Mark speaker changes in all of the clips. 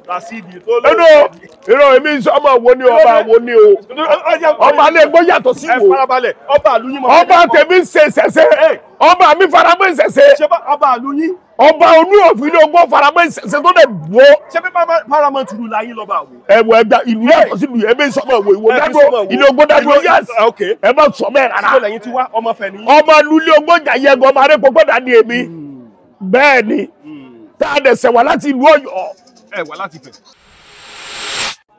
Speaker 1: Rasidi tó
Speaker 2: lọ. Irọ́ èmi sọ ọmọ wo ni ọba wo ni o. Ọba lè gbọ́ yàtọ̀ sí wo.
Speaker 1: Farabalẹ̀ ọba àlùyìn mọ̀.
Speaker 2: Ọba tèmi ń ṣe ṣẹ̀ṣẹ̀. Ọba mi faramọ́ ìṣẹ̀ṣẹ̀.
Speaker 1: Ṣé ọba àlùyìn? Ọba
Speaker 2: olú òfin ní ogbó faramọ́ ìṣẹ̀ṣẹ̀ tó lè wó.
Speaker 1: Ṣé bí paramount rule láyé lọ́ba àwò?
Speaker 2: Ẹ̀wọ̀ ẹgbà ìlú yàtọ̀ sí ìlú ẹ̀mí sọ́mọ̀ ìwò ìwò dádó ilé ogbó dádó yẹ́sì. Ẹ má sọ bẹ́ẹ̀ rárá.
Speaker 1: Ṣé lẹ́yìn tí wá ọmọ fẹ̀ ní?
Speaker 2: Ọmọ lulẹ̀ ogbó jà yẹ gan ọmọ arẹ́ pọ̀pọ̀ dání èmi. Bẹ́ẹ̀ ni tá a dẹ̀sẹ̀ wá láti ìlú Ọ̀yọ́.
Speaker 1: Ẹ wá láti Ifẹ̀.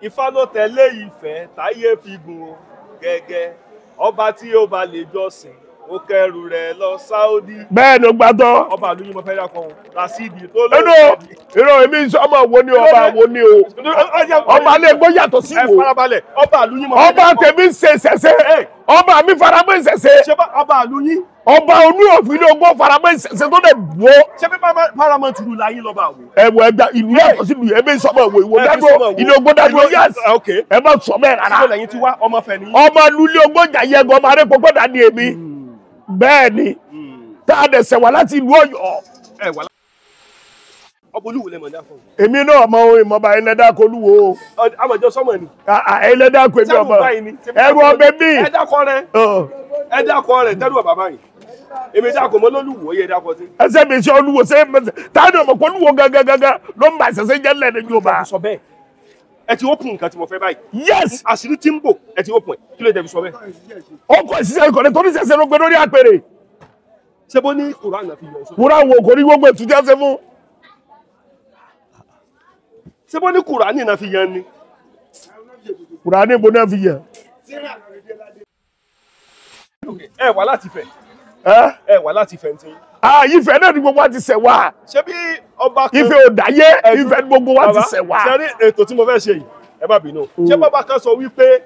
Speaker 1: Ifá ló tẹ̀lé Ifẹ̀ táyé fi gùn o gẹ́gẹ́ ọba tí ó bá lè jọ́sìn ó kẹrù rẹ̀ lọ Sáúdí.
Speaker 2: Bẹ́ẹ̀ ni ó gbàtọ́.
Speaker 1: Ọba àlùyìn mo fẹ́ dákọ̀ Rasidi tó lọ.
Speaker 2: Irọ́ èmi sọ ọmọ wo ni ọba wo ni o. Ọba lè gbọ́ yàtọ̀ sí wo.
Speaker 1: Ẹ farabalẹ̀ ọba àlùyìn mo fẹ́
Speaker 2: dákọ̀. Ọba tèmi ń ṣe ṣẹ̀ṣẹ̀. Ọba mi faramọ́ ìṣẹ̀ṣẹ̀.
Speaker 1: Ṣé ọba àlùyìn?
Speaker 2: Ọba olú òfin ní ogbó faramọ́ ìṣẹ̀ṣẹ̀ tó lè wó.
Speaker 1: Ṣé bí paramount rule láyé lọ́ba àwò?
Speaker 2: Ẹ̀wọ̀ ẹgbà ìlú yàtọ̀ sí ìlú ẹ̀mí sọ́mọ̀ ìwò ìwò dádó ilé ogbó dádó yẹ́sì. Ẹ má sọ bẹ́ẹ̀ rárá.
Speaker 1: Ṣé lẹ́yìn tí wá ọmọ fẹ̀ ní?
Speaker 2: Ọmọ lulẹ̀ ogbó jà yẹ gan ọmọ arẹ́ pọ̀pọ̀ dání èmi. Bẹ́ẹ̀ ni tá a dẹ̀sẹ̀ wá láti ìlú Ọ̀yọ́.
Speaker 1: Ẹ wá ọbọ olúwo lẹ mọ̀ dákọ̀.
Speaker 2: Èmi náà mọ ìmọ̀ba ẹlẹ́dàkọ̀ olúwo.
Speaker 1: Àmọ̀jọ sọ́mọ̀ ni.
Speaker 2: Ẹlẹ́dàkọ̀ èmi ọmọ ẹrù ọbẹ̀ mi.
Speaker 1: Ẹ̀dàkọ̀ rẹ̀ tẹ́lú bàbá yìí. Èmi dákọ̀ mọ́ lólùwò yẹ dákọ̀ sí.
Speaker 2: Ẹsẹ̀ mi ṣe olúwo ṣe táwọn ọmọ pọ̀ olúwo gangan ló ń bá ìṣẹ̀ṣẹ̀ jẹ́ lẹ́nu Yorùbá.
Speaker 1: Sọ bẹ́ẹ̀ ẹ ti open nǹkan tí mo fẹ́ báyìí.
Speaker 2: Yes.
Speaker 1: Àṣírí tí ń bò ẹ ti open kí ló dé fi sọ bẹ́ẹ̀.
Speaker 2: Ọkọ̀ ìṣiṣẹ́ ìkọ̀lẹ̀ tó ní ṣẹ̀ṣẹ̀ ló gbé lórí àpèrè.
Speaker 1: Ṣé bó ní Kùránì fi yàn sọ?
Speaker 2: Kùránì wo kò ní gbogbo ètùtù ẹsẹ̀ fún.
Speaker 1: Ṣé bó ní Kùránì náà fi yàn ni?
Speaker 2: Kùránì bó náà fi yàn.
Speaker 1: Ẹ wá láti Ifẹ̀. Ẹ wá láti Ifẹ̀ ntí.
Speaker 2: Ifẹ̀ náà ni gbogbo wa ti ṣẹ̀ wá.
Speaker 1: Ṣé bí ọba kan
Speaker 2: Ifẹ̀ ò dáyé Ifẹ̀ ni gbogbo wa ti ṣẹ̀ wá.
Speaker 1: Ṣé rí ètò tí mo fẹ́ ṣe yìí ẹ má bínú. Ṣé bàbá kan sọ wípé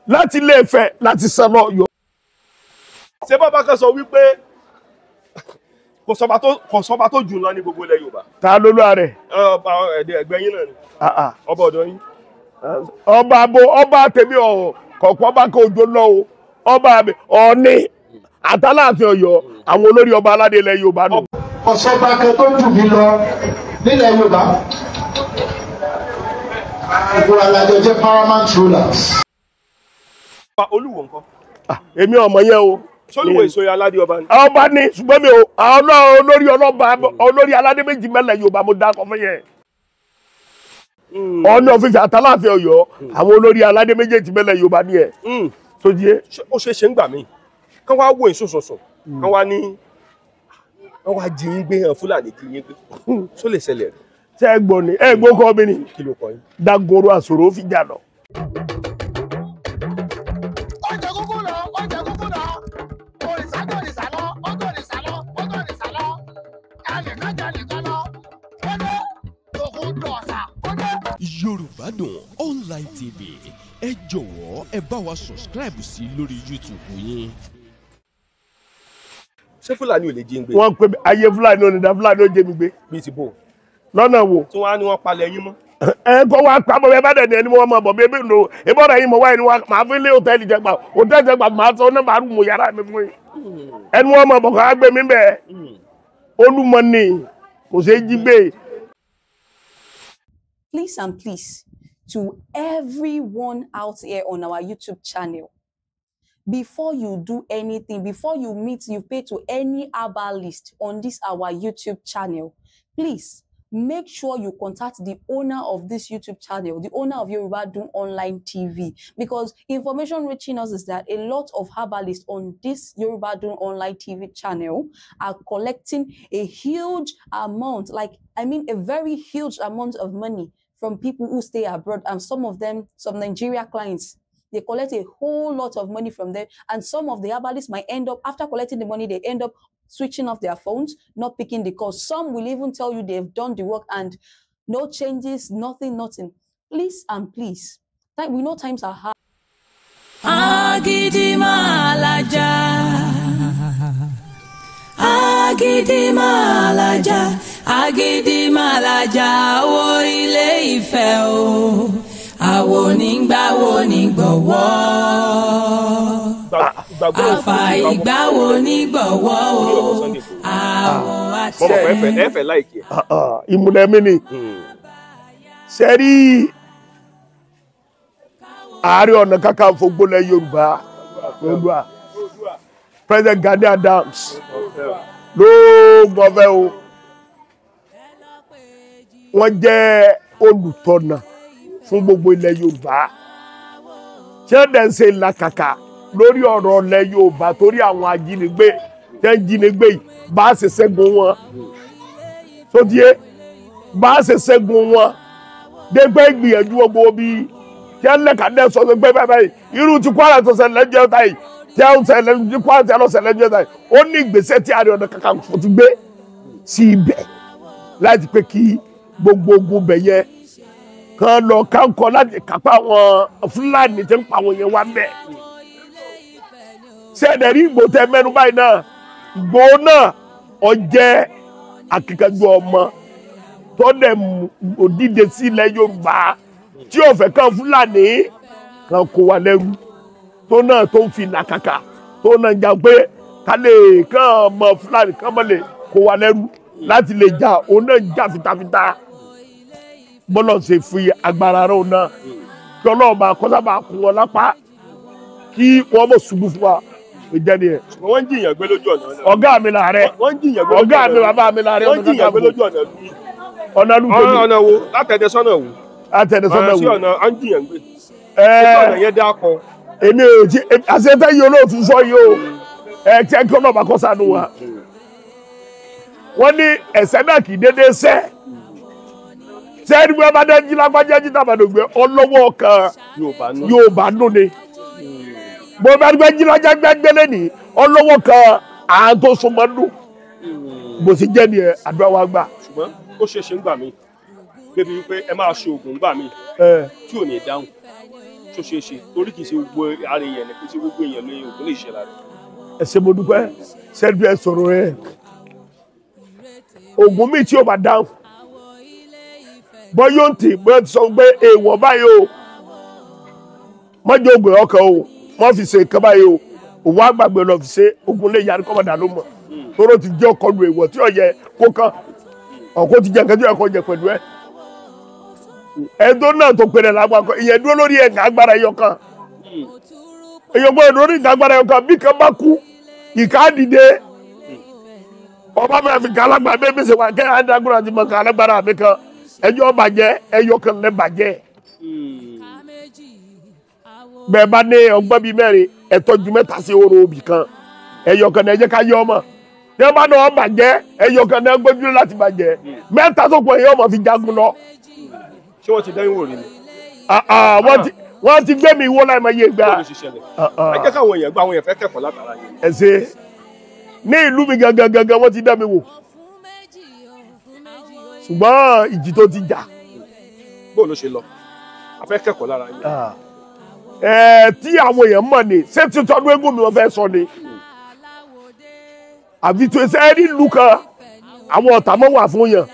Speaker 2: láti Ilé Ifẹ̀ láti sọ̀rọ̀ Ọ̀yọ́.
Speaker 1: Ṣé bàbá kan sọ wípé kò sọba tó jù lọ ní gbogbo ilẹ̀ Yorùbá?
Speaker 2: Ta ló lọ rẹ̀?
Speaker 1: Ọba ẹgbẹ́ yín náà ni. Ọba ọ̀dọ̀ yín.
Speaker 2: Ọba tèmi kọ̀ọ̀kan ọba kan òjò lọ o. Ọba mi Ọọ̀ni àtàláàfin Ọ̀yọ́ àwọn olórí ọba aládé ilẹ̀ Yorùbá nù.
Speaker 3: Ọ̀ṣọ́ba kan tó jù mí lọ nílẹ̀ Yorùbá. Ìgbòho alájọ jẹ́ paramount rulers.
Speaker 1: Olúwo nǹkan.
Speaker 2: Èmi ọmọ yẹn o.
Speaker 1: Ṣolúwo ìsòyè aládé ọba ni.
Speaker 2: Ọba ni ṣùgbọ́n mi ò olórí ọlọ́ba olórí aládé méjì mẹ́lẹ̀ Yorùbá mo dákọ̀ fún yẹn. Ọ̀nà ọ̀fíìsì àtàláàfin Ọ̀yọ́ àwọn olórí aládé méjèèjì mẹ́lẹ̀ Yorùbá ni ẹ̀. Sójú yé.
Speaker 1: Ó ṣe ń gbà mí kán wá wò ìṣòṣòṣò kán wá ní wọ́n wá jí yín gbé hàn Fúlàní kí yín gbé ṣó lè ṣẹlẹ̀ rẹ̀.
Speaker 2: Ṣé ẹ gbọ́ ni ẹ gbọ́ kọ́ mi ni.
Speaker 1: Kí ló kọ yín?
Speaker 2: Dagoro àsòro fi jà lọ.
Speaker 4: Yorùbá Dùn Online TV ẹ jọ̀wọ́ ẹ bá wa subscribe sí lórí YouTube yín.
Speaker 1: Ṣé Fúlàní ò lè jí ń gbé?
Speaker 2: Wọ́n pe ayé Fúlàní ò ní dá Fúlàní ó jẹ mi gbé.
Speaker 1: Bíi ti bò.
Speaker 2: Lọ́nà wo?
Speaker 1: Tí wọ́n á ní wọ́n palẹ̀ yín mọ́.
Speaker 2: Ẹ kọ́ wa pa bọ̀ bẹ́ẹ̀ bá dẹ̀ ní ẹni wọ́n máa bọ̀ bí ebi nù ebọ́dọ̀ yín mọ̀ wáyé ni wọ́n máa fi lé hòtẹ́ẹ̀lì jẹgba máa sọ ọ́nà màá rú yàrá mi fún yín. Ẹni wọ́n máa bọ̀ ká gbé mi bẹ́ẹ̀. Olúmọ ni kò ṣeé jí gbé.
Speaker 5: Please and please, to everyone out here on our YouTube channel, before you do anything, before you pay to any herbalist on this our YouTube channel, please make sure you contact the owner of this YouTube channel, the owner of Yoruba Dun Online TV, because information reaching us is that a lot of herbalists on this Yoruba Dun Online TV channel are collecting a huge amount, a very huge amount of money from people who stay abroad, and some of them, some Nigeria clients, they collect a whole lot of money from them, and some of the herbalists might end up, after collecting the money, they end up switching off their phones, not picking the calls. Some will even tell you they've done the work and no changes, nothing. Please and please, we know times are hard.
Speaker 6: Agidi Malaja, Agidi Malaja, Agidi Malaja, wo Ilé Ifẹ̀ o, àwo nígbàwo nígbọ̀wọ́, àfàìgbàwo nígbọ̀wọ́ o, àwo àti
Speaker 1: ẹ̀fẹ̀ láìkì.
Speaker 2: Ìmùlẹ̀ mi ni. sẹ́rí Ààrẹ Ọ̀nà Kakanfò gbólẹ̀ Yorùbá Oòduà President Gani Adams ló gbọ́fẹ́ o wọ́n jẹ́ olùtọ́nà fún gbogbo ilẹ̀ Yorùbá tí wọ́n dẹ̀ ń ṣe ìlàkàkà lórí ọ̀rọ̀ ilẹ̀ Yorùbá torí àwọn ajínigbé tẹ́ ń jínigbé yìí bá a ṣe ṣẹ́gun wọn tó díẹ̀ bá a ṣe ṣẹ́gun wọn dégbé ìgbìyànjú gbogbo bíi tí wọ́n lẹ́ka dẹ́ sọ pé báyìí irú ti Kwara tó ṣẹlẹ̀ jẹ́ ọ̀tá yìí tí wọ́n ṣẹlẹ̀ ti Kwara tí wọ́n ṣẹlẹ̀ jẹ́ ọ̀tá yìí ó ní ìgbésẹ̀ tí Ààrẹ Ọ̀nà Kakanfò ti gbé sí ibẹ̀ láti pé kí gbogbo ogun bẹ̀ yẹn kan lọ kánkọ láti kápá àwọn Fúlàní tí ń pa àwọn yẹn wá bẹ́ẹ̀. Sẹ́ẹ̀dẹ̀rí Ìgbò tẹ mẹ́nu báyìí náà Ìgbòho náà ó jẹ́ akíkanjú ọmọ tó dẹ̀ òdìdè sí ilẹ̀ Yorùbá tí ó fẹ́ kàn Fúlàní kan kó wa lẹ́rú tó náà tó ń fi làkàkà tó náà jà pé ká lè kàn mọ Fúlàní kàn mọ́ lè kó wa lẹ́rú láti lè jà òun náà jà fitafita bọ́lọ̀ ṣe fi agbára rẹ̀ òun náà kí ọlọ́ọ̀bà kọ́sábà kún wọn lápá kí wọ́n mọ̀ ṣubú fún wa ìjẹni ẹ̀.
Speaker 1: wọ́n ń jiyàn gbé lójú ọ̀nà.
Speaker 2: ọ̀gá mi làárẹ̀ ọ̀gá mi bàbá mi làárẹ̀
Speaker 1: wọ́n ń jiyàn gbé lójú ọ̀nà lu.
Speaker 2: ọ̀nà lu tóbi.
Speaker 1: ọ̀nà wo látẹ̀dẹ̀ sọ́nà wo.
Speaker 2: látẹ̀dẹ̀
Speaker 1: sí
Speaker 2: wo.
Speaker 1: ọ̀nà à ń jiyàn gbé. ọ̀nà yẹn dá kọ.
Speaker 2: èmi ò tí àṣetẹ́ yìí olóòtú sọ yìí o tí ẹ kí ọlọ́ọ̀bà kọ́ sànù wa. wọ́n ní ẹ̀sẹ̀ náà kì í dédé sẹ́ sẹ́ẹ̀dì bí wọ́n bá dé jí lágbájá jí tàbádògbé ọlọ́wọ́ kan Yorùbá nù ni bó bá gbé jí lájá gbẹ́gbẹ́lẹ́ ní ọlọ́wọ́ kan à ń tó súnmọ́ nù bó sì jẹ́ nìyẹn àdúrà wa gbà.
Speaker 1: ṣùgbọ́n ó ṣeé ṣe ń gbà mí débi wípé ẹ máa ṣe oògùn gbà mí tí ò ní dáhùn tó ṣeé ṣe torí kì í ṣe gbogbo ara èèyàn ní kì í ṣe gbogbo èèyàn lóye oògùn lè ṣe lára.
Speaker 2: ẹ ṣé mo dúpẹ́ sẹ́ẹ̀dì ẹ sọ̀rọ̀ ẹ oògùn mi tí ó bá dáhùn bọ́ yóò tì bọ́ ti sọ pé èèwọ̀ báyìí o mọ́jọ́ ògùn ọkàn o wọ́n fi ṣe nǹkan báyìí o òun àgbàgbé lọ fi ṣe ogun lè yarí kọ́mọ̀dà ló mọ̀ tóró ti jẹ́ ọkọ̀ lu èèwọ̀ tí ò yẹ kó kàn ọ̀kọ́ ti jẹ́ nǹkan tí ò yẹ kó jẹ pẹ̀lú ẹ̀ ẹ̀dọ́ náà tó pèrè lágbàkọ ìyẹn dúró lórí ẹ̀ka agbára ẹyọ kan èèyàn gbọ́dọ̀ lórí ẹ̀ka agbára ẹyọ kan bí kan bá kú ìka dìde ọba mẹ́rin fi kà alágbára bẹ́ẹ̀ bí ṣe wà kẹ́ àdágbára ti mọ̀ kà alágbára mi kan ẹjọ́ bàjẹ́ ẹyọ kan lẹ́ bàjẹ́ bẹ́ẹ̀ bá ní ọgbọ́n bíi mẹ́rin ẹ̀tọ́jú mẹ́ta sí oró obì kan ẹyọ kan ní ẹjẹ́ ká yọ ọmọ ní ẹ bá ní ọ bàjẹ́ ẹyọ kan ní ẹgbẹ́jú láti bàjẹ́ mẹ́ta tó pọ̀ ẹyọ ọmọ fi jagun lọ.
Speaker 1: ṣé wọ́n ti dẹ́yìn wò rí ni.
Speaker 2: wọ́n ti gbé mi wó láì máa yé gbà.
Speaker 1: ẹ jẹ́ káwọn èèyàn gba àwọn èèyàn fẹ́ kẹ́kọ̀ọ́ látara yẹn.
Speaker 2: ẹ ṣe ní ìlú mi gangan wọ́n ti dá mi wò ṣùgbọ́n ìjì tó ti jà.
Speaker 1: bó ló ṣe lọ a fẹ́ kẹ́kọ̀ọ́ lára yín.
Speaker 2: tí àwọn èèyàn mọ̀ ni ṣé tí tọdún eégún mi wọ́n fẹ́ sọ ni àbí tó ṣe é rí ìlú kan àwọn ọ̀tá mọ̀ wà fún yàn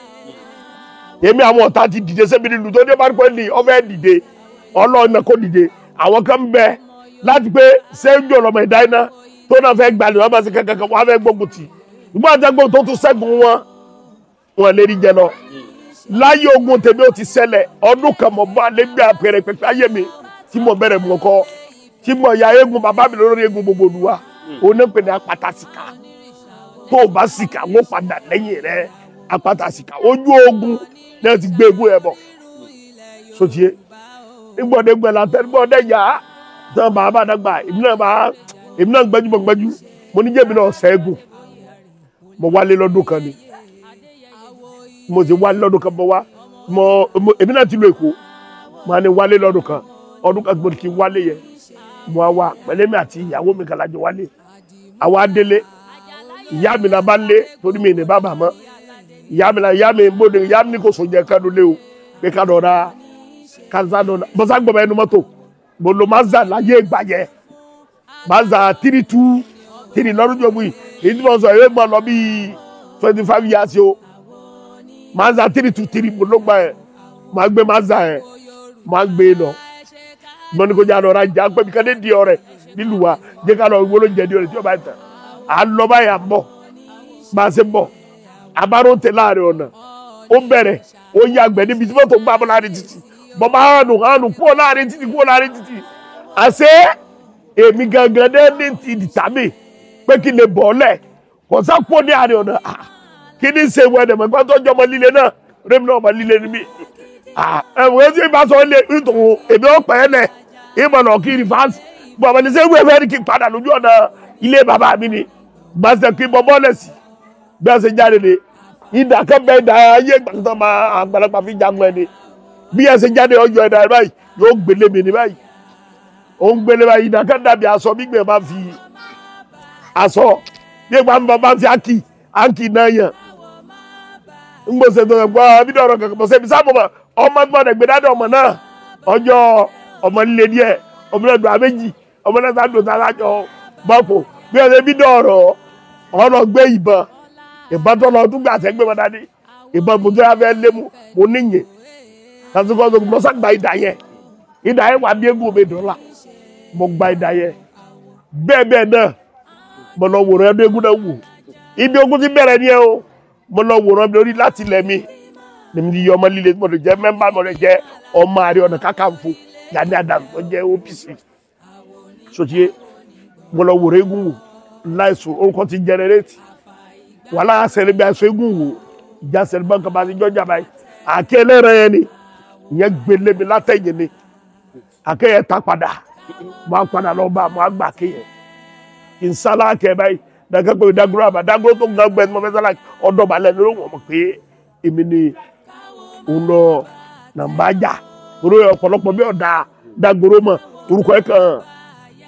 Speaker 2: èmi àwọn ọ̀tá ti dìde sẹ́mi nílùú tó dé bá pẹ́ ní ọ̀fẹ́ dìde ọlọ́ọ̀nà kò dìde àwọn kan bẹ láti pé sẹ́ńjọ́ lọ́mọ ẹ̀dá iná tó náà fẹ́ gbalẹ̀ wọn bá ṣe kankan wọn á fẹ́ gbógun tì ìgbọ́n àtẹ́gbọ́n tó tún ṣẹ́gun wọn lè rí jẹ lọ láyé ogun tèmi ó ti ṣẹlẹ̀ ọdún kan mọ̀ bá lé gbé àpẹẹrẹ pẹpẹ ayé mi tí mo bẹ̀rẹ̀ mọ̀ kọ́ tí mo ya eégún bàbá mi lórí eégún gbogbo olúwa òun náà pè ní apata sìkà tó o bá sìkà wọ́n padà lẹ́yìn rẹ̀ apata sìkà ojú ogun náà ti gbé eégún ẹ̀ bọ̀ sotie ìgbọ̀dẹ̀ gbẹ̀lá tẹ́lifọ̀dẹ̀ yá tán bàbá dàgbà èmi náà gbẹ́jú mo ní jẹ́bi náà ṣẹ́gun mo wálé lọ́dún kan ni mo ti wálé lọ́dún kan bọ̀ wá èmi náà ti lo Èkó mo ní wálé lọ́dún kan ọdún kan gbọ́dọ̀ kí n wálé yẹn mo wá pẹ̀lẹ́ mi àti ìyàwó mi kan lájọ wálé àwa délé ìyá mi náà bá lé torí mi ní bàbá mọ́ ìyá mi bóde ìyá mi ní kò sóúnjẹ kánú lé o pé ká lọ ra kánṣá lọ́nà bọ́sá gbọ́mọ ẹnu mọ́tò mo lo Mazda láyé ìgbà yẹn Mazda 323 lọ́dún jọ̀gbìn yìí èyí tí mo sọ yóò gbọ́ lọ bíi 25 years o Mazda 323 mo ló gbà yẹn máa gbé Mazda yẹn máa gbé lọ mo ní kó jẹ́ àlọ́ ra jà pé mi ká dé di ọ̀rẹ́ nílùú wa jẹ́ ká lọ wọlé jẹ di ọ̀rẹ́ tí ó bá tẹ̀ à ń lọ báyà bọ̀ bá a ṣe bọ̀ abáró tẹ láàrin ọ̀nà ó bẹ̀rẹ̀ ó yàgbẹ́ níbi tí mọ́tò gbà bọ́ láàrin títì bọ́bá hànú kúrò láàrin títì àṣé èmi gangan dé ní ti dìtàmì pé kí lè bọ̀ ọ́lẹ̀ kò sápò ní àárín ọ̀nà kí ní ṣe wẹ̀ ẹ̀dẹ̀mọ̀ ìgbà tó jọ ọmọ líle náà rémi náà ọmọ líle ni mí ẹ̀wọ̀n tí ìbá sọ lé nítorí èmi ó pẹ́ lẹ̀ ìmọ̀ náà kí rìfáàsì bọ̀ ọmọ ní sẹ́ wíwẹ̀ fẹ́ẹ́ kí padà lójú ọ̀nà ilé bàbá mi ni gbàṣẹ kí bọ́ bọ́ọ̀lẹ̀ sí bí wọ́n ṣe jáde ni ìdàkẹ́ bẹ́ẹ̀ dà ayé gbàgbọ́ máa àgbàlagbà fi jagun ẹni bí wọ́n ṣe jáde ọjọ́ ẹ̀dá báyìí yóò gbélé mi ní báyìí ó ń gbélé báyìí ìdàkẹ́ dàbí aṣọ gbígbẹ́ máa fi aṣọ bí ẹgbàá máa fi áńkì náà yàn ń gbọ́sẹ̀ tó ń gbọ́ bí dọ̀rọ̀ kankan bọ́sẹ̀ bí sábà ọmọ gbọ́dọ̀ gbé dáadọ́ ọmọ náà ọjọ́ ọmọ líle díẹ̀ ọmọ náà dùn àméjì ọmọ náà sáà dùn sáà jọ bọ́pọ̀ bí ọ̀sẹ̀ bí dọ̀rọ̀ ọ̀nà gbé ìbọn tó lọ tún gbà sẹ́gbẹ́ wọn dání ìbọn mo tó yà fẹ́ lé mu mo níyìn lásìkò tó mo sàgbà ìdá yẹn wà bí egun mi dọ́là mo gba ìdá yẹn bẹ́ẹ̀ náà mo lọ wòrán ẹni egun náà wò ibi ogun ti bẹ̀rẹ̀ ni ẹ o mo lọ wòrán mi lórí láti lẹ̀ mi lèmi ti yọ ọmọ líle mo lè jẹ mẹ́mbà mo lè jẹ ọmọ Ààrẹ Ọ̀nà Kakanfò Gani Adams mo jẹ OPC sotie mo lọ wòrán egun wò láìsùn orúkọ ti jẹnẹrétì wàhálà àṣẹlẹ bí aṣọ egun wò ìjà àṣẹlẹ bá ń kaba àti jọjà báyìí àkẹlẹ rẹ yẹn ni ìyẹn gbélé mi látẹ̀yìn ni àkẹyẹ ta padà mo á padà lọ bá mo á gbà kéyẹ kì í sálá kẹ báyìí dàgbà pé dagoro àbá dagoro tó ń gbẹ mo fẹ́ sálá ọ̀dọ̀ balẹ̀ lórí wọn mọ̀ pé èmi ni òun lọ nàmbájà torí ọ̀pọ̀lọpọ̀ bí ọ̀dà dagoro mọ̀ orúkọ ẹ̀ kàn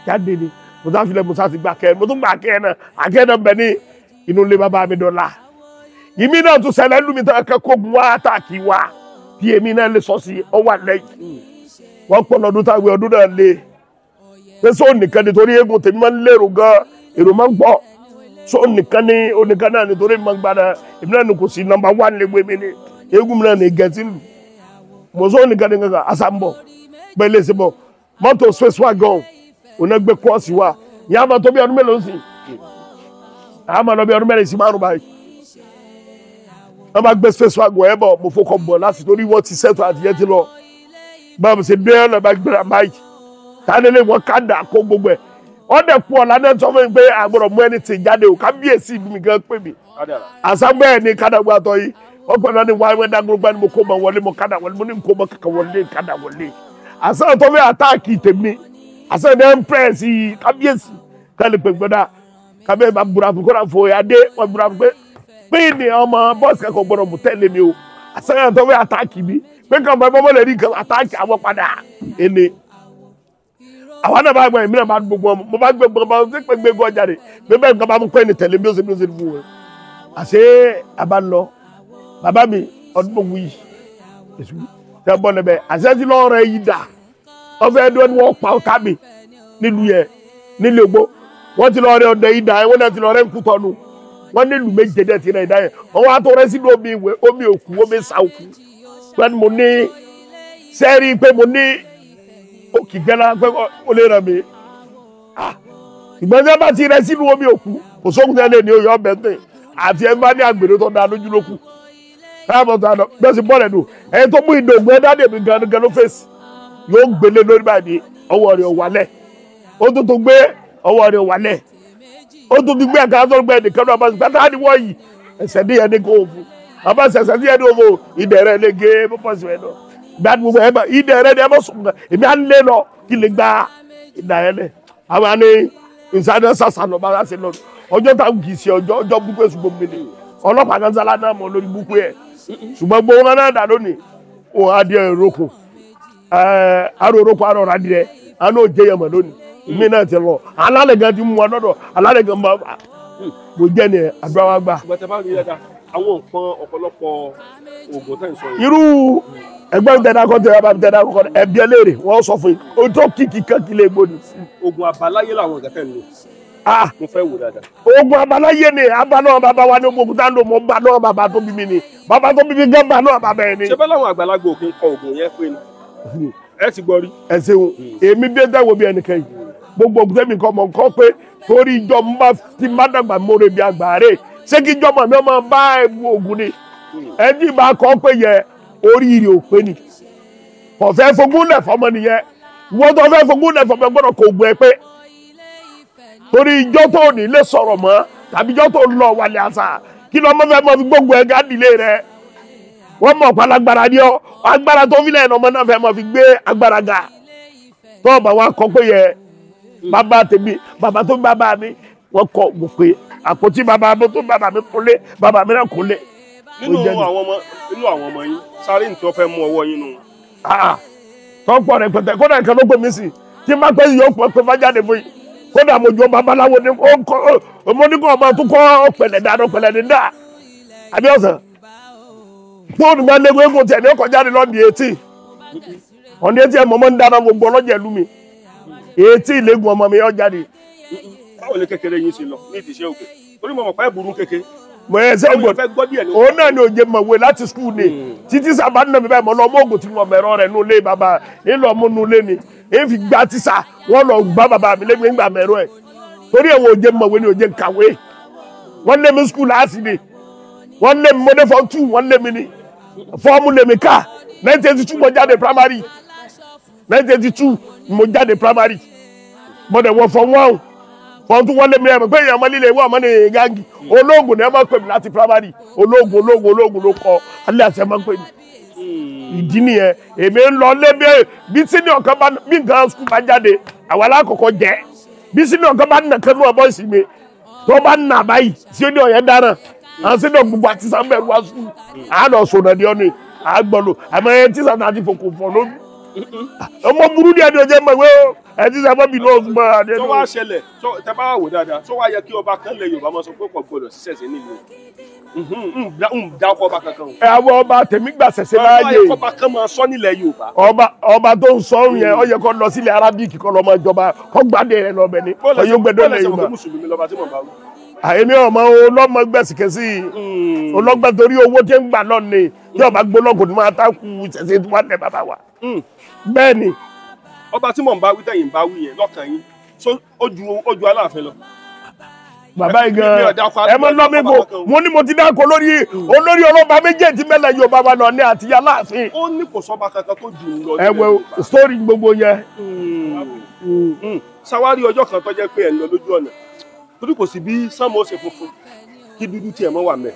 Speaker 2: jáde ni mo sá filẹ̀ mo sá ti gbà kẹ́ mo tún gbà kẹ́ náà àkẹ́ náà bẹ̀ ní inú ilé bàbá mi dọ̀la ìmí náà tún ṣẹlẹ̀ lùmí tó ẹ̀kẹ́ kógun wá àtàkì wá bí èmi náà lè sọ sí ọ wà lẹ́yìn wọ́n pọ̀ lọ́dún táwọn ọdún náà lé pé sóò nìkan nítorí eégún tèmi máa ń lérò gan èrò máa ń gbọ́ sóò nìkan ní oníkan náà nítorí máa ń gbára èmi náà ní kò sí nọ́mbà 1 lẹ́gbẹ̀ẹ́ mi ní eégún mi náà ní gẹ̀ẹ́sì lù mo sóò nìkan ní kankan àsàmbọ̀ pẹ̀lẹ́ sí bọ̀ mọ́tò space wagon òun náà gbé kọ́ọ̀sì wa ìyá máa tó bí ọdún mélòó sí àá máa lọ bí ọdún mẹ́rin sí márùn báyìí wọ́n máa gbé space wagon ẹ̀ bọ̀ mo fọkọ̀ bọ̀ láti torí wọ́n ti sẹ́tọ̀ àtìyẹ́ ti lọ báwo ṣe bí ọ̀nà bá gbéra báyìí tánilé wọn ká dà kó gbogbo ẹ̀ wọ́n dẹ̀ pọ̀ lánàá tó fún mi pé àgbọ̀dọ̀ mú ẹni tì jáde o kábíyèsí mi gan pè mí àságbẹ́ ẹ̀ ní kádàgbà tọ́ yìí wọ́n pẹ̀lú ní wáyé wẹ́n dágbó gbá ni mo kó mọ wọlé mo kádà wọlé mo ní kó mọ kàkà wọlé kádà wọlé àsáwọ̀ tó fẹ́ àtáàkì tèmi àsáwọ̀ ní ẹ̀ńpẹ́ẹ̀sì kábíyèsí kálí pé gbọ́dá kábíyèsí bá búra fún kóra fún adé wọ́n búra fún pé ní ọmọ bọ́ọ̀sì kẹ́kọ̀ọ́ gbọ́dọ̀ mú tẹ́lẹ̀ mi o àsáwọ̀ tó fẹ́ àtáàkì mi pé kàn bá bọ́mọ lè rí kan àtáàkì àwọn padà ẹni àwọn náà bá gbọ́ ìmíràn máa gbogbo ọmọ mo bá gbé gbogbo ọmọ tí pé gbégbó ọjà rẹ̀ bẹ́ẹ̀ nǹkan bá mú pẹ́ ní tẹ̀lé bí ó ṣe fún wọn àṣé àbá lọ bàbá mi ọdún mọ̀ wuyì èṣù tẹ́ bọ́ lẹ́bẹ̀ àṣẹ tí lọ́ọ́ rẹ̀ yìí dà wọ́n fẹ́ dún wọ́n pa ọ̀tá mi nílùú yẹn nílùú Ègbó wọ́n ti lọ́ọ́ rẹ̀ ọ̀dẹ yìí dà wọ́n náà ti lọ́ọ́ rẹ̀ ń kú tọ́nu wọ́n nílùú méje dẹ̀ ti rẹ̀ dá yẹn wọ́n wá tó rẹ̀ sínú omi òkú omi sa òkú pẹ́ẹ́ni mo ní sẹ́ẹ̀rí pé mo ní òkì gẹ́lá pé ó lè ràn mí ìgbọ́n tí wọ́n bá ti rẹ̀ sínú omi òkú kò sóhun tẹ́lẹ̀ ní oyè ọbẹ̀ tẹ̀ àti ẹ̀ bá ní àgbèrè tó da lójú lókù káàbọ̀ tó àná bẹ́ẹ̀ sì bọ́ọ̀lẹ̀ nù ẹ̀ tó mú ìdògùn ẹ̀ dáadé mi gan ló fèsì yóò gbélé lórí báyìí ọwọ́ rẹ̀ wálẹ̀ ó tó tó gbé ọwọ́ rẹ̀ wálẹ̀ ó tó tó gbé àkàrà tó gbé ẹnìkan náà bá sì pátá ni wọ́n yìí ẹsẹ̀ ní ẹni kò fún àbá ẹsẹ̀ ní ẹni òfò ìdẹ̀rẹ̀ lè gé pọ́pọ́ sí ẹ̀ lọ gbàdúgbò gbogbo ẹ̀ bá ìdẹ̀rẹ̀ ni ẹ bọ́ sùn èmi à ń lé lọ kí lè gba ìdàrẹ́ lẹ̀ àwọn àni ìsàdé sàṣà lọ bá ṣe lọ ọjọ́ táwọn kì í ṣe ọjọ́ búkú èṣù gbogbo mi ọlọ́pàá kan sálá náà mọ̀ lórí búkú ẹ̀ ṣùgbọ́n gbogbo wọn náà dà lónìí òun adìẹ ìrókò aró ìrókò aró adìẹ àná òjé yẹn mọ̀ lónìí mi náà ti lọ alálẹ̀ gan ti mú wọn lọ́dọ̀ alálẹ̀ gan bá kò jẹ́ ni àdúrà wa gbà.
Speaker 7: àwọn nǹkan ọ̀pọ̀lọpọ̀ oògùn tẹ̀ ń sọ yìí.
Speaker 2: irú ẹgbẹ́ tẹ̀dá kan tẹ̀dá bá tẹ̀dá kan ẹbí ẹlẹ́rìí wọ́n sọ fún yín o tó kìkì kankì lè gbóni.
Speaker 7: oògùn àbáláyé làwọn nǹkan tẹ̀ ń lò. mo fẹ́ wò dáadáa.
Speaker 2: oògùn àbáláyé ni abánáà bàbá wa ní oògùn tá ń lò mọ́ bánáà bàbá tó bí mi ni bàbá tó bí mi gán bánáà bàbá ẹ̀ ni.
Speaker 7: ṣé bẹ́ẹ̀ làwọn àgbàlagbà òkè ń kọ oògùn yẹn pé ni ẹ ti gbọ́ rí.
Speaker 2: ẹ ṣeun èmi dé dáwọ́ bí ẹnìkan yìí gbogbo ògùn tẹ́mi kọ́ mọ̀ kọ́ pé torí ìjọ ti má dàgbà mọ́rẹ̀ bí àgbà rẹ̀ ṣé kí ìjọ mọ̀ mi ọmọ bá ẹ̀bù ògùn ni ẹni bá kọ́ pé yẹ oríire ò pé ni kò fẹ́ fogún lẹ̀ fọmọ nìyẹn wọ́n tó fẹ́ fogún lẹ̀ fọmọ gbọ́dọ̀ kò gbọ́ ẹ pé torí ijọ́ tó ní lè sọ̀rọ̀ mọ́ tàbí ijọ́ tó lọ wàlẹ̀ àṣà kí lọ́mọ fẹ́ mọ fi gbógun ẹ̀ gádìlé rẹ̀ wọ́n mọ̀ pa lágbára ní ọ agbára tó fi lẹ́yìn ọmọ náà fẹ́ mọ fi gbé agbára ga tó ọba wa kọ́ pé yẹ bàbá tèmi bàbá tó bàbá mi wọ́n kọ́ gbọ́ pé àpótí bàbá tó bàbá mi kúnlé bàbá mi náà kúnlé.
Speaker 7: nínú àwọn ọmọ yín sáré nìkan fẹ́ mú ọwọ́ yín nù.
Speaker 2: tọ́pọ̀ rẹ̀ pẹ̀tẹ́ kódà nǹkan ló pè mí sí tí má pẹ́ yóò pọ̀ pé fájáde fún yìí kódà mo jọ babaláwo ní mo ní kó ọba tó kọ́ pẹ̀lẹ́ dáná pẹ̀lẹ́ ní dá àbí ọ̀sán fóònù máa ń lé eégún tiẹ̀ ní ọkọ̀ jáde lọ́ọ̀dì etí ọ̀dì etí ẹ̀ mọ̀mọ́ ń dáná gbogbo ọlọ́jà ìlú mi etí ìlẹ́gùn ọmọ mi yọ jáde.
Speaker 7: báwo ni kékeré yín ṣe lọ ní ìdíṣẹ́ òkè torí mo mọ̀ pé burú kékeré.
Speaker 2: mo yẹ sẹ́ gbọ́dọ̀ òun náà ni òye mọ̀wé láti skul ni títí sábà nínú mi báyìí mo lọ ọmọ ògùn tí mo mẹ̀rọ rẹ̀ nù lé bàbá ńlọ ọmọ nù lé ni èyí fi gba tíṣà wọ́n lọ gbá bàbá mi lẹ́gbẹ̀ẹ́ ńgbà mẹ̀rọ ẹ̀ torí ẹ̀wọ̀n òye mọ̀wé ni òye kàwé wọ́n lé mi skul láti ni wọ́n lé mi mo dé fọ́ 2 wọ́n lé mi ni fọ́ọ̀mù lèmi ká 1982 mo jáde primary 1982 mo jáde primary mo dẹ̀ wọ fọ́ọ̀mù 1 fọ́ọ̀mù 2 wọ́n lé mi ẹ̀ pé èèyàn ọmọ líle ìwọ ọmọ ní gangi olóògùn ni ẹ máa pè mí láti primary olóògùn ló kọ alẹ́ àti ẹ máa pè mí ìdí nìyẹn èmi ń lọ lé bí sínú ọ̀kan bá bí nǹkan skul bá jáde àwọn alákọ̀ọ́kọ́ jẹ́ bí sínú ọ̀kan bá nà kánú ọmọ ìsìnmi tó bá nà báyìí tí ó ní ọ̀yẹ́ dáná àwọn sínú gbogbo àti sàmbẹ̀rù wá sùn àádọ́ sọ̀nà di ọ́nà àgbọ̀lù àmọ́ ẹ tí sànà àti fòkò fọ̀ lójú ọmọ burú ní ẹni ọjọ́ ìmọ̀wé o ẹ ti sábà bí lọ́wọ́ fún adé.
Speaker 7: tó wá ṣẹlẹ̀ tẹ bá wò dáadáa tó wá yẹ kí ọba kan lẹ Yorùbá máa sọ pé kò gbọdọ̀ ṣiṣẹ́ sí nílùú ń dá ọkọ ọba kankan o.
Speaker 2: ẹ àwọn ọba tèmi gbà ṣẹ̀ṣẹ̀ láàyè
Speaker 7: ọba kan máa sọ nílẹ̀ Yorùbá.
Speaker 2: ọba tó ń sọ yẹn ó yẹ kó lọ sílẹ̀ Arabic kó lọ máa jọba kó gbádé rẹ lọ́bẹ̀ ni ọyọ gbẹdọ̀ lẹ̀ Yorùbá. àyèmí ọmọ ọlọ́mọ gbẹ̀sìkẹ́sì ọlọ́gbẹ́ torí owó tí ń gbà náà ni tí ọba gbólọ́gùn ni máa tákù ṣẹ̀ṣẹ̀ tí wọ́n lẹ̀ bàbá wa. bẹ́ẹ̀ ni.
Speaker 7: ọba tí mò ń bá wí tẹ̀yìn bá wí yẹn lọ́kàn yín ojú Aláàfin lọ.
Speaker 2: bàbá yìí gan ẹ mọ lọ́mí kò mo ní mo ti dáko olórí ọlọ́ba méjèèjì mẹ́lẹ̀ Yorùbá wa lọ ní àti Aláàfin.
Speaker 7: ó ní kò sọ́ba kankan tó jù ú lọ.
Speaker 2: ẹ wo sórí gbogbo yẹn.
Speaker 7: sáwárí ọjọ́ kan tó jẹ́ pé ẹ̀ ń lọ lójú ọ̀nà torí kò sí bí sánmọ́ ṣe funfun kí dúdú tiẹ̀ mọ́ wà mẹ́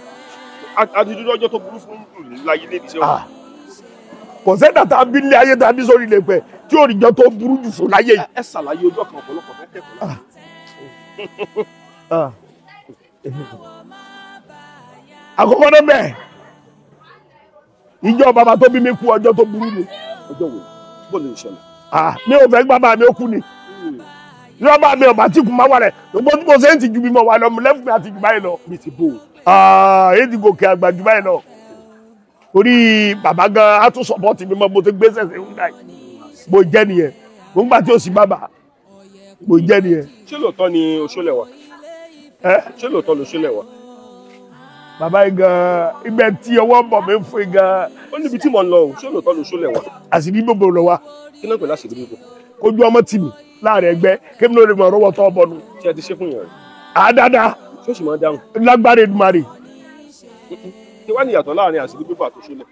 Speaker 7: àdúdú ọjọ́ tó burú fún láyé lè ṣe wà.
Speaker 2: kò sẹ́dá tá a bí ilé ayé tá a bí sórí ilé pẹ̀ tí òrìjọ́ tó burú jù fún láyé yìí.
Speaker 7: ẹ ṣàlàyé ọjọ́ kan ọ̀pọ̀lọpọ̀ fẹ́ kẹ́kọ̀ọ́.
Speaker 2: àkọ́kọ́ náà bẹ́ẹ̀ ìjọ bàbá tó bí mi kú ọjọ́ tó burú ni.
Speaker 7: ọjọ́ wo bó lè ṣẹlẹ̀.
Speaker 2: mi ò fẹ́ bàbá mi ó kú ni lọ́ba mi ọba tí kò máa wà rẹ̀ gbogbo tí mo ṣe ń ti ju bí mo wà lọ mo lẹ́fù mi àti jù báyìí lọ.
Speaker 7: bí ti bò ó.
Speaker 2: èyí ti gòkè àgbà jù báyìí lọ torí bàbá gan á tún sọpọ́ọ̀tì mi mọ́ mo ti gbé sẹ̀sẹ̀ ń dà yìí mo jẹ́ nìyẹn mo ń gbà tí ó sì bàbá mo jẹ́ nìyẹn.
Speaker 7: ṣé lóòótọ́ ni Òṣòlẹ̀ wà. ṣé lóòótọ́ ló Òṣòlẹ̀ wà.
Speaker 2: bàbá yìí gan ibẹ̀ tí ọwọ́ bọ̀ mi fún yìí gan.
Speaker 7: ó níbi tí mo ń lọ o ṣé lóòótọ́ ló Òṣòlẹ̀ wà.
Speaker 2: àṣírí gbogbo lọ wa.
Speaker 7: kí náà pè láṣìírí gbogbo.
Speaker 2: ojú ọmọ tì mí láàrin ẹgbẹ́ kébí ló lè mọ ọ̀rọ̀ tọ́ bọ́nu.
Speaker 7: ṣé ẹ ti ṣe fún yẹn rẹ.
Speaker 2: àdáadáa.
Speaker 7: ṣé o sì máa dáhùn.
Speaker 2: lágbára Èdùmàrè.
Speaker 7: ṣé wàá ní ìyàtọ̀ láàrin àṣírí gbogbo àti Òṣòlẹ̀.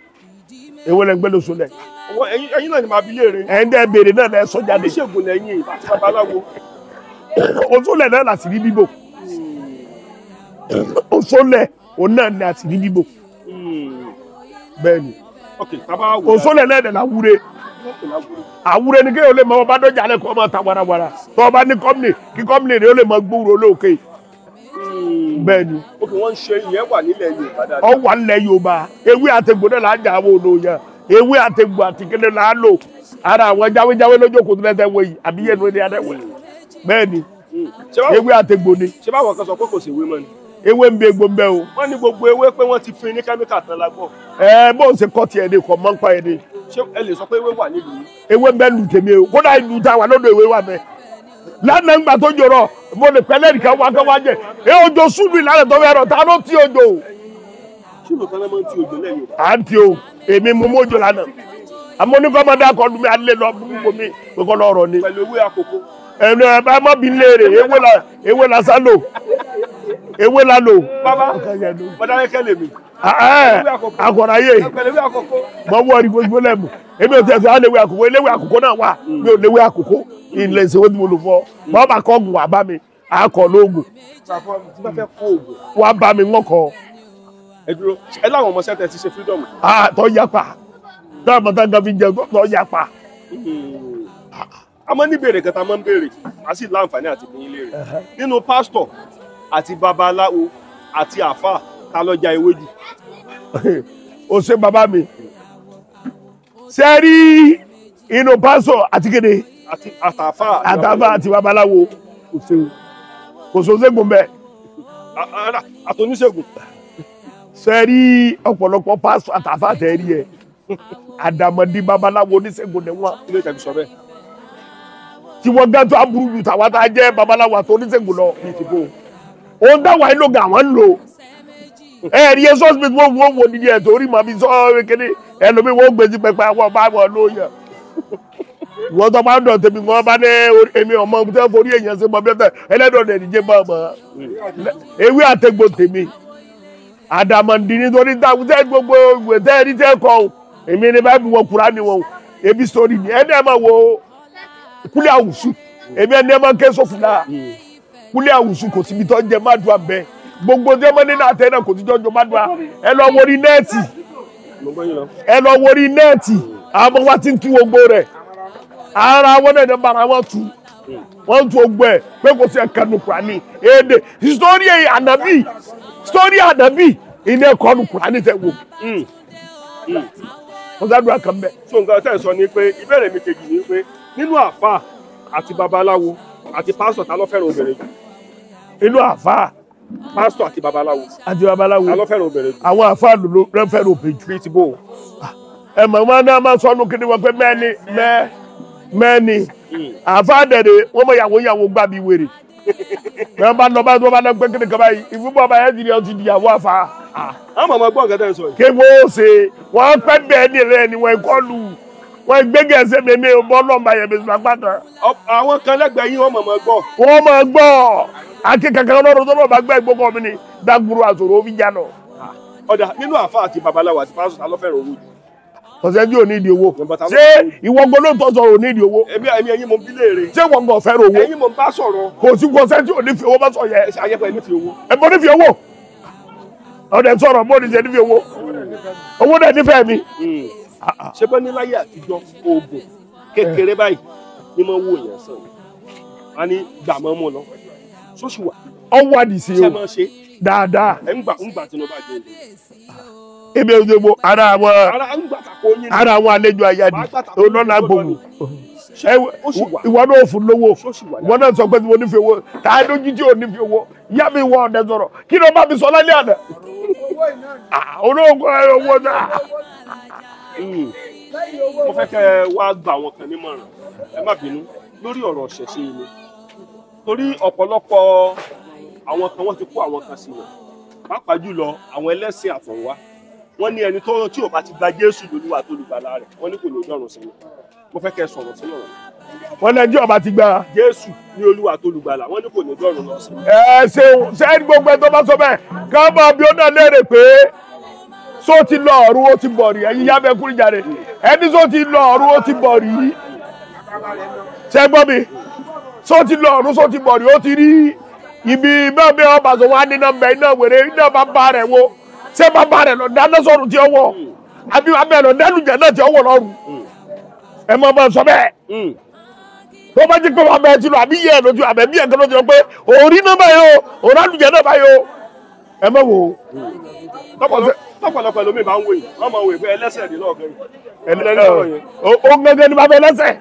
Speaker 2: èwo lẹ ń gbé lóṣòlẹ̀.
Speaker 7: ẹ̀yin náà ni màá bi léèrè.
Speaker 2: ẹ̀yin dẹ́ béèrè náà lẹ sọ jáde.
Speaker 7: oníṣègùn lẹ́yìn àti babaláwo.
Speaker 2: Òṣòlẹ̀ náà làṣírí bíbò. Òṣòlẹ̀ òun náà ni àṣírí bíbò. bẹ́ẹ̀ ni. Òṣòlẹ̀ náà dẹ̀ láwúre. àwúre ni kéèyàn lè mọ ọba dọjà lẹ kọ ọmọ ta warawara tó ọba ní kọ́mìnì kí kọ́mìnì rẹ ó lè mọ gbóòrò lóòkè. bẹ́ẹ̀ ni.
Speaker 7: ó kì wọ́n ń ṣe ìyẹn wà nílẹ̀ Yorùbá dáadáa.
Speaker 2: ọ wà nílẹ̀ Yorùbá ewé àtẹ̀gbò náà là ń jà àwọn olóyè ewé àtẹ̀gbò àti kéde là á lò ara àwọn jáwéjáwé lójókòó tó lẹ́sẹ̀ wọ̀nyí àbí yẹn ló ní adẹ́wẹ̀. bẹ́ẹ̀ ni ewé àtẹ̀gbò ni.
Speaker 7: ṣé báwọn kan sọ pé kò sí ewé mọ́ ni.
Speaker 2: ewé ń bẹ egbò ń bẹ o.
Speaker 7: wọ́n ní gbogbo ewé pé wọ́n ti fin ní kẹ́míkà tán lágbọ́.
Speaker 2: bó ń ṣe kọ́ tiẹ̀ ni kò mọ́ ń pa ẹ̀ ni.
Speaker 7: ṣé ẹ lè sọ pé ewé wà nílùú yìí.
Speaker 2: ewé ń bẹ lù tèmi o kódà ìlú ta wà lọ́dọ̀ ewé wà mẹ́. lánàá ń gbà tó jọrọ mo lè pẹ́lẹ́ nìkan wá kán wá jẹ ojo súnú ìlànà tó fẹ́ rọ ta ló ti ojo.
Speaker 7: súnú kan náà máa ń ti ojo lẹ́yìn.
Speaker 2: à ń ti o èmi mú mójú lánàá àmọ́ oníkọ́mọdé akọni mi alẹ́ lọ gbogbo mi gbogbo lọ́rọ̀ ni.
Speaker 7: pẹ̀lú ewé àkókò.
Speaker 2: ẹnu ẹ bá mọ́ bí léèrè ewé la sálò ewé la lò.
Speaker 7: bàbá bàdá kẹ́ lèmi.
Speaker 2: Àkọ̀ráyè mọ wọ́ọ̀rì gbogbo lẹ́mù èmi ò tẹ̀sán léwé àkókò eléwé àkókò náà wà mi ò léwé àkókò ilẹ̀ ìṣèwé tí mo lò fọ́ bọ́ọ̀ bá kọ́ ọ̀gùn wà bá mi àkọ́ lóògùn wà bá mi ńkọ́.
Speaker 7: ẹ dúró ẹ láwọn ọmọ sẹ́tẹ̀ ti ṣe freedom.
Speaker 2: tọ́ yapa náà mọ̀tá gan fi jẹ tọ́ yapa.
Speaker 7: a máa ń ní béèrè kẹta máa ń béèrè a sì láǹfààní àti bí yín léèrè nínú pásítọ̀ àti babaláwo àti àáfàá ta ló já ewé jù.
Speaker 2: o ṣe bàbá mi ṣe rí inú pásítọ̀ àti kéde
Speaker 7: àtàfà
Speaker 2: àti babaláwo kò so ṣègùn bẹ́ẹ̀.
Speaker 7: àtòníṣègùn.
Speaker 2: ṣe rí ọ̀pọ̀lọpọ̀ pásítọ̀ àtàfà tẹ̀rí ẹ̀ àdàmọ̀dì babaláwo oníṣègùn ni wọ́n.
Speaker 7: ilé ìtàgé sọ bẹ́ẹ̀.
Speaker 2: tí wọ́n gán tó aburú ju tàwa tá a jẹ́ babaláwo àti oníṣègùn lọ ní ìtìbò. òun dáwà ìlò gà wọ́n ń lò. Rí ẹ sọ́sibítì wọ́n wò nídìí ẹ̀ torí màmí sọ́ọ́ kéde ẹlòmíì wọ́n gbèsè pẹpẹ àwọn ọba wọn lóye. Wọ́n tó máa ń dọ̀ tèmi wọ́n bá ní èmi ọmọ tẹ́ forí èèyàn sí mọ́ bẹ́tẹ̀ ẹlẹ́dọ̀ rẹ̀ níjẹ́ bá ọmọ. Ewé àtẹ̀gbò tèmi àdàmọ̀dì nítorí táwọn tẹ́ gbogbo ìwé tẹ́ rí tẹ́ kọ́ èmi ní báyìí wọ́n kúrá ni wọ́n ebi sórí ni ẹni ẹ̀ máa wo kúlẹ̀ àwùsù èmi ẹni ẹ̀ máa ké sófìlà kúlẹ̀ àwùsù kò síbi tó ń jẹ má dùn abẹ́ gbogbo tí ọmọ nínú àtẹ náà kò tí jọjọ má dùn à ẹ lọ wọrí nẹ́ẹ̀tì àwọn wa ti ń tú gbogbo rẹ̀ ara wọn náà bára wọn tú wọn tú gbogbo ẹ̀ pé kò sí ẹ̀ka nùkúránì èdè sítórí ànábì ilé ẹ̀kọ́ nùkúránì tẹ̀ wò. wọ́n sádùn àkàn bẹ́ẹ̀.
Speaker 7: so nǹkan tẹ́ ẹ̀ sọ ni pé ìbéèrè mi kejì ni pé nínú àáfàá àti babaláwo àti pásítọ̀ ta ló fẹ́ràn obìnrin jù.
Speaker 2: inú àáfàá
Speaker 7: pásítọ̀ àti babaláwo.
Speaker 2: àti babaláwo.
Speaker 7: ta ló fẹ́ràn obìnrin jù.
Speaker 2: àwọn àáfàá ló fẹ́ràn obìnrin jù.
Speaker 7: bíi ti bò.
Speaker 2: ẹ mọ̀ wọn náà máa sọnù kí ni wọ́n pé mẹ́ni àáfàá dẹ̀dẹ̀ wọ́n mọ̀ yàwó gbà bí wèrè. wọ́n bá lọ bá lọ pé kí ni kaba yìí ìfúnpọ̀ bá yẹn ti di ọtí ìyàwó àfa.
Speaker 7: àwọn màmá gbọ́ nǹkan tẹ́ ń sọ yìí.
Speaker 2: kéwò ṣe wọ́n pẹ́ bẹ́ẹ̀ ní rẹ̀ ni wọ́n kọ́ lù wọ́n gbégé ẹsẹ̀ mímí bọ́ lọ́mọ yẹn bẹ́sùn àgbàtà.
Speaker 7: àwọn kan lẹ́gbẹ̀ẹ́ yín wọ́n màmá gbọ́.
Speaker 2: wọ́n máa gbọ́ akẹ́kọ̀ọ́ lọ́rọ̀ tó lọ́ọ́ bá gbẹ́ ìgbókọ̀ mi ni dágbúrú àtòrò ó fi já lọ.
Speaker 7: ọ̀dà nínú àáfàá àti babaláwo àti pásítọ̀ ta ló fẹ́ràn owó jù.
Speaker 2: ọ̀sẹ̀ tí ò ní ìdí owó ṣé ìwọ gbọ́dọ̀ tó sọ̀rọ̀ ò ní ìdí owó.
Speaker 7: èmi ẹ̀yin mo bí léèrè.
Speaker 2: ṣé wọ́n gbọ́ fẹ́ràn owó.
Speaker 7: ẹ̀yin mo bá sọ̀rọ̀.
Speaker 2: kò sí ọ̀sẹ̀ tí ò ní fi owó bá sọ yẹ.
Speaker 7: ẹ ṣe ayẹpẹ ní fi owó.
Speaker 2: ẹ bọ́ ní fi owó. ọ̀dẹ̀ sọ̀rọ̀ bó ní ṣe ní fi owó. owó dẹ̀ nífẹ̀ẹ́ mi.
Speaker 7: ṣé bọ́ ní láyé àtijọ́ oògùn kékeré báyìí ni mo wò yẹn sàn. a ní gbàmọ́ mọ́ lọ. sóṣù wà.
Speaker 2: ọwọ́ àdìsí o
Speaker 7: ṣé máa ṣe.
Speaker 2: dáadáa.
Speaker 7: ẹ̀ ń gbà tí mo bá jẹ ìlú.
Speaker 2: ebi ozugbo ara àwọn àlejò àyàdì olóńgbò gbòmù ìwọ náà fún lówó ìwọ náà sọ pé tí mo nífẹ̀ẹ́ owó tá a dójú tí ò nífẹ̀ẹ́ owó yá mi wọ ọ̀dẹ sọ̀rọ̀ kí ló bá mi sọ lálẹ́ àná olóògùn owó náà.
Speaker 7: mo fẹ́ kẹ́ ẹ wá gba àwọn kan nímọ̀ràn ẹ má bínú lórí ọ̀rọ̀ ṣẹ̀ṣẹ̀ ni torí ọ̀pọ̀lọpọ̀ àwọn kan wọ́n ti kó àwọn kan sí wọn pàápàá jùlọ àwọn ẹlẹ́sìn àtọ̀wá wọ́n ní ẹni tó tí ò bá ti gba Jésù lólúwa tó lùgbàlà rẹ̀ wọ́n ní kò ní dọ̀run sí i mo fẹ́ kẹ́ ẹ sọ̀rọ̀ sí ọ̀rọ̀
Speaker 2: wọ́n lẹ́jọ́ ọba ti gba
Speaker 7: Jésù ní olúwa tó lùgbàlà wọ́n ní kò ní dọ̀run lọ sí i.
Speaker 2: ẹ ṣeun ṣẹ́ni gbogbo ẹ tó bá sọ bẹ́ẹ̀ ká máa bí ó náà léèrè pé só ti lọ ọ̀run ó ti bọ̀ rí ẹ̀yin yábẹ́ kúrú jáde ẹni só ti lọ ọ̀run ó ti bọ̀ rí ṣẹ́ gbọ́ mi só ti lọ ọ̀run só ti bọ̀ rí ó ti rí ibi bẹ́ẹ̀ ọba sọ wá nínú ọbẹ̀ iná wèrè iná bàbá rẹ̀ wo ṣé bàbá rẹ̀ lọ dáná sọ̀rọ̀ tí ó wọ̀ àbí abẹ́ lọ dánú jẹ̀ náà tí ó wọ̀ lọ́rùn ẹ mọ̀ bá sọ bẹ́ẹ̀ tó bá jẹ́ pé wọ́n bẹ́ẹ̀ ti lọ àbí yẹ́ ẹ̀ lójú àbẹ̀ bí ẹ̀kan ló ti lọ pé òórí náà báyìí o òórá àlùjẹ náà báyìí o ẹ mọ̀ wò ó.
Speaker 7: tọ́pọ̀lọpọ̀ lómi máa ń wòye wọ́n máa wòye pé ẹlẹ́sẹ̀ ní lọ́ọ̀kẹ́
Speaker 2: ó gẹ́gẹ́ ní bàbá ẹlẹ́sẹ̀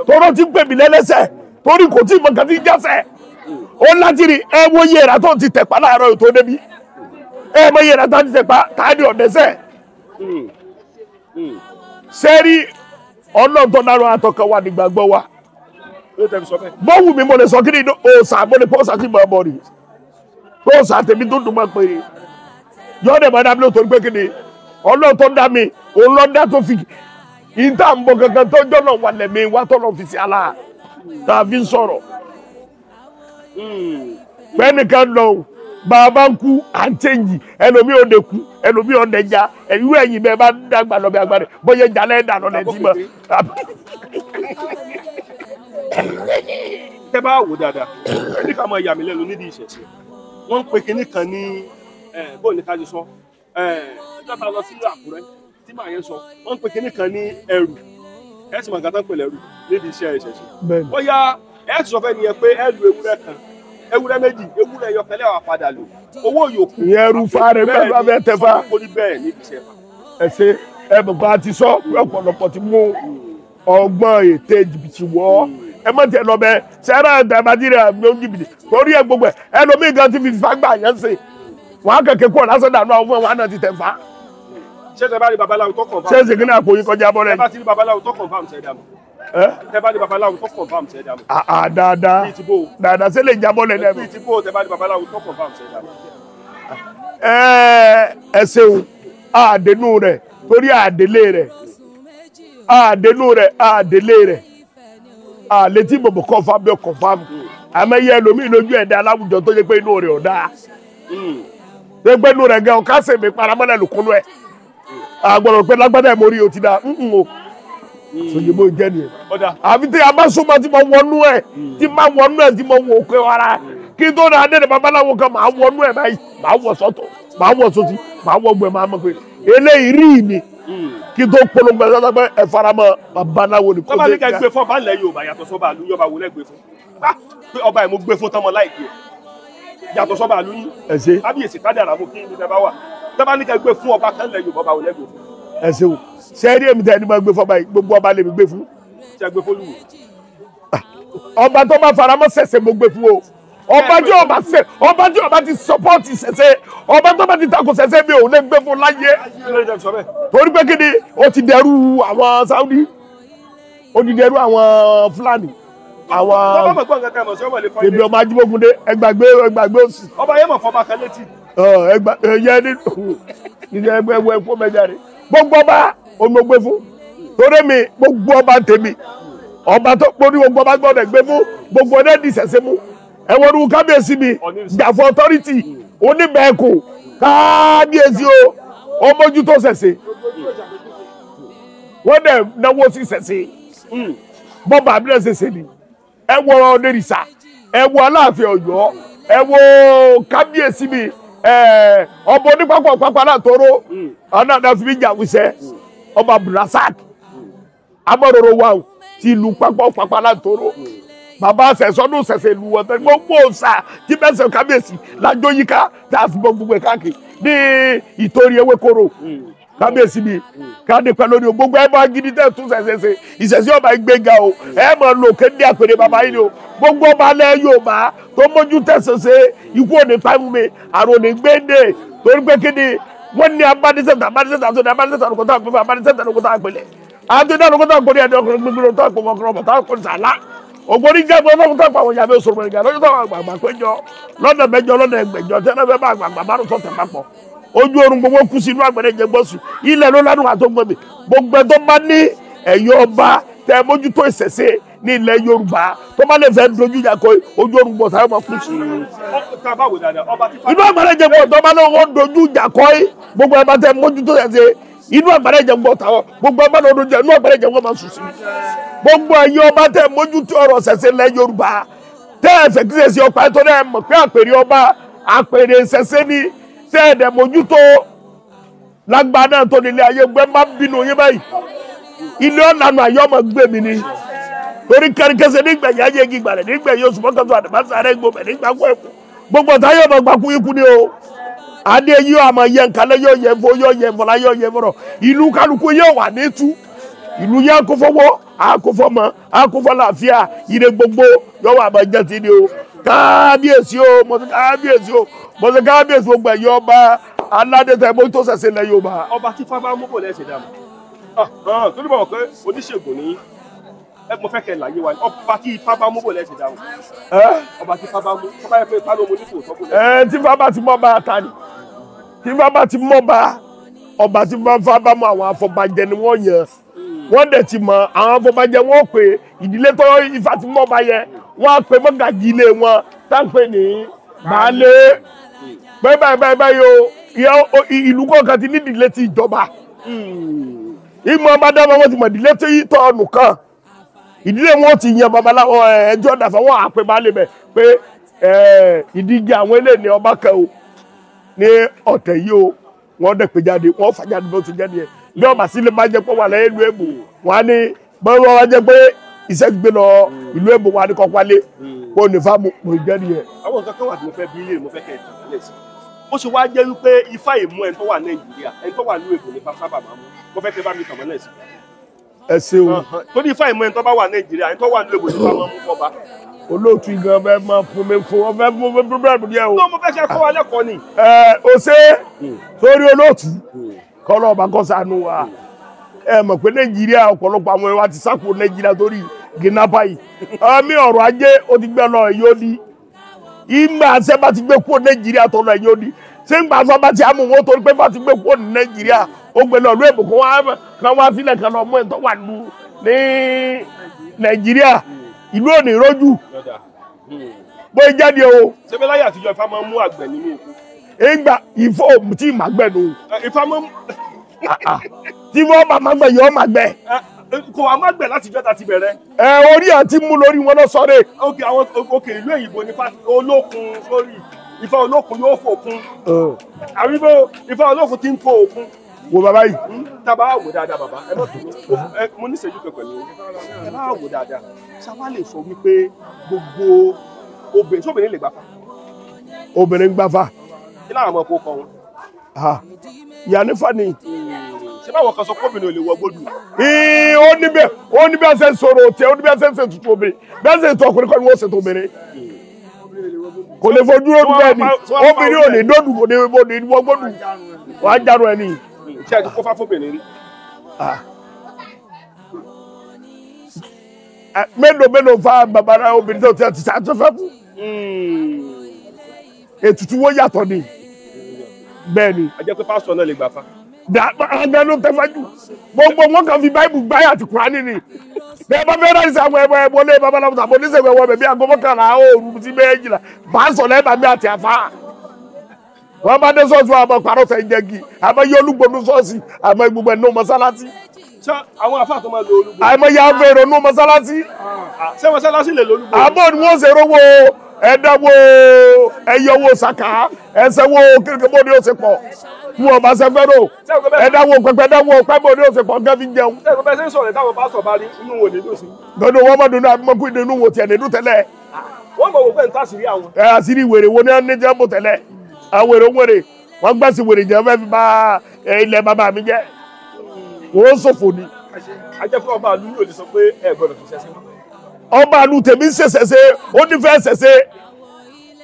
Speaker 2: tóró ti ń pè mí lẹ́lẹ́sẹ̀ torí kò tí ì mọ̀ kàn ti jẹ́sẹ̀ ó láti rí ẹ wo iye ìrà tó ti tẹ̀pá láàárọ̀ ètò débi ẹ mọ iye ìrà tó ti tẹ̀pá tààdì ọ̀dẹ́sẹ̀ sẹ́rí ọlọ́ọ̀tọ́ náírà àtọkàn wà nígbàgbọ́ wa bọ́wù mi mo lè sọ kí ni òòsà mo lè pọ́sà sí mọ̀ rí òòsà tèmi tó dùn mọ́ pé yọ́ọ́ dẹ̀ máa dá mi lóòótọ́ pé kí ni ọlọ́ọ̀tọ́ dá mi òun lọ́ dá tó fi ìta ń bọ̀ gangan tó jọ́nà wà lẹ́mí wá tọ́lọ̀ fi sí ala tá a fi ń sọ̀rọ̀ pẹ́ẹ́nìkan lọ bàbá ń kú à ń chẹ́ǹjì ẹlòmíì ò dé kú ẹlòmíì ò dẹja ẹ̀yú ẹ̀yìn bẹ́ẹ̀ bá dàgbà lọ bí agbára bóyá jalè dànù lẹ́tí mọ́.
Speaker 7: tẹ́ bá wò dáadáa ní ká máa yà mí lẹ́nu nídìí ìṣẹ̀ṣe wọ́n ń pe kinní kan ní bóyá ká lè sọ ìjọba lọ sí Àkúrẹ́ tí màá yẹn sọ wọ́n ń pe kinní kan ní ẹrù ẹ̀sìn màgá tán pè lẹ́rù nídìí iṣẹ́ ìṣẹ̀ṣe bóyá ẹ̀ sọ fẹ́ nìyẹn pé ẹ̀ lu ewúrẹ́ kan ewúrẹ́ méjì ewúrẹ́ yọkẹlẹ́ wà padà lò owó yòókù
Speaker 2: ìyẹn ẹrù fa rẹ bẹ́ẹ̀ bẹ́ẹ̀ tẹ fa
Speaker 7: bẹ́ẹ̀ níbi iṣẹ́ fa.
Speaker 2: ẹsẹ ẹbùkún àti sọ ọ̀pọ̀lọpọ̀ ti mú ọgbọ́n ète jìbìtì wọ ẹ mọ tiẹ̀ lọ bẹ sẹrẹ nàìjíríà ló ń jìbìtì torí ẹ gbogbo ẹ ẹlòmíì gan ti fi fagbá yẹn ṣe wọn á kẹkẹ kúrò lásán dànù àwọn fún wọn náà ti tẹ fa.
Speaker 7: ṣé tẹ bá rí babaláwo tó confam.
Speaker 2: ṣé ṣèkínní àpò yín kọjá bọ́ rẹ.
Speaker 7: tẹ bá ti rí babaláwo tó confam ṣe dàmú. tẹ bá rí babaláwo tó confam ṣe dàmú.
Speaker 2: dáadáa dáadáa ṣé lè jábọ́ lẹ lẹ́nu.
Speaker 7: bíi ti bó tẹ bá rí babaláwo tó confam ṣe dàmú.
Speaker 2: ẹ ṣeun àdénú rẹ torí àdélé rẹ àdénú rẹ àdélé rẹ àlétí bòbò confam bí confam àmẹyẹ ẹlòmíì lójú ẹ̀dá aláwùjọ tó yẹ pé inú rẹ ò dáa ṣé pé inú rẹ gẹ ọ̀ká sèmi paramọ́lẹ̀ lùkúnú ẹ̀ àgbọ̀dọ̀ pé lágbádá ẹ̀ mórí o ti da o sojúbó jẹ́ nìyẹn àfi tí a bá súnmọ́ tí mo wọnú ẹ̀ tí máa wọnú ẹ̀ tí mo wọ òkè wara kí tó náà adé ní babaláwo kan máa wọnú ẹ̀ báyìí máa wọ sọ́tọ̀ máa wọ sọ́tì máa wọ gbẹ máa mọ̀ pé eléyìí rí mi kí tó polongo ẹ̀ sọ́tọ̀ pé ẹ faramọ́ babaláwo ni kò dé.
Speaker 7: tọ́ba ní ká gbé fún ọba ńlẹ̀ Yorùbá yàtọ̀ sọ́ba àlú yọba wọlé gbé fún pé ọba ẹ̀ mo gbé fún tọmọ láìpẹ́ yàtọ̀ sọ́ba àlú yín kábíyèsí kádàrà mú kí ní tẹ́ bá wà tọ́ba ní ká gbé fún ọba kan ńlẹ̀ Yorùbá ọba wọlé gbé fún.
Speaker 2: ẹ ṣeun sẹ́ẹ̀rí èmi tẹ́ ẹni máa gbé fọba yìí gbogbo ọba lè mi gbé fún.
Speaker 7: ṣe gbé fún lùwẹ̀.
Speaker 2: ọba tó bá faramọ́ ṣẹ̀ṣẹ̀ mo gbé fún o ọba tí ọba ti support ṣẹ̀ṣẹ̀ ọba tó bá ti takò ṣẹ̀ṣẹ̀ mi ò lè gbé fún láyé torí pé kí ni ó ti dẹrù àwọn Saudi ó ti dẹrù àwọn Fúlàní àwọn èmi ọmọ Ajíbógúndé ẹgbàgbé òsì.
Speaker 7: ọba yẹn mọ̀ fọba kan létí.
Speaker 2: ẹyẹ ní ẹgbẹ́ fún mẹ́jáde gbogbo ọba olùgbé fún torí mi gbogbo ọba tèmi ọba tó kpórí gbogbo ọba gbọ́dọ̀ gbé fún gbogbo ọdẹ di sẹsẹ mú ẹwọn ní kábíyèsí mi jàfọ ọtọrìtì oníbẹẹkù kábíyèsí o ọmọjútó sẹsẹ wọn dẹ náwó sí sẹsẹ bọba abilẹ sẹsẹ ni ẹwọ ọdẹrìsà ẹwọ Aláàfin Ọ̀yọ́ ẹwọ kábíyèsí mi ọba onípapọ̀ pápá náà tóró ọ̀nà àdàfin mi jà wíṣẹ́ ọba Abdulrasaq amọ̀rọ̀rọ̀ wa ti ìlú pápá náà tóró bàbá sẹ̀sọ́dún sẹ̀sẹ̀ ìlú wọn tẹ́ gbogbo ọ̀sà tí bẹ́sẹ̀ kábíyèsí lájọ́ yíká tí a fi bọ́ gbogbo ẹ̀ káàkiri ní ìtorí ewékoro kábíyèsí mi káàdé pẹ̀lú ní gbogbo ẹ̀ bá gidi tẹ́ tún sẹ̀sẹ̀ ìṣẹ̀sẹ̀ ọba ìgbéga o ẹ̀ mọ̀ lò kéde àpèrè bàbá yìí ni o gbogbo ọba alẹ́ Yorùbá tó mójú tẹ̀sẹ̀sẹ̀ ikú òní pàmò mi àrùn òní gbéǹde torí pé kéde wọ́n ní abádísẹ́ta tó ní abádísẹ́ta lóko tó àpèfẹ́ abádísẹ́ta lóko tó àpèlẹ̀ àtúndà lóko tó àpèlẹ̀ ẹ̀dọ́ gbogbo tó àpèfẹ́ ọkọ̀ tó àpèlẹ̀ sàlá ògbóni jẹ́ gbogbo tó àpèfẹ́ àwọn yàrá òṣòro mẹ́rin lọ́jọ́ tó àgbàgbà péjọ lọ́dọ̀ mẹ́jọ lọ́dọ̀ ẹgbẹ̀jọ tẹ́lẹ̀ fẹ́ bá àgbàgbà márùn sọ̀tẹ̀ papọ̀ ojú oorun gbogbo kú sínú àgbẹ̀rẹ̀ jẹ gbọ́sù ilẹ̀ ló lánàá àtọ́gbọ̀mì gbogbo ẹ̀ tó bá ní ẹ̀yọ́ ọba tẹ mójútó ìṣẹ̀ṣe ní ilẹ̀ Yorùbá tó bá lè fẹ́ dojú ìjà kọ ojú oorun gbọ̀ sáyọ́ máa kú sí. inú àgbẹ̀rẹ̀ jẹ gbọ́ tó bá lọ́wọ́ dojú ìjà kọ gbogbo ẹ̀ bá tẹ mójútó ìṣẹ̀ṣe inú àgbàrá ìjẹun gbọ́ tàwọn gbogbo ọba náà ló jẹ inú àgbàrá ìjẹun gbọ́ máa sùn sí gbogbo ẹ̀yin ọba tẹ mójútó ọ̀rọ̀ ṣẹ̀ṣẹ̀ lẹ̀ Yorùbá tẹ ẹ̀fẹ̀ kí ṣe ọ̀pá ẹ̀tọ́ náà mọ̀ pé àpèrè ọba àpèrè ṣẹ̀ṣẹ̀ ni tẹ ẹ̀dẹ̀ mójútó lágbá náà tó nílé ayé gbẹ má bínú yín báyìí ilé ọ̀lànà ayé ọmọ gbé mi ni torí kẹrìkẹsẹ nígbẹ̀yìn ayé igi gbàlẹ̀ nígbẹ̀yìn oṣù mọ́kànlá àdàbàṣà rẹ̀ gbòmẹ̀ nígbà kó ẹ̀kú gbogbo ọ̀tá yóò mọ̀ gbàkú ikú ni o adé yóò àmọ́ yẹ nkálẹ̀ yóò yẹ fo yóò yẹ fọlá yóò yẹ fọrọ ìlú kálukú yóò wà ní tú ìlú yẹn akófọwọ́ akófọmọ akófọláfíà ire gbogbo yóò wà máa jẹ́ ti ni o kábíyèsí o mọ̀sí kábíyèsí o mọ̀sí kábíyèsí o gbẹ̀yìn ọba aládé tẹ̀ mọ́ tó ṣẹ̀ṣẹ̀ lẹ̀ Yorùbá.
Speaker 7: ọba tí fábá mú kò lẹ́sẹ̀ dàmú torí bọ̀ pé oníṣègùn ní mo fẹ́ kẹ́ láyé wa ni ọba tí fábá mú kò lẹ́sẹ̀ dàmú ọba tí fábá mú fábá yẹ pé fábá mú ní kò tọ́kùn lẹ́sẹ̀.
Speaker 2: tí fábá ti mọ́ bá ta ni tí fábá ti mọ́ bá ọba tí fábá mú àwọn afọbajẹ ni wọ́n yàn wọ́n dẹ̀ ti mọ àwọn afọbajẹ wọ́n pè ìdílé tó Ifá ti mọ́ bá yẹ wọ́n á pè mọ́gàjì ilé wọn táǹpẹ̀ ní baálé bẹ́ẹ̀ báyìí o ìlú kọ̀ọ̀kan ti ní ìdílé ti ìjọba ìmọ̀ ọmọdéwọ̀ wọn ti mọ̀ ìdílé tí tọ́ ọ̀nù kan ìdílé wọn ti yan babaláwo ẹjọ́ dàfẹ́ wọn àpè baálé bẹ̀ pé ìdíje àwọn eléyìí ní ọba kẹ o ní ọ̀tẹ̀ yìí o wọ́n dẹ̀ pé jáde wọ́n fà jáde bó ti jáde yẹn bí ọba sílẹ̀ bá jẹ́ pé wà lẹ́yìn ìlú èbò wọn á ní bọ́lá wa jẹ́ pé iṣẹ́ gbé lọ ìlú èbò wa ní kọ́kwálé kó ní fáàmù kò jẹ́ nìyẹn.
Speaker 7: àwọn nǹkan kan wà tí mo fẹ́ bí ilé mo fẹ́ kẹ́ ẹ̀ tàn lẹ̀ sí ó ṣe wá jẹ́ wípé ifá ìmú ẹni tó wà Nàìjíríà ẹni tó wà ní èbò ní sábà máa mú mo fẹ́ kẹ́ bá mi tàn mọ́lẹ̀ sí.
Speaker 2: ẹ ṣeun
Speaker 7: torí ifá ìmú ẹni tó bá wà Nàìjíríà ẹni tó wà ní èbò ní sábà máa mú kọ́ba.
Speaker 2: olóòtú igan fẹ́ máa fún mi fún ọfẹ́ fún mi búrẹ́dù díẹ̀ o.
Speaker 7: mo fẹ́ kẹ́ kọ́ wa lẹ́kọ̀ọ́ ni.
Speaker 2: o ṣe sórí olóòtú kọ́lọ́ ọba kọ́ sànú wa ẹ mọ̀ pé Nàìjíríà ọ̀pọ̀lọpọ̀ àwọn ẹwà ti sáko Nàìjíríà torí gínàpá yìí àmì ọ̀rọ̀ ajé ó ti gbẹ lọ ẹ̀yọ́ di ìgbà àṣẹ bá ti gbé kúrò Nàìjíríà tó lọ ẹ̀yọ́ di ṣé ń gbà sọ bá ti àmú wọn torí pé bá ti gbé kúrò ní Nàìjíríà ó gbé lọ ìlú èbò kan wá sílẹ̀ kan lọ mú ẹ̀ tó wà ní Nàìjíríà ìlú ò ní rójú bóyá jáde o.
Speaker 7: ṣebí láyé àtijọ́ ifá máa ń mú àgbẹ̀ nínú òkú.
Speaker 2: ìgbà ìfọ̀ tí màá gbẹ̀ nù.
Speaker 7: ifá máa ń.
Speaker 2: tí wọ́n bá máa gbẹ̀ yọ̀ máa gbẹ̀.
Speaker 7: kò wá má gbẹ̀ láti jọ́ta ti bẹ̀rẹ̀.
Speaker 2: orí àti mú lórí wọn lọ sọ́rẹ́.
Speaker 7: òkè ìlú èyìnbó ní olókun sórí ifá olókun yóò fòkun. àríwó ifá olókun ti ń fò òkun.
Speaker 2: wo bàbá yìí.
Speaker 7: tábà wò dáadáa bàbá ẹ má tó mo ní ìṣẹ́jú pẹ̀lú ẹ bá wò dáadáa sábà lè sọ wípé gbogbo obìnrin sóbìnrin lè gbàfà.
Speaker 2: obìnrin gbàfà.
Speaker 7: kí láwọn ọmọ kó kọ wọn.
Speaker 2: Yanifa ni.
Speaker 7: ṣé báwọn kan sọ pé obìnrin ò lè wọ gbódù.
Speaker 2: ó ní bí a ṣe ń sọ̀rọ̀ tẹ ó ní bí a ṣe ń ṣe tuntun obìnrin bí a ṣe ń tọ ọkùnrin kọ́ ni wọ́n ṣe tó obìnrin. kò lè fojú lórí bẹ́ẹ̀ ni obìnrin ò ní dọ́dù kò ní wọ gbódù wọ́n á járọ ẹni.
Speaker 7: ṣé ẹ ti kó fá fóbìnrin rí.
Speaker 2: mélòó fa babara obìnrin tó ti ṣàtúnfẹ́ fún. ètùtù wo yàtọ̀ ni bẹ́ẹ̀ ni.
Speaker 7: a jẹ́ pé pásítọ̀ náà lè gbà fa.
Speaker 2: àgbẹ̀ ló tẹ́fẹ́ jù gbogbo wọn kàn fi báìbù gbáyà àti kùránì ni bẹ́ẹ̀ bá fẹ́ẹ́ rántí àwọn ẹ̀bọ̀ ẹ̀bọ̀ lé babaláwo tàbí oníṣègùn ẹ̀wọ̀ bẹ̀bí agbọ́mọkànlá òòrùn sí méjìlá pásítọ̀ lẹ́ẹ̀bà mi àti àfà. wọ́n bá dé sọ́ọ̀sì wọn àmọ́ pàrọ̀ fẹ́ jẹ́gi àmọ́ yẹ olúgbònú sọ́ọ̀sì àmọ́ gbogbo ẹ̀ ní mọ́sálásí.
Speaker 7: ṣé àwọn àfáà tó máa lo olúgbònú.
Speaker 2: àmọ́ yà á fẹ́ràn ní mọ́sálásí.
Speaker 7: ṣé mọ́sálásí lè lo olúgbònú.
Speaker 2: àbọ̀ ni wọ́n ṣe rówó ẹ̀dáwó ẹ̀yọwó sàkà ẹ̀sẹ̀wó kékeré ní oṣù pọ̀ fún ọba sẹfẹ́rò ẹ̀dáwó pẹpẹ ẹ̀dáwó pẹ́bọ̀ ní oṣù pọ̀ gẹ́fì jẹun.
Speaker 7: ṣé ìgbà bẹ́ẹ̀ sọ̀rọ̀ táwọn bá sọ̀ bá rí inú wo nínú sí.
Speaker 2: gbọdọ̀ wọ́n mọ̀ dùnú àbímọ́kú ìdùnnú wò tiẹ̀ nínú tẹ́lẹ̀.
Speaker 7: wọ́n mọ̀ wò pé nta àṣírí àwọn.
Speaker 2: àṣírí wèrè wo ni wọ́n ní jẹ́ bò tẹ́lẹ̀ àwọn wèrè wọ́n gbẹ́sì wèrè jẹ́ fẹ́ fi bá ilẹ̀ bàbá mi jẹ́ wọ́n ṣòfò ni.
Speaker 7: a jẹ́ pé ọba àlú yóò lè sọ pé ẹ gbọ́dọ̀ fi ṣẹ́ṣẹ́ mọ́.
Speaker 2: ọba àlú tèmi ń ṣẹ̀ṣẹ̀ ó ní fẹ́ ṣẹ̀ṣẹ̀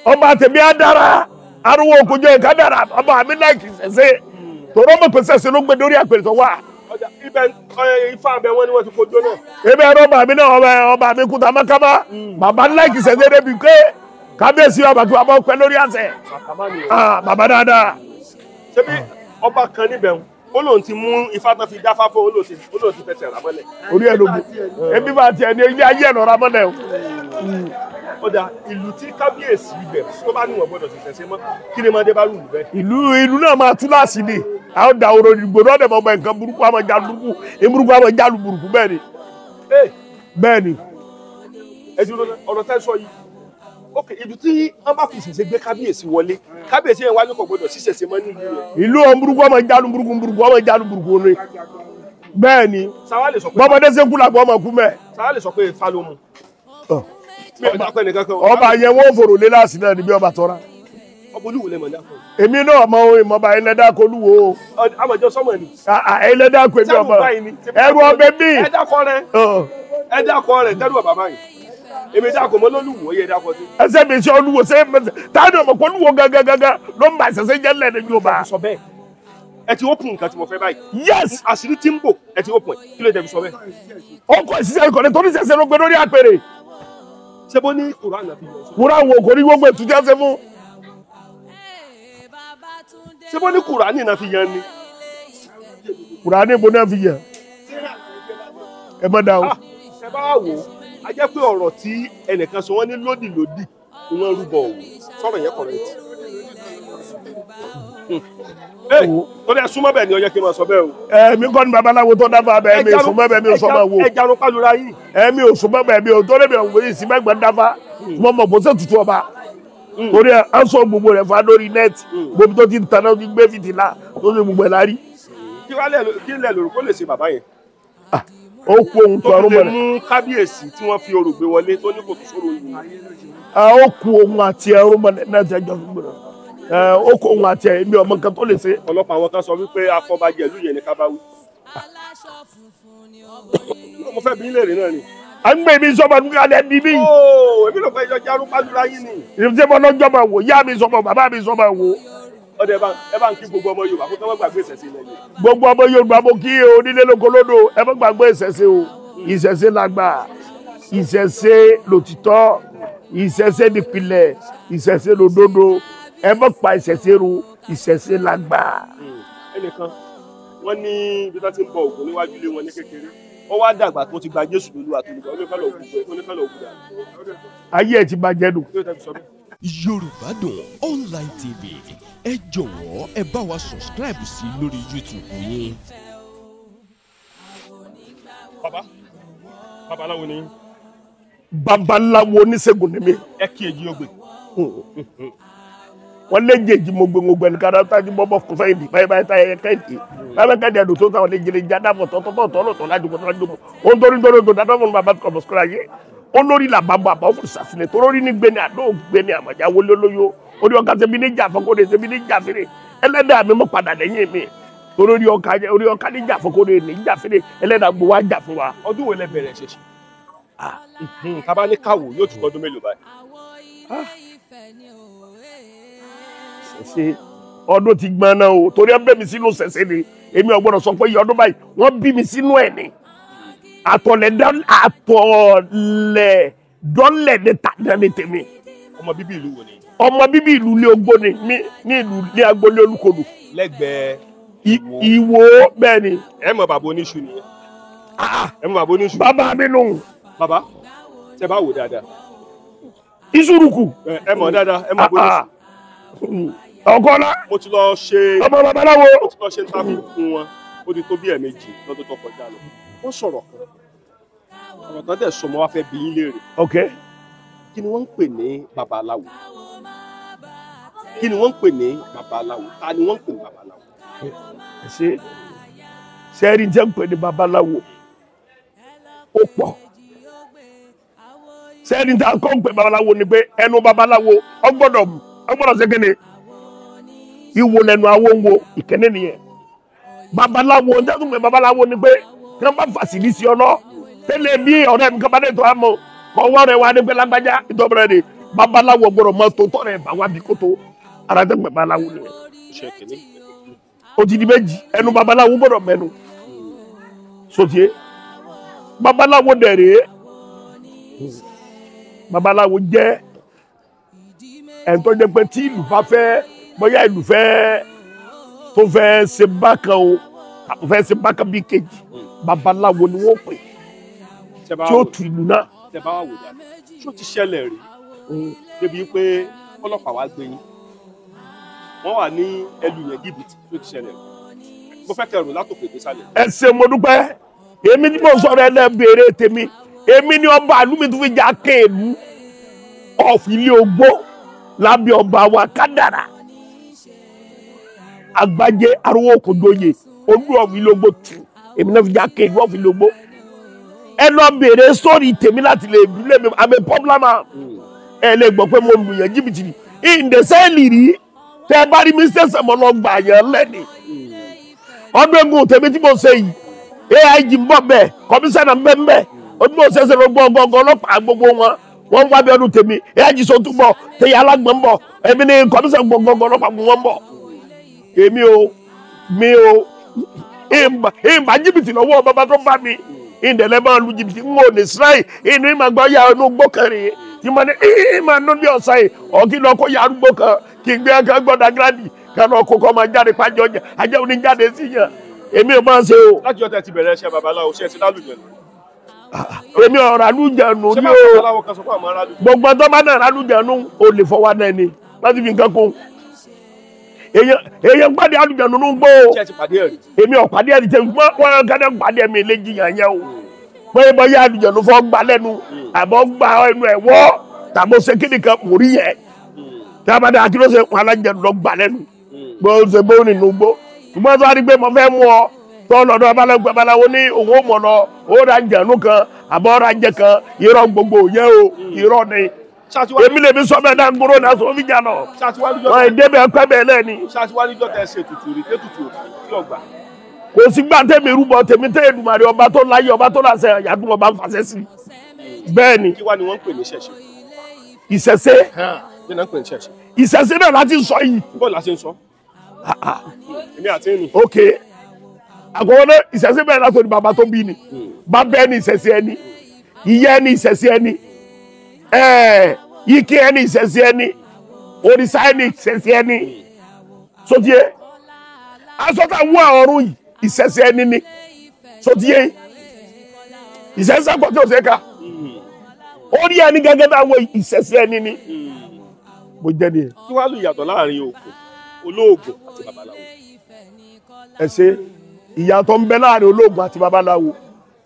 Speaker 2: ọba tèmi á dára ariwo òkòjọ ẹ̀ka dára ọba mi láìkì ṣẹ̀ṣẹ̀ tòrọ́ mọ̀ pé ṣẹ̀ṣẹ̀ ló gbé dórí àpèrè tó wà.
Speaker 7: ibẹ̀ ifá abẹ wọn ni wọ́n ti kojú náà.
Speaker 2: ebe ẹ̀rọ ọba mi náà ọba mi kúta mọ́kámá bàbá láìkì ṣẹ̀ṣẹ̀ débi pé kábíyèsí ọba kí wọ́n bá pẹ́ lórí àṣẹ. bàbá dáadáa.
Speaker 7: ṣé bí ọba kan níbẹ̀ ó lóun ti mú ifá tán fi dáfá fún olóòtú fẹsẹ̀ rámọ́lẹ̀.
Speaker 2: orí ẹ̀ ló bu ebi bá tiẹ̀ ní ilé ayé ẹ̀rọ rámọ́lẹ̀ o.
Speaker 7: ó dà ìlú tí kábíyèsí ibẹ̀ tó bá níwọ̀n gbọ́dọ̀ ṣẹ̀ṣẹ̀ ṣe mọ́ kí ni máa dé bá lù bẹ́ẹ̀.
Speaker 2: ìlú náà máa tú láàsì ni àwọn da oró ìgbò náà dẹ̀ mọ́ nǹkan burúkú àmọ́ jalu burúkú ìburúkú àmọ́ jalu burúkú bẹ́ẹ̀ ni. bẹ́ẹ̀ ni.
Speaker 7: ẹ dúró ọ̀rọ̀ tẹ́ sọ yìí ok ibi tí wọn bá fi ṣẹ̀ṣẹ̀ gbé kábíyèsí wọlé kábíyèsí yẹn wá ní kò gbọdọ̀ ṣíṣẹ̀ṣẹ̀ mọ́ nílùú yẹn.
Speaker 2: ìlú ọmọ burúkú ọmọ jalu burúkú ọmọ jalu burúkú ni. bẹ́ẹ̀ ni bọ́mọdé sẹ́kù làgbọ́ ọmọ kú mẹ́.
Speaker 7: sáwá lè sọ pé ifá ló mu.
Speaker 2: ọba yẹn wọ́n fòrò lé láàsì náà níbi ọba tọ́ra.
Speaker 7: ọba olúwo lè mọ̀ ní àpò.
Speaker 2: èmi náà mọ ìmọ̀ba ẹlẹ́dà kó lúwo.
Speaker 7: àmọ̀jọ sọmọ ni.
Speaker 2: ẹlẹ́dà kó èmi ọmọ ẹrù ọbẹ̀ mi.
Speaker 7: ẹ dákọ rẹ tẹ́lú ọ̀bà báyìí. èmi dákọ̀ mọ́ lólùwò yẹ dákọ̀ sí.
Speaker 2: ẹsẹ̀ mi ṣe olúwo ṣe táwọn ọmọ kọ́ olúwo gangan ló ń bá ṣẹṣẹ jẹ́ lẹ́nu Yorùbá.
Speaker 7: sọ bẹ́ẹ̀ ẹ ti open nǹkan tí mo fẹ́ báyìí.
Speaker 2: yes
Speaker 7: àṣírí tí ń bò ẹ ti open kí ló dé fi sọ bẹ́ẹ̀.
Speaker 2: ọkọ̀ ìṣiṣẹ́ ìkọ̀lẹ̀ tó ní ṣẹṣẹ ló gbé lórí àpèrè.
Speaker 7: ṣé bó ní Kùránì àfi yọ.
Speaker 2: Kùránì wo kò ní gbogbo ètùtù ẹsẹ̀ fún.
Speaker 7: ṣé bó ní Kùránì náà fi yan ni.
Speaker 2: Kùránì ibo náà fi yàn. ẹ bá dáhùn.
Speaker 7: ẹ bá wò ó a jẹ́ pé ọ̀rọ̀ tí ẹnìkan sọ wọ́n ní lódìlódì wọ́n rúbọ òwò sọ̀rọ̀ yẹn correct. tó dẹ̀ súnmọ́ bẹ́ẹ̀ ni ó yẹ kí n máa sọ bẹ́ẹ̀ o.
Speaker 2: mi kọ́ ni babaláwo tó dáfà bẹ́ẹ̀ mi ò súnmọ́ bẹ́ẹ̀ mi ò sọ́mọ́ wo.
Speaker 7: ẹ jarun pálura yìí.
Speaker 2: mi ò súnmọ́ bẹ́ẹ̀ mi ò tó lébi òwò yìí sí mẹ́gbẹ̀ẹ́ dáfà mo mọ̀ bó ṣe tutù ọba. torí à ń sọ gbogbo rẹ̀ fa lórí nẹ́ẹ̀tì gbogbo tó ti ń tanná ti gbé fìtílà tó ti gbogbo ẹ̀ lárí.
Speaker 7: kí lẹ lòrò kó lè ṣe bàbá yẹn.
Speaker 2: ó kú ohun tó
Speaker 7: tó
Speaker 2: ọrùn
Speaker 7: lè
Speaker 2: mọ́lẹ̀.
Speaker 7: mú kábíyèsí tí wọ́n fi orò gbé wọlé tó ní kò tó sóró yìí.
Speaker 2: ó kú ohun àti ẹrú mọ́lẹ̀ náà ti ẹjọ́ fún mi rẹ̀. ó kú ohun àti ẹ̀mí ọmọ kan tó lè ṣe.
Speaker 7: ọlọ́pàá àwọn kan sọ wípé afọbajẹ ìlú yẹn ní kábáwí. mo fẹ́ bí léèrè náà ni.
Speaker 2: à ń gbé mi sọ́mọ nígbà lẹ́ bí mi.
Speaker 7: èmi ló fẹ́ yọ jarun pálura yín ni.
Speaker 2: ìṣe mọ́ lọ́jọ́ máa wò yá mi sọ́mọ bàbá mi sọ́mọ wò.
Speaker 7: ọdẹ ẹ bá ń kí gbogbo ọmọ Yorùbá kó tó wọ́n gbàgbé ìṣẹ̀ṣe ilẹ̀ yìí.
Speaker 2: gbogbo ọmọ Yorùbá mo kí onílé lóko lódò ẹ má gbàgbé ìṣẹ̀ṣe o ìṣẹ̀ṣe lágbà ìṣẹ̀ṣe lòtítọ́ ìṣẹ̀ṣe nípìnlẹ̀ ìṣẹ̀ṣe lòdodo ẹ má pa ìṣẹ̀ṣe ru ìṣẹ̀ṣe lágbà.
Speaker 7: ẹnìkan wọ́n ní ibi tó ti ń bọ Ògún níwájú ilé wọn ní kékeré ó wá dàgbà tó ti gba Jésù lólú àtolùkọ́ oníkàlọ̀ ògùn
Speaker 2: ayé ẹ ti bàjẹ́ nù.
Speaker 4: Yorùbá Dùn Online TV ẹ jọ̀wọ́ ẹ bá wa subscribe sí lórí YouTube yín.
Speaker 7: babaláwo ni
Speaker 2: babaláwo oníṣègùn ni mi.
Speaker 7: ẹ kí èjì ó gbé.
Speaker 2: wọ́n lé jèjì mo gbé nìkan náà tájú bọ́bọ́ fún fẹ́yìn bí báyìí báyìí táyà kẹ́hìntì báyìí kẹ́hìntì ẹ̀dùn tó táwọn lè jẹlẹ̀ já dáàbò tọ́tọ́tọ́ lájú kó tó ó ń torí tó dáná fún bàbá kọ̀ bọ̀sùkúrà yé ó lórí làbàbọ̀ àbá òfin sàfilẹ̀ tó lórí ní gbẹni àdó gbẹni àmàjà wọlé olóyó ó ní ọkà ṣẹbi ní jà fọkóde ṣẹbi ní jà fèrè ẹlẹ́dàá mi mọ̀ padà lẹ́yìn mi torí orí ọkà ní jà fọkóde ní jà fèrè ẹlẹ́dàá gbowó á jà fún wa.
Speaker 7: ọdún wo lẹ bẹ̀rẹ̀ ṣẹṣẹ. tábà ní káwò yóò tún ọdún mélòó báyìí.
Speaker 2: ṣẹṣẹ ọdún ti gbọ́n náà o torí ẹ bẹ́ mi sínú ṣẹṣẹ ni èmi ò gbọ́dọ̀ sọ pé iye ọdún báyìí wọ́n bí mi sínú ẹ̀ ni àtọ̀lẹ̀ dọ́lẹ̀ ní tàdá ní tèmi.
Speaker 7: ọmọ bíbí ìlú wo ni.
Speaker 2: ọmọ bíbí ìlú ní ogbó ni ní ìlú ní agboolé Olúkodò.
Speaker 7: lẹ́gbẹ̀ẹ́
Speaker 2: Ìwó bẹ́ẹ̀ ni.
Speaker 7: ẹ mọ bàbá oníṣu nìyẹn. ẹ mọ bàbá oníṣu.
Speaker 2: bàbá mi nù.
Speaker 7: bàbá tẹ bá wò dáadáa.
Speaker 2: Ìsúrùkù.
Speaker 7: ẹ mọ dáadáa ẹ mọ bàbá oníṣu.
Speaker 2: ọkọlá.
Speaker 7: mo ti lọ ṣe.
Speaker 2: ọmọ babaláwo.
Speaker 7: mo ti lọ ṣe ntàmì fún wọn ó ti tó bí ẹ̀ẹ̀mejì lọ́dún tó kọjá lọ. wọ́n sọ̀rọ̀ kan dẹ̀ sọ mọ́ wá fẹ́ bí yín léèrè.
Speaker 2: ok.
Speaker 7: kí ni wọ́n ń pè ní babaláwo? kí ni wọ́n ń pè ní babaláwo? ta ni wọ́n ń pè ní babaláwo?
Speaker 2: ṣe sẹ́ẹ̀rì jẹ́ ń pè ní babaláwo ó pọ̀ sẹ́ẹ̀rì jẹ́ kọ́ ń pè babaláwo ni pé ẹnu babaláwo ọgbọ́dọ̀ ṣe kéde ìwo lẹ́nu awo ń wo ìkẹ́ni nìyẹn babaláwo ń jẹ́ pé babaláwo ni pé kí wọ́n bá fàṣìlì sí ọ náà tẹ́lẹ̀ bí ọ̀rẹ́ mi kọ́ba dé tó a mọ̀ kọ́ wọ́n rẹ̀ wá ní pé lágbájá ìtọ́bẹ̀rẹ̀ ni babaláwo gbọ́dọ̀ mọ́ tó tọ́ rẹ̀ bá wá bí kó tó ara tẹ́ pẹ̀ babaláwo ni o ti di méjì ẹnu babaláwo gbọ́dọ̀ mẹ́nu sotie babaláwo dẹ̀rẹ̀ babaláwo jẹ́ ẹ̀ńtọ́ jẹ́ pé tí ìlú bá fẹ́ bóyá ìlú fẹ́ tó fẹ́ ṣe bákan o fẹ́ ṣe bákan bí kejì babaláwo ni wọ́n pè tí ó tu ìlú náà.
Speaker 7: tẹ bá wà wò dáadáa tí ó ti ṣẹlẹ̀ rí débi pé ọlọ́pàá wá gbé yín wọ́n wà ní ẹlù yẹn jìbìtì tí ó ti ṣẹlẹ̀ rí mo fẹ́ kẹrù látòkè dé sálẹ̀.
Speaker 2: ẹ ṣé mo dúpẹ́ èmi tí mo sọ̀rọ̀ ẹ náà béèrè tèmi èmi ni ọba àlùmí tó fi jà kéèlú ọ̀fìlẹ̀ ogbó lábẹ́ ọba wa Kádàrá Àgbájé arúgbó kòdóye olú ọ̀fìlẹ̀ ogbó tù èmi náà fi jà kéèlú ọ̀fìlẹ̀ ogbó ẹ lọ béèrè sórí tèmi láti lè dúlé mi àmì pọ́blẹ́mà ẹ lè gbọ́ pé mo lù yẹn jìbìtì ni ìǹdẹ̀sẹ́ẹ̀lì rí tẹ ẹ bá rí mi sẹ́sẹ̀ mọ́ lọ gbà yẹn lẹ́ni ọdún egun tèmi tí mo ṣe yìí AIG ń bọ̀ bẹ́ẹ̀ kọmíṣánná ń bẹ́ ń bẹ́ ọdún mo ṣẹ̀ṣẹ̀ lọ gbọ́ngàn ọlọ́pàá gbogbo wọn wá bí ọdún tèmi AIG sọ tún bọ̀ tẹ̀yẹ alágbọ̀n ń bọ̀ èmi ni kọmíṣánná gbọ́ngàn ọlọ́pàá gbogbo wọn bọ̀ èmi o ìbá jìbìtì lọ́wọ́ bàbá tó bá mi ìdẹ̀lẹ́ máa lu jìbìtì ń wò ní Israel inú ìmọ̀ àgbà ya inú gbọ́kànrin tí mo ní ìmọ̀ nínú bí ọ̀sán yìí ọ̀kí lọ kó ya arúgbó kan kí n gbé ẹ̀ka gbọ́dọ̀ gírádì kan lọ kó kọ́ máa jáde pàjọ́ ọjà ajẹ́ òní jáde sí yàn èmi ò máa ṣe o.
Speaker 7: láti ọ̀tẹ̀ ti bẹ̀rẹ̀ iṣẹ́ babaláwo ṣe ti lálùjẹ lọ.
Speaker 2: èmi ọ̀rọ̀ àlùjànnú
Speaker 7: ṣé
Speaker 2: ni
Speaker 7: máa ń
Speaker 2: o
Speaker 7: aláwọ̀ kan sọ fún àwọn aráàlú.
Speaker 2: gbogbo ẹjọ́ bá náà àlùjànnú o lè fọwọ́ náà ni láti fi nǹkan kún èèyàn pàdé àlùjànnú ló ń gbó
Speaker 7: ṣé ẹ ti pàdé ẹ̀ rí.
Speaker 2: èmi ọ̀pàdé ẹ̀rí tẹ̀ wọ́n kẹ́dẹ́ pàdé mi lè jiyàn yẹn o pé bọ́yá àlùjànnú fọ́ gbà lẹ́nu àbọ̀ gbà ẹnu ẹ̀ wọ́ tàbí ṣe kíni kan kò rí yẹn tí a bá dé akíló ṣe wọn alájànnú lọ gbà lẹ́nu bó ṣe bó nínú gbó ṣùgbọ́n tó wá rí pé mo fẹ́ mú ọ tó lọ́dọ̀ babaláwo ní òun ò mọ̀ lọ ó ra jẹ̀nu kan àbọ̀ ra jẹ kan irọ́ gbogbo yẹ o irọ́ ni èmi lè mi sọ bẹ́ẹ̀ náà gbóró náà sọ fi jà lọ wọn ìdébẹ̀ pẹ́ bẹ́ẹ̀ lẹ́ni.
Speaker 7: ṣáàtiwájú tẹ ṣe tutù rí tètùtù tí ọgbà.
Speaker 2: kò sí gbà tẹ̀mí rúbọ tèmi tẹ̀ Èdùmàrè ọba tó láyé ọba tó láṣẹ àyàdùn ọba ń fàṣẹ sí bẹ́ẹ̀ ni.
Speaker 7: kí wá ni wọ́n ń pè ní ṣẹ̀ṣẹ̀.
Speaker 2: ìṣẹ̀ṣe
Speaker 7: kí náà ń pè ní ṣẹ̀ṣẹ̀.
Speaker 2: ìṣẹ̀ṣe náà láti sọ yìí.
Speaker 7: bọ́ọ̀lù láti ń sọ. èmi àti ẹni.
Speaker 2: ok àkọ́kọ́ náà ìṣẹ̀ṣe bẹ́ẹ̀ látọ̀ ni bàbá tó bí ni bàbá ẹni ìṣẹ̀ṣe ẹni ìyá ẹni ìṣẹ̀ṣe ẹni ike ẹni ìṣẹ̀ṣe ẹni òrìṣà ẹni ìṣẹ̀ṣe ẹni sotie asọ́tà wọ ọ̀run yìí ìṣẹ̀ṣe ẹni ni sotie ìṣẹ̀ṣe kọ́ tí o ṣe ká orí ẹni gẹ́gẹ́ bá wọ ìṣẹ̀ṣe ẹni ni mo jẹ́ ni.
Speaker 7: kí wàá lù yàtọ̀ láàrin òògùn olóògùn àti babaláwo.
Speaker 2: ẹ ṣe ìyàtọ̀ ń bẹ láàrin olóògùn àti babaláwo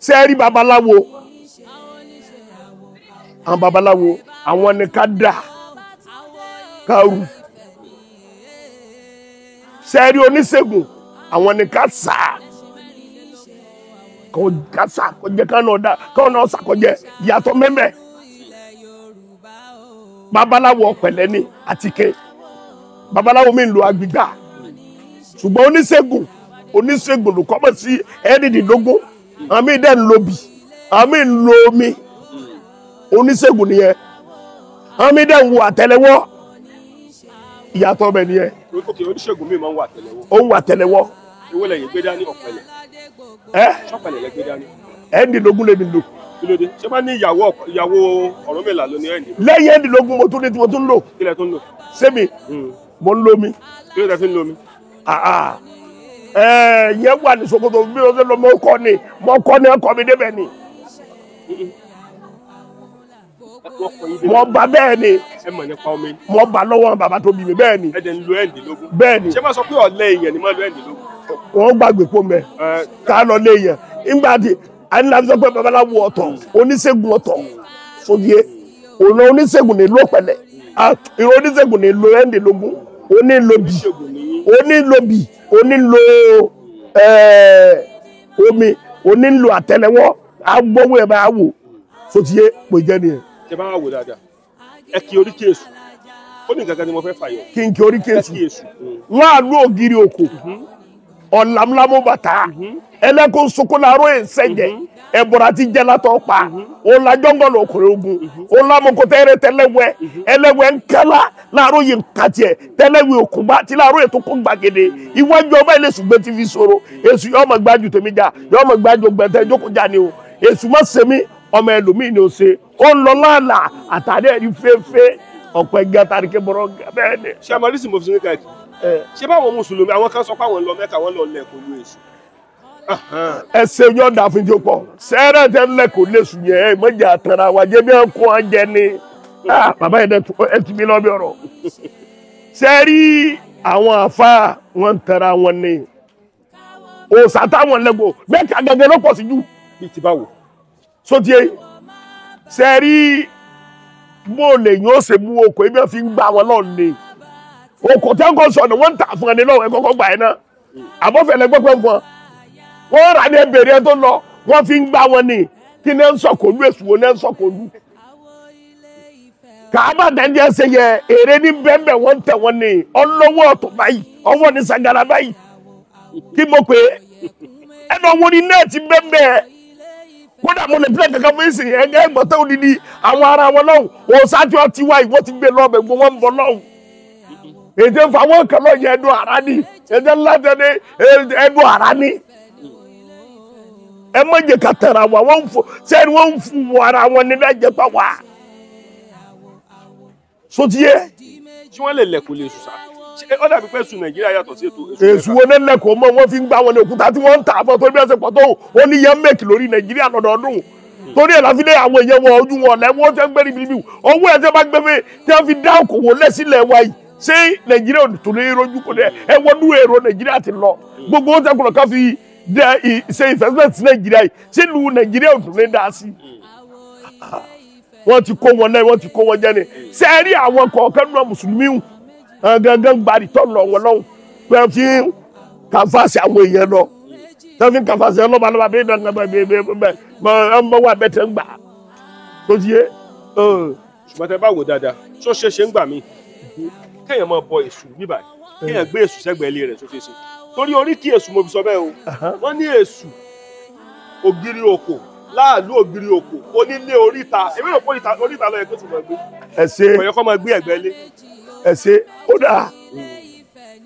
Speaker 2: ṣé ẹ rí babaláwo àwọn babaláwo àwọn ni ká dà ká rù ṣé ẹ rí oníṣègùn àwọn ni ká sà kọjẹ káwọn náà sàkọjẹ ìyàtọ̀ mẹ́mẹ́ babaláwo ọ̀pẹ̀lẹ̀ ni àtìké babaláwo mi ń lo agbègbà ṣùgbọ́n oníṣègùn ló kọ́mọ̀ sí ẹ̀ẹ́dìdínlógún àmì ìdẹ́ ń lo bì àmì ń lo omi oníṣègùn nìyẹn àmì ìdẹ́ ń wo àtẹ́lẹwọ́ ìyàtọ̀ ọbẹ̀ nìyẹn.
Speaker 7: ok oníṣègùn mi máa ń wà àtẹ́lẹwọ́.
Speaker 2: ó ń wà àtẹ́lẹwọ́.
Speaker 7: ewé lẹ́yìn gbé dání ọ̀pẹ̀lẹ̀. ṣọ́pẹ̀lẹ̀ lẹ gbé dání.
Speaker 2: ẹ̀ẹ́dìdínlógún lè mi lò.
Speaker 7: kí ló dé ṣé bá ní ìyàwó Ọ̀rúnmìlà ló ní ẹ̀ẹ́dì.
Speaker 2: lẹ́yìn ẹ̀ẹ́dìdínlógún mo tún ní tí mo tún lò.
Speaker 7: kí lẹ tún lò.
Speaker 2: sẹ́mi mo ń lo mi.
Speaker 7: kí ló dé fi ń lo mi.
Speaker 2: yẹn wà ní Sokoto bí o ṣe lọ mọ kọ ni ọkọ mi débẹ̀ ni mo bá bẹ́ẹ̀ ni
Speaker 7: ẹ mọ̀ nípa omi.
Speaker 2: mo bá lọ́wọ́ bàbá tó bí mi bẹ́ẹ̀ ni.
Speaker 7: ẹ dẹ̀ ń lo ẹ̀ẹ́dínlógún.
Speaker 2: bẹ́ẹ̀ ni
Speaker 7: ṣé máa sọ pé ọ̀lẹ́ èèyàn ni máa lo ẹ̀ẹ́dínlógún.
Speaker 2: wọ́n gbàgbé pọ̀ mẹ́ ká lọ lé yẹn nígbà tí àníláfi sọ pé babaláwo ọ̀tọ̀ oníṣègùn ọ̀tọ̀ sódìé òun oníṣègùn ní ló pẹ̀lẹ́ ìró oníṣègùn ní lo ẹ̀ẹ́dínlógún onílòbì onílò omi onílò àtẹ́lẹwọ́ agbówó ẹ̀ bá wò sódìé pò jẹ́ nìyẹn.
Speaker 7: ṣe bá wà wò dáadáa ẹ kí orí kéésù ó ní nǹkan kan ni mo fẹ́ fàyọ.
Speaker 2: kí n kí orí kéésù wọn à lú ògiri òkò ọ̀làmúlámú bàtà ẹlẹ́kùn sukunaró ìṣẹ̀jẹ̀ ẹ̀bùrà ti jẹ́ látọ̀ pa ọ̀làjọ́ngọ̀lọ̀ ọkùnrin ogun ọ̀làmùkọ́tẹ́rẹ́ tẹ́lẹ̀wẹ́ ẹlẹ́wẹ́ ńkálá láàárọ̀ yìí nkàtiẹ̀ tẹ́lẹ̀wẹ́ òkùnbá tí láàárọ̀ ètò kó gbàgede iwájú ọba ilé ṣùgbọ́n ti fi sọ̀rọ̀ èṣù yọ ọmọ gbájú tèmi já yọ ọmọ gbájú gbẹ̀tẹ̀ jókòó já ni o èṣù má sẹ́mi ọmọ ẹlòmíì ni ó ṣe ó ń lọ láàlà àtàdé ẹ̀rí fẹ́fẹ́ ọ̀pọ̀ ẹgbẹ́ àtàríkẹ́ bọ̀rọ̀ bẹ́ẹ̀ ni.
Speaker 7: ṣé àmọ́rísì mo fi ní káàkiri ṣé báwọn mùsùlùmí àwọn kan sọ pé àwọn lọ Mẹ́kà wọn lọ lẹ́kọ̀ọ́ ló èṣù.
Speaker 2: ẹsẹ̀ yóò dà fún ìjọpọ̀ sẹ́rẹ̀ tẹ́ lẹ́kọ̀ọ́ lẹ́sùn yẹn ẹ̀ mọ̀jà àtàrà wà jẹ́ bí ẹ̀ kó wọn jẹ ni bàbá yẹn ẹ ti mi lọ bí ọ̀rọ̀ sẹ́rí àwọn àfa wọn ń tẹ̀ra wọn ni òòsà táwọn lẹ́gbọ̀ọ́ Mẹ́kà gẹ́gẹ́ ló pọ̀ sí jù.
Speaker 7: bí ti báwo.
Speaker 2: sótíé sẹ́rí bó lè yín ó ṣe mú oko ebi fi ń gbà wọn lọ́ọ̀ ni oko tẹ́ ń kọ́ sọ̀nù wọ́n ń tà fún ẹni lọ́wọ́ ẹ kọ́kọ́ gbà ẹ̀ náà àbọ̀fẹ̀lẹ̀ gbọ́pẹ́ fún wọn wọ́n rà ní ẹbẹ̀rẹ̀ ẹ tó lọ wọ́n fi ń gbà wọn ni kí ní ń sọ̀kòlù èṣù wo ní ń sọ̀kòlù kàábà dẹ́ndé ẹsẹ̀ yẹ èrè ní bẹ́ẹ̀bẹ́ wọ́n tẹ̀ wọ́n ni ọlọ́wọ́ ọ̀tọ̀ báyìí ọwọ́ ní sagara báyìí kí mo pè é ẹnu ọwọ́ ní nẹ́ẹ̀tì bẹ́ẹ̀bẹ́ kódà mo lè pílẹ̀ kankan fún ìsìn ẹ̀gẹ́ ìgbọ̀tẹ́ òdìdí àwọn ará wọn lọ́hùn òṣáájú ọtí wa ìwọ́n ti gbé lọ́ọ̀bẹ̀ gbọ́ wọn ń bọ̀ lọ́hùn èdè ń fa wọn kan lọ́ọ̀ yẹ ẹnu àrá ni èdè ńlá tẹ́lẹ̀ ẹnu àrá ni ẹ má jẹ́ ká tẹ̀ra wa wọ́n ń fò sẹ́ni wọ́n ń fún wọn ara wọn ní lẹ́jẹ̀ pa wá sotiye.
Speaker 7: tí wọ́n lè lẹ̀kọ́ lè sùn sá ó dàbí pé sùn Nàìjíríà yàtọ̀ sí ètò
Speaker 2: èṣù wo ní lẹ́kọ̀ọ́ mọ́ wọ́n fi ń gbá wọn ní òkúta tí wọ́n ń tà fún tó bí ẹsẹ̀ pọ̀ tó ó ní yẹn mẹ́kì lórí Nàìjíríà lọ́dọọdún torí ẹ̀ láfi lé àwọn èèyàn wọn ojú wọn lẹ́wọ́ tẹ́ ń gbé níbi owó ẹ̀ tẹ́ bá gbé fẹ́ tẹ́ fi dá okòwò lẹ́sílẹ̀ wa yìí ṣé Nàìjíríà ò tó lè rojú kò dé ẹ wọ́n dún èrò Nàìjíríà ti lọ gbogbo ó tẹ́kùnà ká fi ṣe investment sí Nàìjíríà yìí ṣé lu Nàìjíríà ò tó lè dá sí wọ́n ti kó wọn náà wọ́n ti kó wọn jẹ́ ni ṣé ẹ rí àwọn kọ̀ọ̀kan náà mùsùlùmí gangan gbàdí tọ́ lọ wọn lọ́wọ́ pé fi kàfáàsì àwọn èèyàn lọ tẹ́ fi kàfáàsì ẹ lọ́ba lọ́ba bẹ́ẹ̀ náà ọmọ wa bẹ́ẹ̀ tẹ́ ń gbà tó ti yé.
Speaker 7: ṣùgbọ́n tẹ bá wò dáadáa ṣó ṣe ṣe ń gbà mí kéèyàn máa bọ èṣù níbàyí kéèyàn gbé èṣù sẹ́gbẹ̀ẹ́ ilé rẹ̀ tó ṣe ṣe torí oríkì èṣù mo fi sọ bẹ́ẹ̀ o wọ́n ní èṣù ògiri òkò láàlú ògiri òkò onílé oríta èmi ò pé oríta lọ yẹ kó tún máa gbé
Speaker 2: ẹsẹ
Speaker 7: kò yẹ kó máa gbé ẹ̀gbẹ́ ilé
Speaker 2: ẹsẹ ó dáa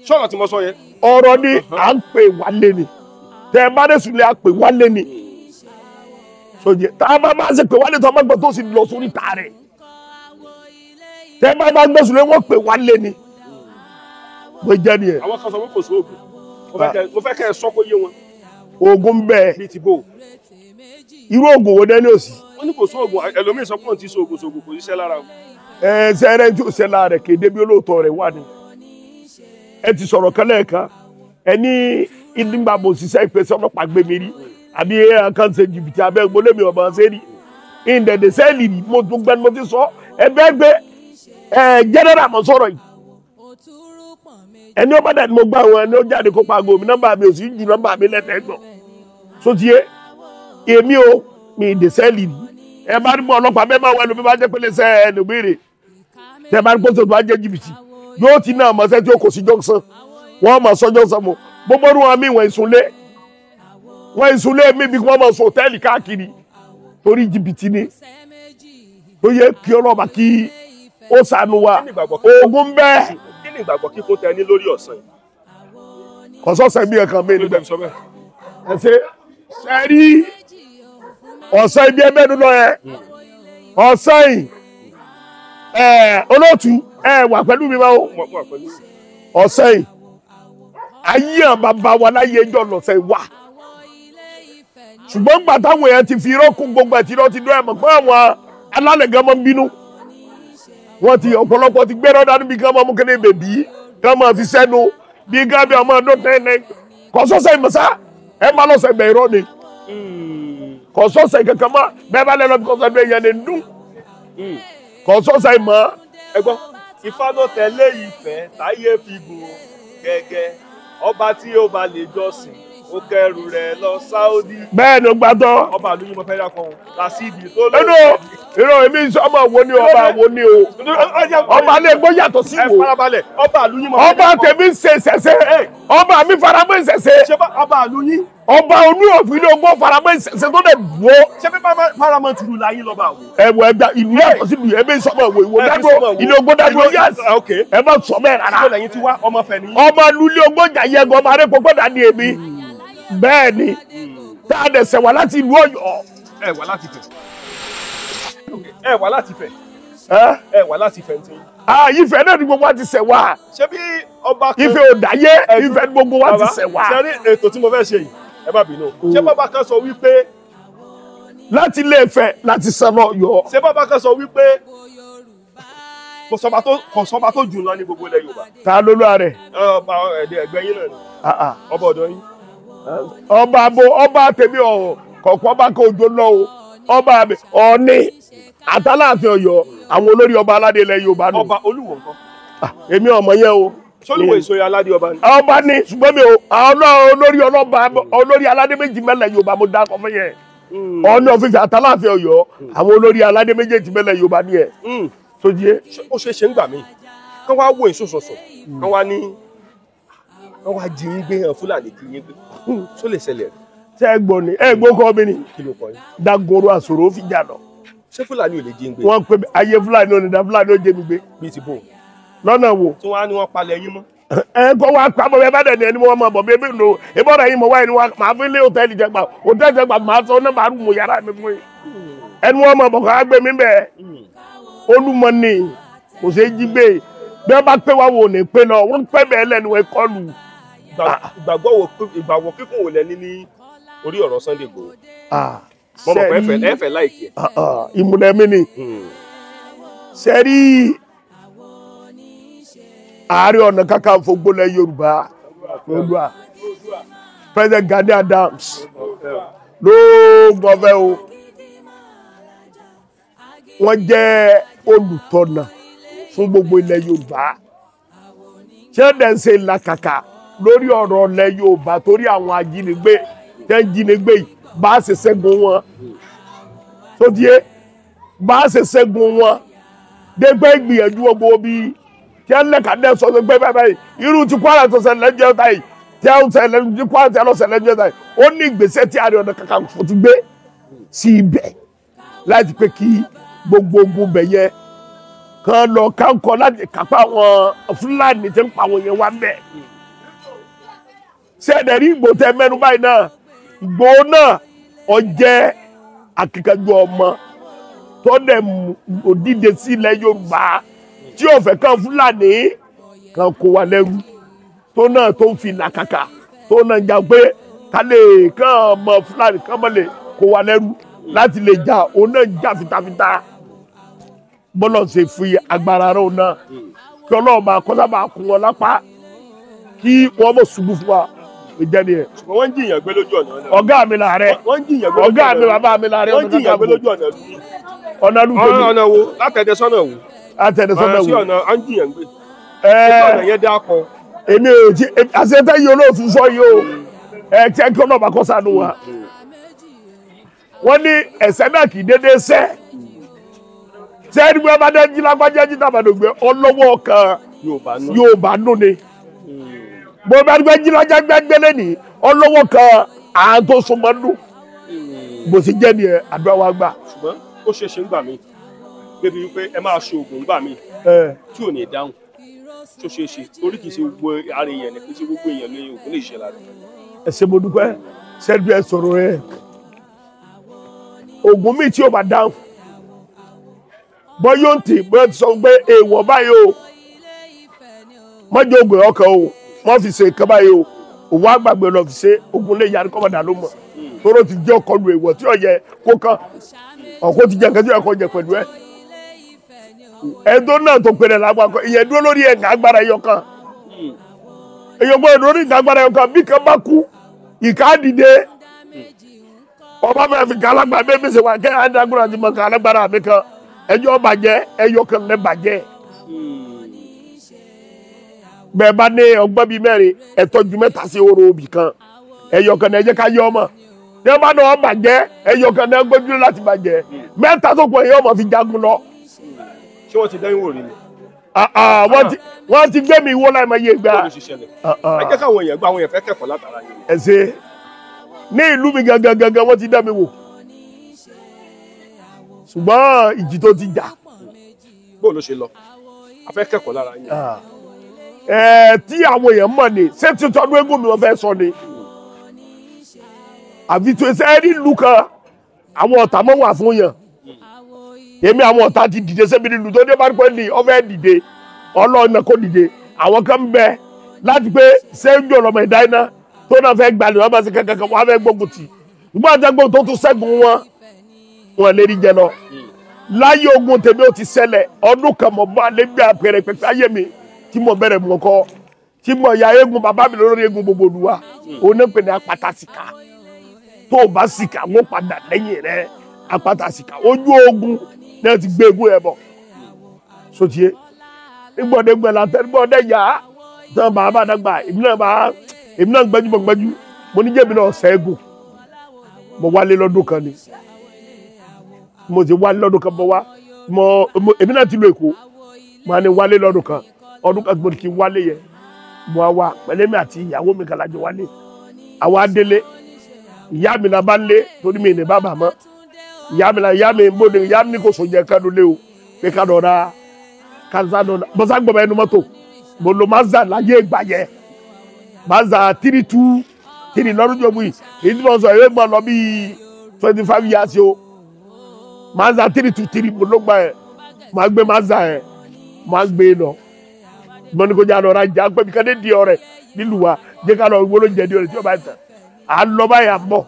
Speaker 7: ṣọ́ọ̀nà tí mo sọ yẹn.
Speaker 2: ọ̀rọ̀ ni à ń pè wálé ni tẹ bá dé sùn lé à pè wálé ni sojẹ tá a bá máa ṣe pè wálé tó a máa gbọ́ tó sì lọ sórí ta rẹ̀ tẹ bá gbé sùn lé wọ́n pè wálé ni bó jẹ́ ni ẹ̀.
Speaker 7: àwọn kan sọ pé kò sí oògùn mo fẹ́ kẹ́ ẹ sọ kó yé wọn.
Speaker 2: oògùn bẹ́ẹ̀
Speaker 7: bíi ti bò.
Speaker 2: irú oògùn wo dẹ́ni òsì.
Speaker 7: wọ́n ní kò sí oògùn ẹlòmíì sọ pé òun ti so oògùn sògùn kò síṣẹ́ lára o.
Speaker 2: sẹ́rẹ̀ tí ò ṣe lára rẹ̀ kéde bí olóòótọ́ rẹ̀ wà ní. ẹ ti sọ̀rọ̀ kan lẹ́ẹ̀kan ẹ ní ìdígbà mo ṣiṣẹ́ ìpèsè ọlọ́pàá gbé mi rí àbí àkànṣe jìbìtì abẹ́ gbólẹ́mi ọ̀bà ṣe rí ìdẹ̀dẹ̀ sẹ́ẹ̀lì mo tún gbẹ́ni mo ti sọ ẹ bẹ́ẹ̀ gbé jẹ́nẹ́rà mọ́ sọ̀rọ̀ yìí ẹni ọba dàdí mo gbà wọn ẹni ó jáde kó paago mi nọ́mbà mi ò sì jí nọ́mbà mi lẹ́tẹ̀ẹ́gbọ̀n sotie èmi o mi ìdè sẹ́ẹ̀lì rí ẹ bá rí mọ ọlọ́pàá bẹ́ẹ̀ máa wọ ẹnu bí bá jẹ́ pélé sẹ́ ẹnu béèrè tẹ bá rí pọ́sẹ̀ tó bá jẹ́ jìbìtì yóò ti náà mọ̀ sẹ́ tí ó kò sí jọ́sán wọ́n mọ̀ sọ́jọ́ sàn mọ́ gbogbo ọdún wọn mi wọ́n ìsúnlé mi bí wọ́n mọ̀ sọ hòtẹ́ẹ̀lì káàkiri torí jìbìtì ni tó yẹ kí ọlọ́ba kí ó ṣàánú wa oògùn bẹ́ẹ̀.
Speaker 7: kí ni ìgbàgbọ́ kíkó tẹ ní lórí ọ̀sán yìí.
Speaker 2: ọ̀sọ́sẹ̀ bí ẹ̀kan mi níbẹ̀ ẹ̀sẹ̀ sẹ́rí ọ̀sán ibi ẹ̀mẹ́nu lọ yẹ ọ̀sán yìí olóòtú wà pẹ̀lú mi máa ọ̀sán yìí ayé bàbá wa láyé ẹjọ́ lọ́sẹ̀ wà ṣùgbọ́n gbà táwọn èèyàn ti fi irọ́ kún gbogbo ẹ̀ tí irọ́ ti dún ẹ̀ mọ̀ pé àwọn alálẹ̀ gan mọ́ ń bínú wọ́n ti ọ̀pọ̀lọpọ̀ ti gbẹ́rọ́ dání bí gan mọ́ mú kéde bèbí gan mọ́ fi sẹ́nu bí gan bí ọmọ ọdún tẹ́lẹ̀ kọ́sọ́sẹ̀ ìmọ̀sá ẹ má lọ́sẹ̀ bẹ̀ irọ́ ni kọ́sọ́sẹ̀ kankan mọ́ bẹ́ẹ̀ bá lẹ́nu kọ́sọ́sẹ̀ bẹ́ẹ̀ yẹn ni dún kọ́sọ́sẹ̀ ìmọ̀.
Speaker 1: ẹ gbọ́ Ifá ló tẹ̀lé ìfẹ́ táyé fi gùn gẹ́gẹ́ ọba tí ó bá lè jọ́sìn ó kẹrù rẹ̀ lọ Sáúdí.
Speaker 2: bẹ́ẹ̀ ni ó gbàtọ́.
Speaker 1: ọba àlùyìn mo fẹ́ yà kan Lásìdì tó lọ.
Speaker 2: irọ́ èmi ọmọ wo ni ọba wo ni o ọba lè gbọ́ yàtọ̀ sí wo.
Speaker 1: ẹ farabalẹ̀ ọba àlùyìn mo fẹ́ yà kan.
Speaker 2: ọba tèmi ń ṣe ṣẹ̀ṣẹ̀ ọba mi faramọ́ ìṣẹ̀ṣẹ̀.
Speaker 1: ṣé ọba àlùyìn.
Speaker 2: ọba onú òfin ní ogbó faramọ́ ìṣẹ̀ṣẹ̀ tó lè wó.
Speaker 1: ṣé bí faramọ́ tùrù láyé lọ́ba àwò.
Speaker 2: ẹ̀wọ̀ ẹ̀dá ìlú yàtọ̀ sí ìlú ẹ̀mí sọ́mọ̀ ìwò ìwò dádúró ìlú ogbó dádúró yàs ẹ má sọ bẹ́ẹ̀ rárá. ọba lulẹ̀ ogbó jà yẹ gan ọba arẹ́pọ̀ gbọ́dọ̀ ní èmi bẹ́ẹ̀ ni tá a dẹ̀ sẹ̀ wá láti ìlú Ọ̀yọ́.
Speaker 7: ẹ wá láti Ifẹ̀ ẹ wá láti Ifẹ̀ ẹ wá láti Ifẹ̀ ntí.
Speaker 2: Ifẹ̀ náà ni gbogbo wa ti sẹ̀ wá.
Speaker 7: ṣé bí ọba kan
Speaker 2: Ifẹ̀ ò dáyé Ifẹ̀ ni gbogbo wa ti sẹ̀ wá.
Speaker 7: ṣe rí ètò tí mo fẹ́ ṣe yìí ẹ bá bínú ṣé bàbá kan sọ wípé.
Speaker 2: láti Ilé Ifẹ̀ láti sẹ́nà Ọ̀yọ́.
Speaker 7: ṣé bàbá kan sọ wípé kò sọba tó jù lọ ní gbogbo ilẹ̀ Yorùbá.
Speaker 2: ta ló lọ rẹ̀.
Speaker 7: ọba ẹgbẹ́ yín náà ni ọba ọ̀dọ́ yín.
Speaker 2: ọba tèmi kọ̀ọ̀kan ọba kan òjò lọ o ọba mi Ọọ̀ni àtàláàfin Ọ̀yọ́ àwọn olórí ọba aládé ilẹ̀ Yorùbá nù.
Speaker 7: ọba Olúwo nǹkan.
Speaker 2: èmi ọmọ yẹn o.
Speaker 7: sólùwò ìsòyè aládé ọba ni.
Speaker 2: ọba ni ṣùgbọ́n mi olórí aládé méjì mẹ́lẹ̀ Yorùbá mo dákọ̀ fún yẹn. Ọọ̀ni ọ̀fíìsì àtàláàfin Ọ̀yọ́ àwọn olórí aládé méjèèjì mẹ́lẹ̀ Yorùbá ni ẹ̀. sójúyé.
Speaker 7: ó ṣe ń gbà mí kán wá wò ìṣòṣòṣò kán wá ní wọ́n wá jí yín gbé hàn Fúlàní kí yín gbé tó lè ṣẹlẹ̀ rẹ̀.
Speaker 2: ṣé ẹ gbọ́ ni ẹ gbọ́ kọ́ mi ni.
Speaker 7: kí ló kọ yín.
Speaker 2: Dagoro àsòrò fi jà lọ.
Speaker 7: ṣé Fúlàní ò lè jí yín gbé.
Speaker 2: wọ́n pe ayé Fúlàní ò ní da Fúlàní ò jẹ́ mi gbé.
Speaker 7: bíi ti bò.
Speaker 2: lọ́nà wo.
Speaker 7: tí wọ́n á ní wọ́n palẹ̀ yín mọ́.
Speaker 2: ẹ kọ́ wa pa bọ́ bẹ́ẹ̀ bá dẹ̀ ní ẹni wọ́n máa bọ̀ bẹ́ẹ̀ nù ìbọ̀dọ̀ yín mọ̀ wáyé ni wọ́n máa fi lé hòtẹ́ẹ̀lì jẹ gbà máa sọ ọ́nà màrú mu yàrá mi fún yín. ẹni wọ́n máa bọ̀ ká gbé mi bẹ́ẹ̀ Olúmọ ni kò ṣeé jí gbé bí wọ́n bá pé wá wò ní pé lọ wọ́n pẹ́ bẹ́ẹ̀ lẹ́nu ẹ kọlù.
Speaker 7: ìgbàgbọ́ kíkún wò lẹ́ni ní orí ọ̀rọ̀ Sunday Igboho. mo mọ̀ pé ẹ fẹ́ láìkí ẹ̀.
Speaker 2: ìmùlẹ̀ mi ni sẹ́rí Ààrẹ Ọ̀nà Kakanfò gbólẹ̀ Yorùbá Oòduà President Gani Adams ló gbọ́fẹ́ o wọ́n jẹ́ olùtọ́nà fún gbogbo ilẹ̀ Yorùbá ṣé dẹ̀ ń ṣe làkàkà lórí ọ̀rọ̀ ilẹ̀ Yorùbá torí àwọn ajínigbé tẹ́ ń jínigbé yìí bá a ṣe ṣẹ́gun wọn tó díẹ̀ bá a ṣe ṣẹ́gun wọn dégbé gbìyànjú gbogbo bíi tí ẹ lẹ́ka dẹ́ sọ pé bẹ́ẹ̀ irú ti Kwara tó ṣẹlẹ̀ lẹ́jọ́ ta yìí tí ẹ ń ṣẹlẹ̀ ní Kwara tí ẹ lọ ṣẹlẹ̀ lẹ́jọ́ ta yìí ó ní ìgbésẹ̀ tí Ààrẹ Ọ̀nà Kakanfò ti gbé sí ibẹ̀ láti pé kí gbogbo ogun bẹ̀ yẹ kan lọ kánkọ láti kápá àwọn Fúlàní tí ń pa àwọn yẹn wá bẹ̀. sẹ́ẹ̀dẹ̀rí Ìgbò tẹ mẹ́nu báyìí náà Ìgbòho náà ó jẹ́ akíkanjú ọmọ tó dẹ̀ òdìdè sí ilẹ̀ Yorùbá tí ó fẹ́ kan Fúlàní kan kó wa lẹ́rú tó náà tó ń fi làkàkà tó náà jà pé ká lè kàn mọ Fúlàní kan mọ́ lè kó wa lẹ́rú láti lè jà òun náà jà fitafita bọ́lọ̀ ṣe fi agbára rẹ̀ òun náà kí Ọlọ́run máa kọ́ sábà kún wọn lápá kí wọ́n mọ̀ ṣubú fún wa ìjẹ́ ni ẹ̀.
Speaker 7: ṣùgbọ́n wọ́n ń jiyàn gbé lójú ọ̀nà.
Speaker 2: ọ̀gá mi làárẹ̀ ọ̀gá mi bàbá mi làárẹ̀
Speaker 7: wọ́n ń jiyàn gbé lójú ọ̀nà.
Speaker 2: ọ̀nà lùtọ́jú
Speaker 7: ọ̀nà wo látẹ̀dẹ̀ sọ́nà wo.
Speaker 2: látẹ̀dẹ̀ sọ́nà wo.
Speaker 7: sí ọ̀nà à ń jiyàn gbé. ọ̀nà yẹn dá kọ.
Speaker 2: èmi ò tí àṣetẹ́ yìí olóòtú sọ yìí o tí ẹ kí ọlọ́ọ̀bà kọ́ sànù wa. wọ́n ní ẹ̀sẹ̀ náà kì í dédé sẹ́ sẹ́ni bí wọ́n bá dé jí lágbájá jí tàbádògbé ọlọ́wọ́ kan Yorùbá nù ni bó bá dé jí lágbájá gbẹ́gbẹ́lẹ́ ní ọlọ́wọ́ kan à ń tó súnmọ́ nù bó sì jẹ́ ni àdúrà wa gbà.
Speaker 7: ṣùgbọ́n ó ṣeé ṣe ń gbà mí débi wípé ẹ máa ṣe oògùn gbà mí tí ò ní dáhùn tó ṣeé ṣe torí kì í ṣe gbogbo ara èèyàn ní kì í ṣe gbogbo èèyàn ní oògùn lè ṣe lára.
Speaker 2: ẹ ṣé mo dúpẹ́ sẹ́dúẹ̀ sọ̀rọ̀ ẹ̀ oògùn mi tí ó bá dáhùn bọ́ yóò tì bọ́ ti sọ pé èèwọ̀ báyìí o mọ́jọ́ ògùn ọkàn o wọ́n fi ṣe nǹkan báyìí o òwò àgbàgbé lọ fi ṣe ogun lè yarí kọ́mọ̀dà ló mọ̀ tóró ti jẹ́ ọkọlù èèwọ̀ tí ó yẹ kó kán ọ̀kó ti jẹ́ nǹkan tí ó yẹ kó jẹ pẹ̀lú ẹ̀ ẹ̀dọ́ náà tó pèrè lágbàkọ́ ìyẹn dúró lórí ẹ̀ka agbára ẹyọ kan èèyàn gbọ́dọ̀ lórí ìka agbára ẹyọ kan bí kan bá kú ìka dìde ọba bẹ́ẹ̀ fi kan alágbára bẹ́ẹ̀ bí ṣe wà kẹ́ adágúnra ti mọ kan alágbára mi kan ẹjọ́ bàjẹ́ ẹyọ kan lẹ́ bàjẹ́ bẹ́ẹ̀ bá ní ọgbọ́n bíi mẹ́rin ẹ̀tọ́jú mẹ́ta sí oró obì kan ẹyọ kan ẹ̀jẹ̀ ká yọ ọmọ ní ọba náà bàjẹ́ ẹyọ kan náà gbójú láti bàjẹ́ mẹ́ta tó pọ̀ ẹ̀yọ́ ọmọ fi jagun lọ.
Speaker 7: ṣé wọ́n ti dẹ́yìn wò rí ni.
Speaker 2: wọ́n ti gbé mi wó láì máa yé gbà.
Speaker 7: ẹ jẹ́ káwọn èèyàn gbọ́ àwọn èèyàn fẹ́ kẹ́kọ̀ọ́ látara yìí.
Speaker 2: ẹ ṣe ní ìlú mi gangan wọ́n ti dá mi wò ṣùgbọ́n ìjì tó ti jà.
Speaker 7: bóun ló ṣe lọ a fẹ́ kẹ́kọ̀ọ́ lára yín.
Speaker 2: tí àwọn èèyàn mọ̀ ni ṣé tí tọ́dún eégún mi wọ́n fẹ́ sọ ni àfi tó ṣe é rí ìlú kan àwọn ọ̀tá mọ́ wà fún yàn èmi àwọn ọ̀tá ti dìde sẹ́bi nílùú tó dé bá pẹ́ ní ọ̀fẹ́ dìde ọlọ́ọ̀nà kò dìde àwọn kan ń bẹ láti pé sẹ́ńjọ́ ọlọ́mọ ìdá iná tó náà fẹ́ gbalẹ̀ wọ́n bá ṣe kankan wọ́n á fẹ́ gbógun tì nígbà tí wọ́n tó tún ṣẹ́gun wọn lè rí jẹ lọ láyé ogun tèmi ó ti ṣẹlẹ̀ ọdún kan mọ̀ bá lè gbé àpẹẹrẹ pẹpẹ ayé mi tí mo bẹ̀rẹ̀ mọ̀ kọ́ tí mo ya eégún bàbá mi lórí eégún gbogbo olúwa òun náà pè ní apata sìkà tó o bá sìkà wọ́n padà lẹ́yìn rẹ̀ apata sìkà ojú ogun náà ti gbé eégún ẹ̀ bọ̀ sotie ìgbọ̀dẹ̀gbẹ̀ látẹ̀gbọ̀dẹ̀ yá tán bàbá dàgbà èmi náà gbẹ́jú mo ní jẹ́mi náà ṣẹ́gun mo wálé lọ́dún kan ni mo ti wálé lọ́dún kan bọ̀ wá èmi náà ti lo Èkó mo ní wálé lọ́dún kan ọdún kan mo kì í wálé yẹ mo wá pẹ̀lẹ́mi àti ìyàwó mi kàlájọ wálé àwa délé ìyá mi náà bá ń lé torí mi ní bàbá mọ́ ìyá mi bóde ìyá mi kò sóúnjẹ kánú lé o pé ká dọ̀ra kánṣá dọ̀ra bọ́sá gbọ̀mọ̀ ẹnu mọ́tò mo lo Mazda láyé ìgbà yẹ Mazda 323 lọ́dún jọ̀bù yìí èyí tí mo sọ yóò gbọ́ lọ bíi 25 years o Mazda 323 mo ló gbà yẹ máa gbé Mazda yẹ máa gbé lọ mo ní kó jẹ́ àlọ́ ra jà pé mi kàn di ọ̀rẹ́ nílùú wa jẹ́ ká lọ wọ́n ló jẹ́ di ọ̀rẹ́ tí ó bá tẹ̀ à ń lọ báyà bọ̀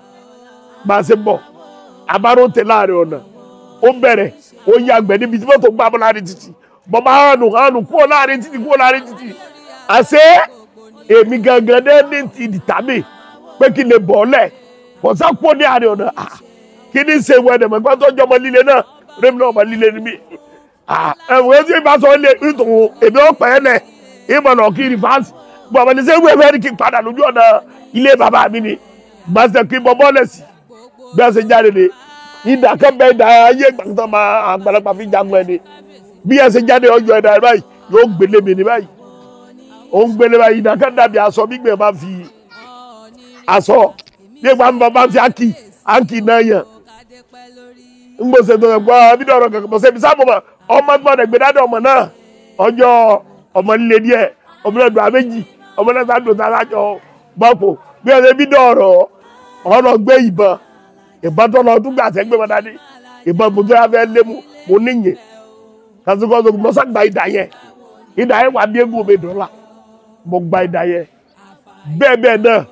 Speaker 2: bá a ṣe bọ̀ abáró tẹ láàrin ọ̀nà ó bẹ̀rẹ̀ ó yàgbẹ́ níbi tí mọ́tò gbá bọ́ láàrin títì bọ́bá hànú kúrò láàrin títì àṣé èmi gangan dé ní ti dìtàmì pé kí lè bọ̀ ọ́lẹ̀ kọ̀sá kúrò ní àárín ọ̀nà kí ní ṣe wẹ̀ ẹ̀mọ̀ gbọ́dọ̀ jọ ọmọ líle náà rémi náà ọmọ líle ni mí ẹ̀wọ̀n tí ìbá sọ lé nítorí èmi ọ̀pẹ̀ ẹ̀ lẹ̀ ìmọ̀ náà kí rìfáàsì bọ̀bọ̀ ní sẹ́wọ́n ẹ̀fẹ́ kí n padà lójú ọ̀nà ilé bàbá mi ni gbàsẹ̀ kí n bọ́ bọ́ọ̀lẹ̀ sí bí wọ́n ṣe jáde ni ìdá kẹ́bẹ́ ìdá ayé gbàgbọ́n máa àgbàlagbà fi jagun ẹni bí wọ́n ṣe jáde ọjọ́ ẹ̀dá báyìí yóò gbélé mi ní báyìí ó ń gbélé báyìí ìdá kẹ́ dàbí aṣọ gbígbẹ́ máa fi aṣọ nígbà máa fi áńkì náà yàn ń gbèsè tó gbọ́ bídọ̀ ọ̀rọ̀ kankan bọ̀sẹ̀ bisá mọ̀ ọmọ gbọ́dọ̀ gbé dáadọ́ ọmọ náà ọjọ́ ọmọ líle díẹ̀ ọmọ náà dùn àméjì ọmọ náà sá dùn sáájọ bọ́pọ̀ bí ọ̀sẹ̀ bídọ̀ ọ̀rọ̀ gbé ìbọn tó lọ tún gbà sẹ́gbẹ́ wọn dání ìbọn mo tó yà fẹ́ lé mu mo níyìn kásìkò tó mo sá gba ìdá yẹn wà bí egun omi dọ́là mo gba ìdá yẹn bẹ́ẹ̀ náà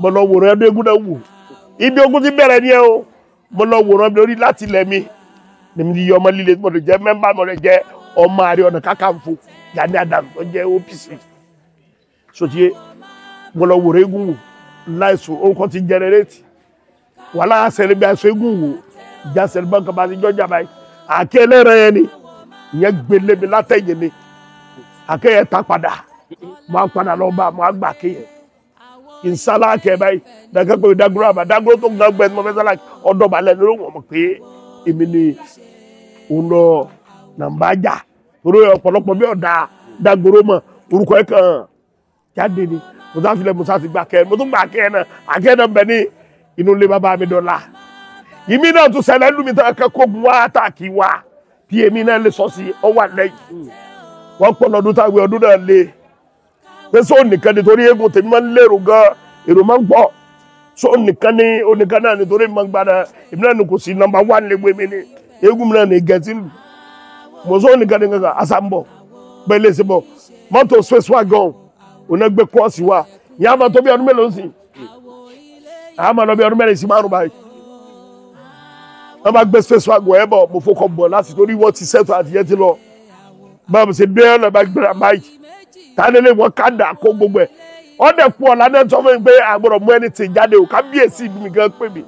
Speaker 2: mo lọ wòrán ẹni egun náà wò ibi ogun ti bẹ̀rẹ̀ ni ẹ o mo lọ wòrán mi lórí láti lẹ̀ mi ni mi yọ ọmọ líle mo lè jẹ́ mẹ́mbà mo lè jẹ́ ọmọ Ààrẹ Ọ̀nà Kakanfò Gani Adams tó jẹ́ OPC sotie mo lọ wòrán egun wò láìsùn orúkọ ti jẹnẹrétì wàhálà sẹlẹ bí aṣọ egun wò ìjà sẹlẹ bá nǹkan bá ti jọjà báyìí àké ẹlẹ́rẹ̀ yẹn ni ìyẹn gbélé mi látẹ̀yìn ni àké yẹn ta padà mo á padà lọ bá mo á gbà ké yẹn kì í sálá kẹ báyìí dàgbà pé dagoro àbá dagoro tó ń gbà gbẹ mo fẹ́ sálá ọ̀dọ̀ balẹ̀ lórí wọn mọ̀ pé èmi ni òun lọ nàmbá jà torí ọ̀pọ̀lọpọ̀ bí ọ̀dà dagoro mọ̀ orúkọ ẹ̀ kàn jáde ni mo sá filẹ̀ mo sá ti gbà kẹ́ mo tún gbà kẹ́ náà àkẹ́ náà bẹ̀ ní inú ilé bàbá mi dọ̀la ìmí náà tún ṣẹlẹ̀ ẹlú mi tán kẹ́kọ̀ọ́ gun wá tààkì wá bí èmi náà lè sọ sí ọ wà lẹ́yìn wọ́n pọ̀ lọ́dún táwọn ọdún náà lé pé sóò nìkan nítorí eégún tèmi máa ń lérò gan èrò máa ń gbọ́ sóò nìkan ní oníkan náà nítorí máa ń gbára èmi náà ní kò sí nọ́mbà 1 lé gbé mi ní eégún mi náà ní gẹ̀ẹ́sì lù mo sóò nìkan ní kankan asambọ̀ bẹ́ẹ̀ lè ṣe bọ̀ mọ́tò space wagon òun gbé kọ́ọ̀sì wa ìyá máa tó bí ọdún mélòó sí àmọ́ lọ bí ọdún mẹ́rin sí márùn báyìí wọ́n bá gbé space wagon ẹ̀ bọ̀ mo fọkàn bọ̀ láti torí wọ́n ti sẹ́tọ̀ àti yẹn ti lọ báwo ṣe dé ọ̀nà bá gbéra báyìí tánilé wọn kádà kó gbogbo ẹ̀ ọ̀dẹ̀ kú ọ̀la náà tó fún mi pé àgbọ̀dọ̀ mú ẹni tì jáde o kábíyèsí mi gan pè mí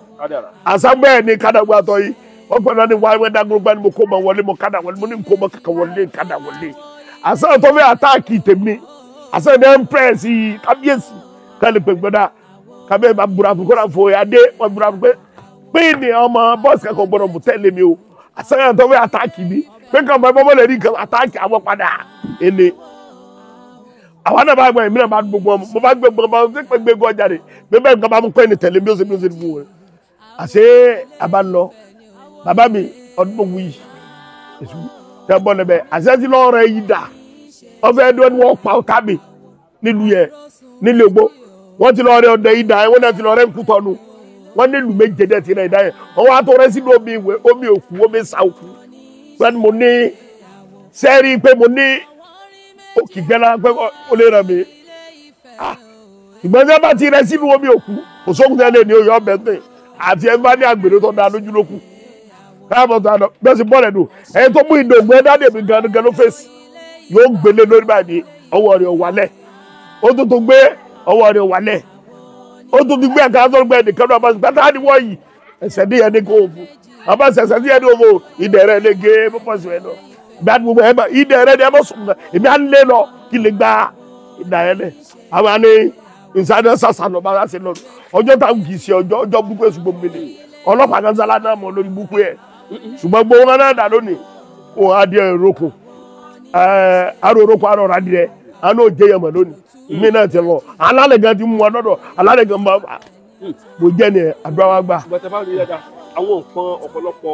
Speaker 2: àságbẹ́ ẹ̀ ní kádàgbà tọ́ yìí wọ́n pẹ̀lú ẹni wáyé wẹ́n dágbó gbani mo kó mọ wọlé mo kádà wọlé mo ní kó mọ kankan wọlé kádà wọlé àsáyẹ̀ tó fẹ́ àtáàkì tèmi àsáyẹ̀ ní ẹ̀ńpẹ́ẹ̀sì kábíyèsí kálí pè gbọ́dá kábíyèsí bá búra fún kóra fún adé wọ́n búra fún pé ní ọmọ bọ́ọ̀sì kankan gbọ́dọ̀ mú tẹ́lẹ̀ mi o àsáyẹ̀ tó fẹ́ àtáàkì mi pé kàn bá bọ́bọ́ lè rí kan àtáàkì àwọn padà ẹni àwọn náà bá gbọ́ ẹ̀mí náà bá gbogbo ọmọ mo bá gbé gbogbo ọmọ pé gbé gbọ́ jáde pé bẹ́ẹ̀ nǹkan bá mú pẹ́ ní tẹ̀lé bí ó ṣe fún wọn àṣé àbá ń lọ bàbá mi ọdún mọ̀ wuyì èṣù tẹ́ bọ́ lẹ́bẹ̀ àṣẹ ti lọ́ọ́ rẹ̀ yìí dà ọfẹ́ ẹdún ẹni wọ́n pa ọ̀tá mi nílùú yẹ nílùú Ògbó wọ́n ti lọ́ọ́ rẹ̀ ọ̀dẹ yìí dà wọ́n náà ti lọ́ọ́ rẹ̀ ń Kútọ́nù wọ́n nílùú méje dẹ̀ ti rẹ̀ dá yẹn wọ́n wá tó rẹ̀ sínú omi òkú omi sa òkú pẹ́ẹ́ni mo ní sẹ́ẹ̀rí pé mo ní òkìgbẹ́lá pé ó lè ràn mí ìgbọ́n tí wọ́n bá ti rẹ̀ sínú omi òkú kò sóhun tẹ́lẹ̀ ní oyè ọbẹ̀ tẹ̀ àti ẹ̀ bá ní àgbèrè tó da lójú lókù káàbọ̀ tó àná bẹ́ẹ̀ sì bọ́ọ̀lẹ̀ nù ẹ̀yin tó mú ìdògùn ẹ̀dá dèmí gan ló fèsì yóò gbélé lórí báyìí ọwọ́ rẹ̀ wálẹ̀ ó tún tó gbé ọwọ́ rẹ̀ wálẹ̀ ó tún ti gbé ẹ̀ka tó gbé ẹnìkan náà bá sì pátá ní wọ́n yìí ẹ̀sẹ̀ ní ẹni kò fún àbá ẹ̀sẹ̀ ní ẹni òfò ìdẹ̀rẹ̀ lè gé pọ́pọ́ sí ẹ̀ lọ gbàdúgbò ẹ̀ bá ìdẹ̀rẹ̀ ni ẹ bọ́ sùn èmi à ń lé lọ kí lè gba ìdàrẹ̀ lẹ̀ àwọn àni ìsàdé sàṣà lọ bá wá sí lọ ọjọ́ táwọn kì í ṣe ọjọ́ búkú èṣù gbogbo mi ọlọ́pàá kan sálá náà mọ̀ lórí búkú ẹ̀ ṣùgbọ́n gbogbo wọn náà dà lónìí wọn á di ẹ̀rọ̀kù arọ̀rọ̀kù arọ̀rọ̀ adìrẹ àná òjé yẹn mọ̀ lónìí mi náà ti lọ alálẹ̀ gan ti mú wọn lọ́dọ̀ alálẹ̀ gan máa mo jẹ́ ni àdúrà wa gbà.
Speaker 7: àwọn nǹkan ọ̀pọ̀lọpọ̀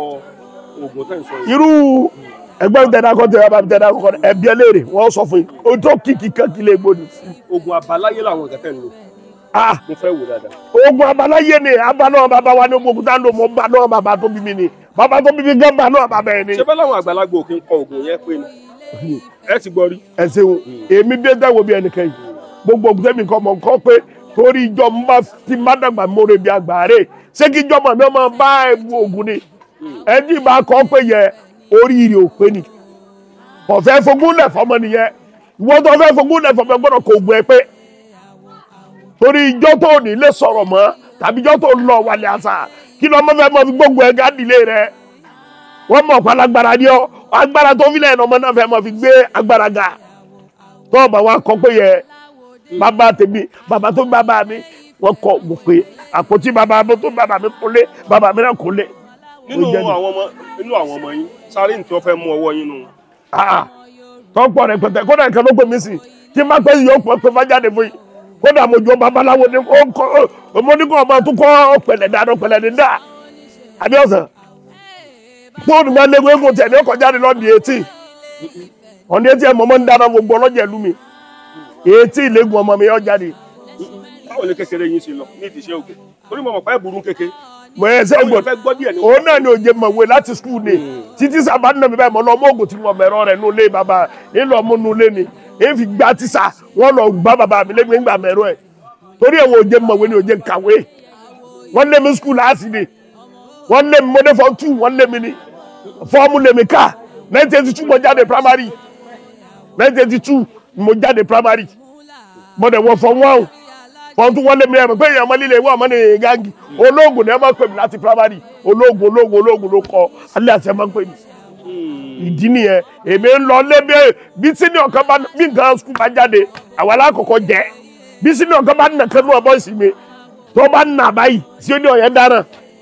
Speaker 7: oògùn tẹ̀ ń sọ yìí.
Speaker 2: irú ẹgbẹ́ tẹ̀dá kọ́ tẹ̀dá bá tẹ̀dá kọ́ ẹbí ẹlẹ́rìí wọ́n sọ fún yín o tó kìkì kankì lè gbòdì.
Speaker 7: oògùn àbáláyé làwọn nǹkan tẹ̀ ń lò. mo fẹ́ wò dáadáa.
Speaker 2: oògùn àbáláyé ni abánáà bàbá wa ní oògùn tá ń lò mọ́ bánáà bàbá tó bí mi ni bàbá tó bí mi gán bánáà bàbá yẹn ni.
Speaker 7: ṣé bẹ́ẹ̀ làwọn àgbàlagbà òkè ń kọ oògùn yẹn pé ni ẹ ti gbọ́ rí.
Speaker 2: ẹ ṣeun èmi bí ẹ dáwọ́ bí ẹnìkan yìí gbogbo ògùn tẹ́mi kọ́ mọ̀ nǹkan pé torí ìjọ ti má dàgbà mọ́rẹ́ bí àgbà rẹ̀ ṣé kí jọmọ mi ọmọ bá ewu ogun ni ẹni bá kọ́ pé yẹ oríire ò pé ni kò fẹ́ fogún lẹ̀ fọmọ nìyẹn ìwọ́n tó fẹ́ fogún lẹ̀ fọmọ gbọ́dọ̀ kò gbẹ pé torí ijọ́ tó ní lè sọ̀rọ̀ mọ́ tàbí ijọ́ tó lọ wàlẹ̀ àṣà kí ló mọ́ fẹ́ mọ́ fi gbógun ẹ̀ gádìlé rẹ̀ wọ́n mọ̀ pa lágbára ní ọ agbára tó fi lẹ́yìn ọmọ náà fẹ́ mọ́ fi gbé agbára ga tó ọba wa kọ́ pé yẹ bàbá tèmi bàbá tó bàbá mi wọ́n kọ́ wò pé àpótí bàbá mi tó bàbá mi kólé bàbá mi náà kólé.
Speaker 7: nínú àwọn ọmọ yín sáré ní tí wọ́n fẹ́ mú ọwọ́ yín nù.
Speaker 2: tó pọ̀ rẹpẹtẹ kódà nǹkan ló pè mí sí tí má pẹ́ yóò pọ̀ pé fájáde fún yìí kódà mo jọ babaláwo ní mo ní kó ọmọ tó kọ́ pẹ̀lẹ́ dáná pẹ̀lẹ́ ní dá àbí ọ̀sán fóònù mi alẹ́ gbẹ́gbẹ́ tẹ̀ ní ọkọ̀ jáde lọ́ọ̀dì etí ọ̀nà etí ẹ̀ mọ́mọ́ ń dáná gbogbo ọlọ́jà ìlú mi etí ìlẹ́gùn ọmọ mi yọ jáde.
Speaker 7: báwo ni kékeré yín ṣe lọ ní ìdíṣẹ́ òkè torí mo mọ̀ pé burú kékeré.
Speaker 2: wẹ́ẹ́ sẹ́gbọ̀n òun náà ni òye mọ̀wé láti skul ni títí sábà nínú mi báyìí mọ̀ lọ ọmọ ògùn tí mo mẹ̀rọ rẹ̀ nulẹ̀ bàbá ńlọ ọmọ nulẹ̀ ni èyí gba tíṣà wọ́n lọ gbá bàbá mi lẹ́gbẹ̀ẹ́ ńgbà mẹ̀rọ ẹ̀ torí ẹ̀wọ̀n òye mọ̀wé ni òye kàwé wọ́n lé mi skul láti ni wọ́n lé mi mọ́dé fọ́ 2 wọ́n lé mi ni fọ́ọ̀mù lé mi ká 1982 mo jáde primary 1982 mo jáde primary mo dẹ̀ wọ fọ́ 1 fọ́n tún wọ́n lé mi ẹ̀ pé èèyàn ọmọ líle ìwọ ọmọ ní gáàgì olóògùn ni ẹ máa ń pè mí láti primary olóògùn ló kọ alẹ́ àti ẹ máa ń pè mí. ìdí nìyẹn èmi ń lọ lé bí sínú ọ̀kan bá bí nǹkan skul bá jáde àwọn alákọ̀ọ́kọ́ jẹ́ bí sínú ọ̀kan bá nà kẹ́nu ọ̀bọ̀ ìsinmi tó bá nà báyìí sí ní ọ̀yẹ́ dáná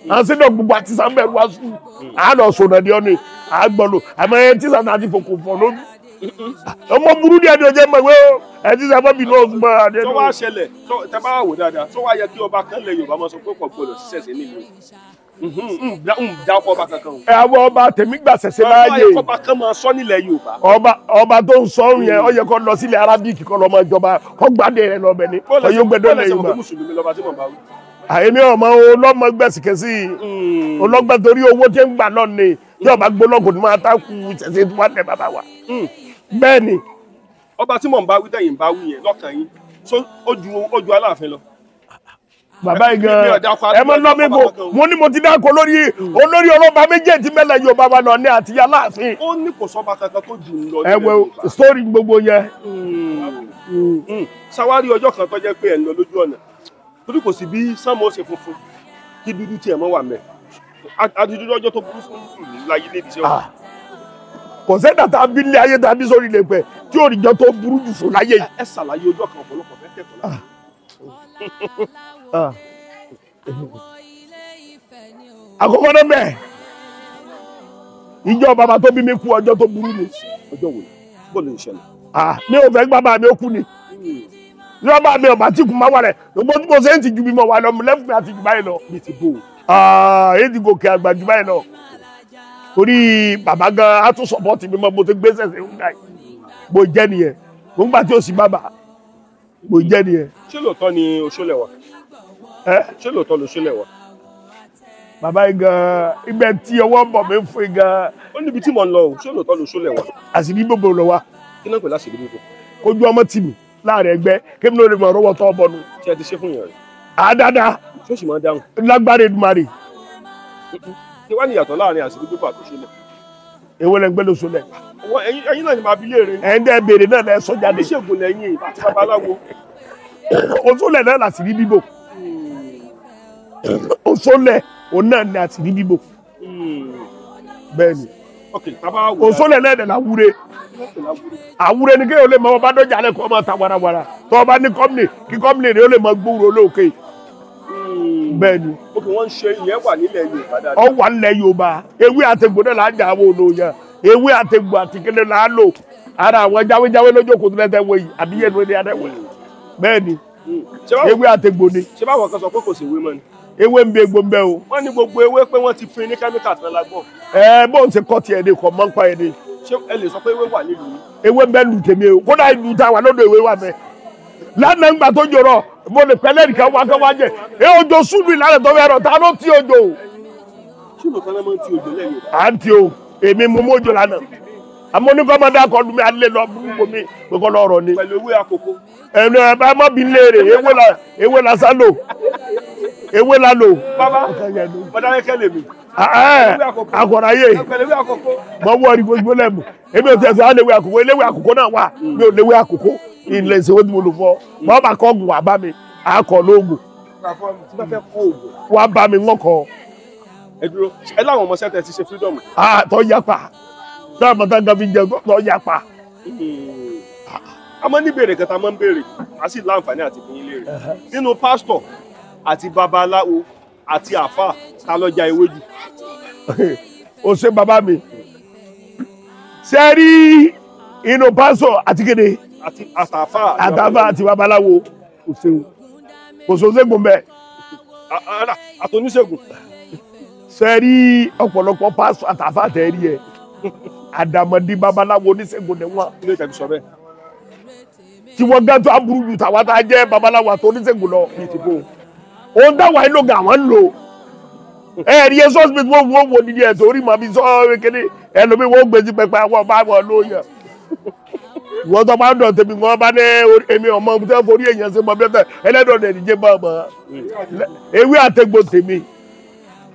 Speaker 2: àwọn sínú gbogbo àti sàmbẹ̀rù wá skul àánà sọ̀nà di ọ́nì àgbọ̀lù àmọ́ ẹ tí sànà àti fòkò fọ̀ lójú ọmọ burú díẹ̀ ni ọjọ́ ìmọ̀ ìwé ẹ ti sábà bí lọ́ọ̀sù mọ́ adé.
Speaker 7: tó wá ṣẹlẹ̀ tẹ bá wò dáadáa tó wá yẹ kí ọba kan lẹ Yorùbá máa sọ pé kò gbọdọ̀ ṣẹ̀ṣẹ̀ nílùú dá ọkọ ọba kankan o.
Speaker 2: ẹ àwọn ọba tèmi gbà ṣẹ̀ṣẹ̀ láàyè
Speaker 7: ọba kan máa sọ nílẹ̀ Yorùbá.
Speaker 2: ọba tó ń sọ yẹn ó yẹ kó lọ sílẹ̀ Arabic kó lọ máa jọba kó gbádé rẹ lọ bẹ ni ọyọ gbẹdọ lẹ Yorùbá. àyèmí ọmọ ọlọmọ gbẹsìkẹsì ọlọgbẹ torí owó tí ń gbà náà ni tí ọba gbólọgùn ni máa ta kú ṣẹ̀ṣẹ̀ tí wọn tẹ bàbá wa. bẹ́ẹ̀ ni.
Speaker 7: ọba tí mò ń bá wí tẹ̀yìn bá wí yẹn lọ́kàn yín ojú Aláàfin lọ.
Speaker 2: bàbá yìí gan ẹ mọ lọ mi bò mo ní mo ti dáko olórí ọlọ́ba méjèèjì mẹ́lẹ̀ Yorùbá wa lọ ní àti Aláàfin.
Speaker 7: ó ní kò sọ́ba kankan tó jù ú lọ.
Speaker 2: ẹ wo sítórì gbogbo yẹn.
Speaker 7: ṣàwárí ọjọ́ kan tó jẹ́ pé ẹ̀ ń lọ lójú ọ̀nà torí kò sí bí sánmọ́ ó ṣe funfun kí dúdú tiẹ̀ mọ́ wà mẹ́ adúdú ọjọ́ tó burú fún láyé lédi ṣe wà.
Speaker 2: kò sẹ́dá tá a bí lé ayé tá a bí sórí ilé pẹ́ tí òrìjọ tó burú jù fún láyé yìí.
Speaker 7: ẹ ṣàlàyé ọjọ́ kan ọ̀pọ̀lọpọ̀ fẹ́ kẹ́kọ̀ọ́ láti.
Speaker 2: àkọ́kọ́ náà bẹ́ẹ̀ ìjọ bàbá tó bí mi kú ọjọ́ tó burú ni.
Speaker 7: ọjọ́ wo bó lè ṣẹlẹ̀.
Speaker 2: mi ò fẹ́ gbá bàbá mi ó kú ni ní ọba mi ọba tí kò máa wà rẹ̀ lọ́gbọ́n tí mo ṣe ń ti ju bí mo wà lọ lẹ́fún mi àti jù báyìí lọ.
Speaker 7: mi ti bò.
Speaker 2: èyí ti gòkè àgbà jù báyìí lọ torí bàbá gan á tún sọpọ́tì mi mọ́ mo ti gbé sẹ̀sẹ̀ ń gbà yìí mo jẹ́ nìyẹn mo ń gbà tí ó sì bàbá mo jẹ́ nìyẹn.
Speaker 7: ṣé lóòótọ́ ni Òṣòlẹ̀ wà. ṣé lóòótọ́ ni Òṣòlẹ̀ wà.
Speaker 2: bàbá yìí gan ibẹ̀ tí ọwọ́ bọ̀ mi fún yìí gan.
Speaker 7: ó níbi tí mò ń lọ o ṣé lóòótọ́ ni Òṣòlẹ̀ wà.
Speaker 2: àṣírí gbogbo lọ wa.
Speaker 7: kí náà pè láṣìírí gbogbo.
Speaker 2: kojú ọmọ tì mí láàrin ẹgbẹ́ kí mi ló lè mọ ọ̀rọ̀ wọ́tọ́ ọbọ nu.
Speaker 7: tí a ti ṣe fún yàrá.
Speaker 2: àdáadáa.
Speaker 7: ṣé o sì máa dáhùn.
Speaker 2: lágbára Èdùmàrè.
Speaker 7: kí wàá ní ìyàtọ̀ láàrin àṣírí gbogbo àti Òṣòlẹ̀.
Speaker 2: èwo lẹ ń gbé lóṣòlẹ̀.
Speaker 7: ẹ̀yin náà ni màá bi léèrè.
Speaker 2: ẹ̀yin dẹ́ béèrè náà lẹ sọ jáde.
Speaker 7: oníṣègùn lẹ́yìn àti babaláwo.
Speaker 2: Òṣòlẹ̀ náà làṣírí bíbò. Òṣòlẹ̀ òun náà ni àṣírí bíbò. bẹ́ẹ̀ ni. Òṣòlẹ̀ náà dẹ̀ láwúre. àwúre ni kéèyàn lè mọ ọba dọ́jà lẹ́kọ̀ọ́ ọmọ ta warawara tó ọba ní kọ́mìnì kí kọ́mìnì rẹ̀ ó lè mọ gbóòrò lóòkè. bẹ́ẹ̀ ni.
Speaker 7: ok wọ́n ń ṣe ìyẹn wà nílẹ̀ Yorùbá dáadáa.
Speaker 2: ọ wà nílẹ̀ Yorùbá ewé àtẹ̀gbò náà là ń jà àwọn olóyè ewé àtẹ̀gbò àtìkẹ́lẹ́ là ń lò ara àwọn jáwéjáwé lójó kò tún lẹ́tẹ̀ wọ̀nyí àbí yẹn ló ní adẹ́wẹ̀. bẹ́ẹ̀ ni ewé àtẹ̀gbò ni.
Speaker 7: ṣé báwọn kan sọ pé kò sí ewé mọ́ ni.
Speaker 2: ewé ń bẹ egbò ń bẹ o.
Speaker 7: wọ́n ní gbogbo ewé pé wọ́n ti fún ní kẹ́míkà tán la gbọ́.
Speaker 2: bóun ṣe kọ́ tiẹ̀ ni kò mọ́ ń pa ẹ̀ ni.
Speaker 7: ṣé ẹ lè sọ pé ewé wà nílùú yìí.
Speaker 2: ewé ń bẹ lù tèmi o kódà ìlú ta wà lọ́dọ̀ ewé wà mẹ́. lánàá ńgbà tó jọrọ mo lè pẹ́lẹ́ nìkan wá kán wá jẹ ojo súnmi lálẹ́ tó fẹ́ rọ ta ló ti ojo.
Speaker 7: ṣùgbọ́n kan náà máa ń ti ojo lẹ́yìn.
Speaker 2: à ń ti o èmi mo mójo lánàá. àmọ́ ní kọ́ máa dá akọ mi alẹ́ lọ gbogbo mi gbogbo lọ́rọ̀ ni.
Speaker 7: pẹ̀lú ewé àkókò.
Speaker 2: ẹnu ẹ bá má bí léèrè ewé la sá lò ewé la lò.
Speaker 7: bàbá Mọdákẹ́kẹ́ lèmi.
Speaker 2: akọ̀ráyè mọ wọ́ọ̀rì gbogbo lẹ́mù èmi ò tẹ̀sán á léwé àkókò náà wà mi ò léwé àkókò ilẹ̀ ìṣèwé tí mo lò fọ́ mọ́ bá kọ́ gùn wà bá mi àkọ́ lóògùn wà bá mi ńlọ́kọ̀.
Speaker 7: ẹ dúró ẹ láwọn ọmọ sẹ́tẹ̀ ti ṣe freedom.
Speaker 2: tọ́ yapa náà mọ̀tá gan fi jẹ tọ́ yapa.
Speaker 7: a máa ní béèrè kẹta máa ń béèrè a sì láǹfààní àti fi yín léèrè nínú pásítọ̀ àti babaláwo àti àfà ta ló ja ewé jù.
Speaker 2: o ṣe bàbá mi ṣe rí inú pásítọ̀ àti kéde
Speaker 7: àtàfà
Speaker 2: àti babaláwo o ṣeun kò sóṣègùn bẹ́ẹ̀.
Speaker 7: àtòníṣègùn.
Speaker 2: ṣe rí ọ̀pọ̀lọpọ̀ pásítọ̀ àtàfà tẹ̀ rí ẹ̀ àdàmọ̀dì babaláwo oníṣègùn ni wọ́n.
Speaker 7: ilé ìtẹ̀jú sọ bẹ́ẹ̀.
Speaker 2: tí wọ́n gán tó aburú ju tàwa tá a jẹ́ babaláwo àti oníṣègùn lọ. òun táwa inú ga àwọn ń lò. ẹ rí ẹsọ ọsibítù wọ́n wò nídìí ẹ̀ torí màá fi sọ kékeré ẹlòmíì wọ́n gbé sí pẹpẹ àwọn ọba àwọn lóyè. wọ́n tó máa ń dọ̀ tèmi wọ́n bá ní èmi ọmọ tẹ́ forí èèyàn sí mọ́bíọ́tẹ̀ ẹlẹ́dọ̀ọ́dẹ̀ níjẹ́ bá ọmọ. ewé àtẹ̀gbò tèmi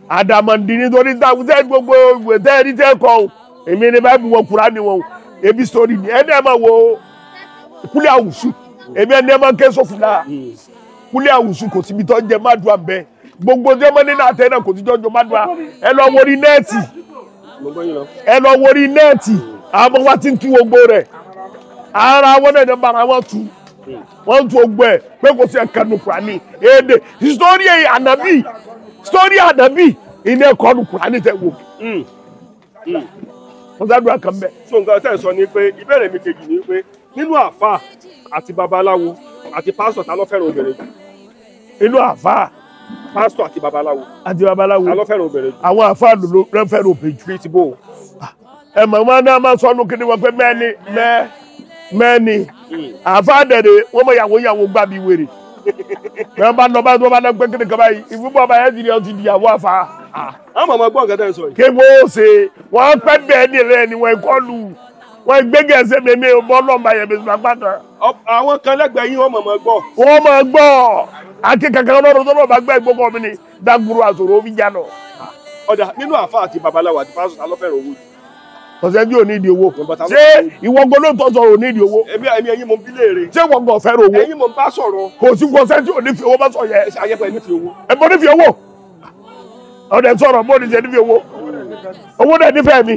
Speaker 2: àdàmọ̀dì nítorí táwọn gbogbo ìwé tẹ́ ẹni tẹ́ kọ́ èmi ní báyìí wọ Kùránì wọn ebi sórí ni ẹni ẹ máa wo kúlẹ̀ àwùsù èmi ẹni ẹ máa ké sófìlà kúlẹ̀ àwùsù kò síbi tó ń jẹ má dùn àbẹ gbogbo tí ẹ máa ní náà tẹ́ náà kò sí jọjọ má dùn à ẹ lọ wọrí nẹ́ẹ̀tì àwọn ọmọ wa ti ń tú gbogbo rẹ̀ ara wọn náà ní bara wọn tú wọn tú gbogbo ẹ pé kò sí ẹ̀ka nù Kùránì èdè sísórí ànábì ìní ẹ̀kọ́ nù Kùránì tẹ̀ wò. wọ́n sádùn àkàn bẹ́ẹ̀.
Speaker 7: so nǹkan tẹ́ ẹ̀ sọ ni pé ìbéèrè mi kejì ni pé nínú àfà àti babaláwo àti pásítọ̀ ta ló fẹ́ràn obìnrin jù.
Speaker 2: inú àfà
Speaker 7: pásítọ̀ àti babaláwo ta ló fẹ́ràn obìnrin jù.
Speaker 2: àwọn àfà ló fẹ́ràn obìnrin jù.
Speaker 7: bíi ti bò.
Speaker 2: ẹ mọ̀ wọn náà máa sọnù kí ni wọ́n pé mẹ́ni àfà dẹ̀dẹ̀ wọ́n mọ̀ yàwó gbà bí wèrè. wọ́n bá lọ bá lọ pé kí ni kaba yìí ìfúnpọ̀ bá yẹn ti di ọtí ìyàwó àfà.
Speaker 7: àwọn màmá gbọ́ nǹkan tẹ́ ẹ sọ yìí.
Speaker 2: kí wọ́n ṣe wọ́n pẹ́ bẹ́ẹ̀ ni rẹ̀ ni wọ́n kọ́ lù wọ́n gbégé ẹsẹ̀ mímí bọ́ lọ́mọ yẹn bí sùn pátá.
Speaker 7: àwọn kan lẹ́gbẹ̀ẹ́ yín wọ́n mọ̀ gbọ́.
Speaker 2: wọ́n máa gbọ́ akíkankan lọ́rọ̀ tó lọ́ọ́ bá gbẹ́ ìgbókọ̀ mi ni dágbúrú àsòrò omi jà náà.
Speaker 7: ọ̀dà nínú àfà àti babaláwo àti pásítọ̀ ta ló fẹ́ràn owó jù.
Speaker 2: ọ̀sẹ̀ tí ò ní ìdí owó ṣé ìwọ gbọ́dọ̀ sọ̀rọ̀ ò ní ìdí owó.
Speaker 7: èmi ẹ̀yin mo ń bí léèrè.
Speaker 2: ṣé wọ́n gbọ́ fẹ́ràn owó.
Speaker 7: ẹ̀yin mo ń bá sọ̀rọ̀.
Speaker 2: kò sí kọ́sẹ́ tí ò ní fi owó bá sọ yẹ.
Speaker 7: ayẹpẹ ní fi owó.
Speaker 2: ẹ bọ́ ní fi owó. ọ̀dẹ̀ sọ̀rọ̀ bó ní ṣe ní fi owó. owó náà nífẹ̀ẹ́ mi.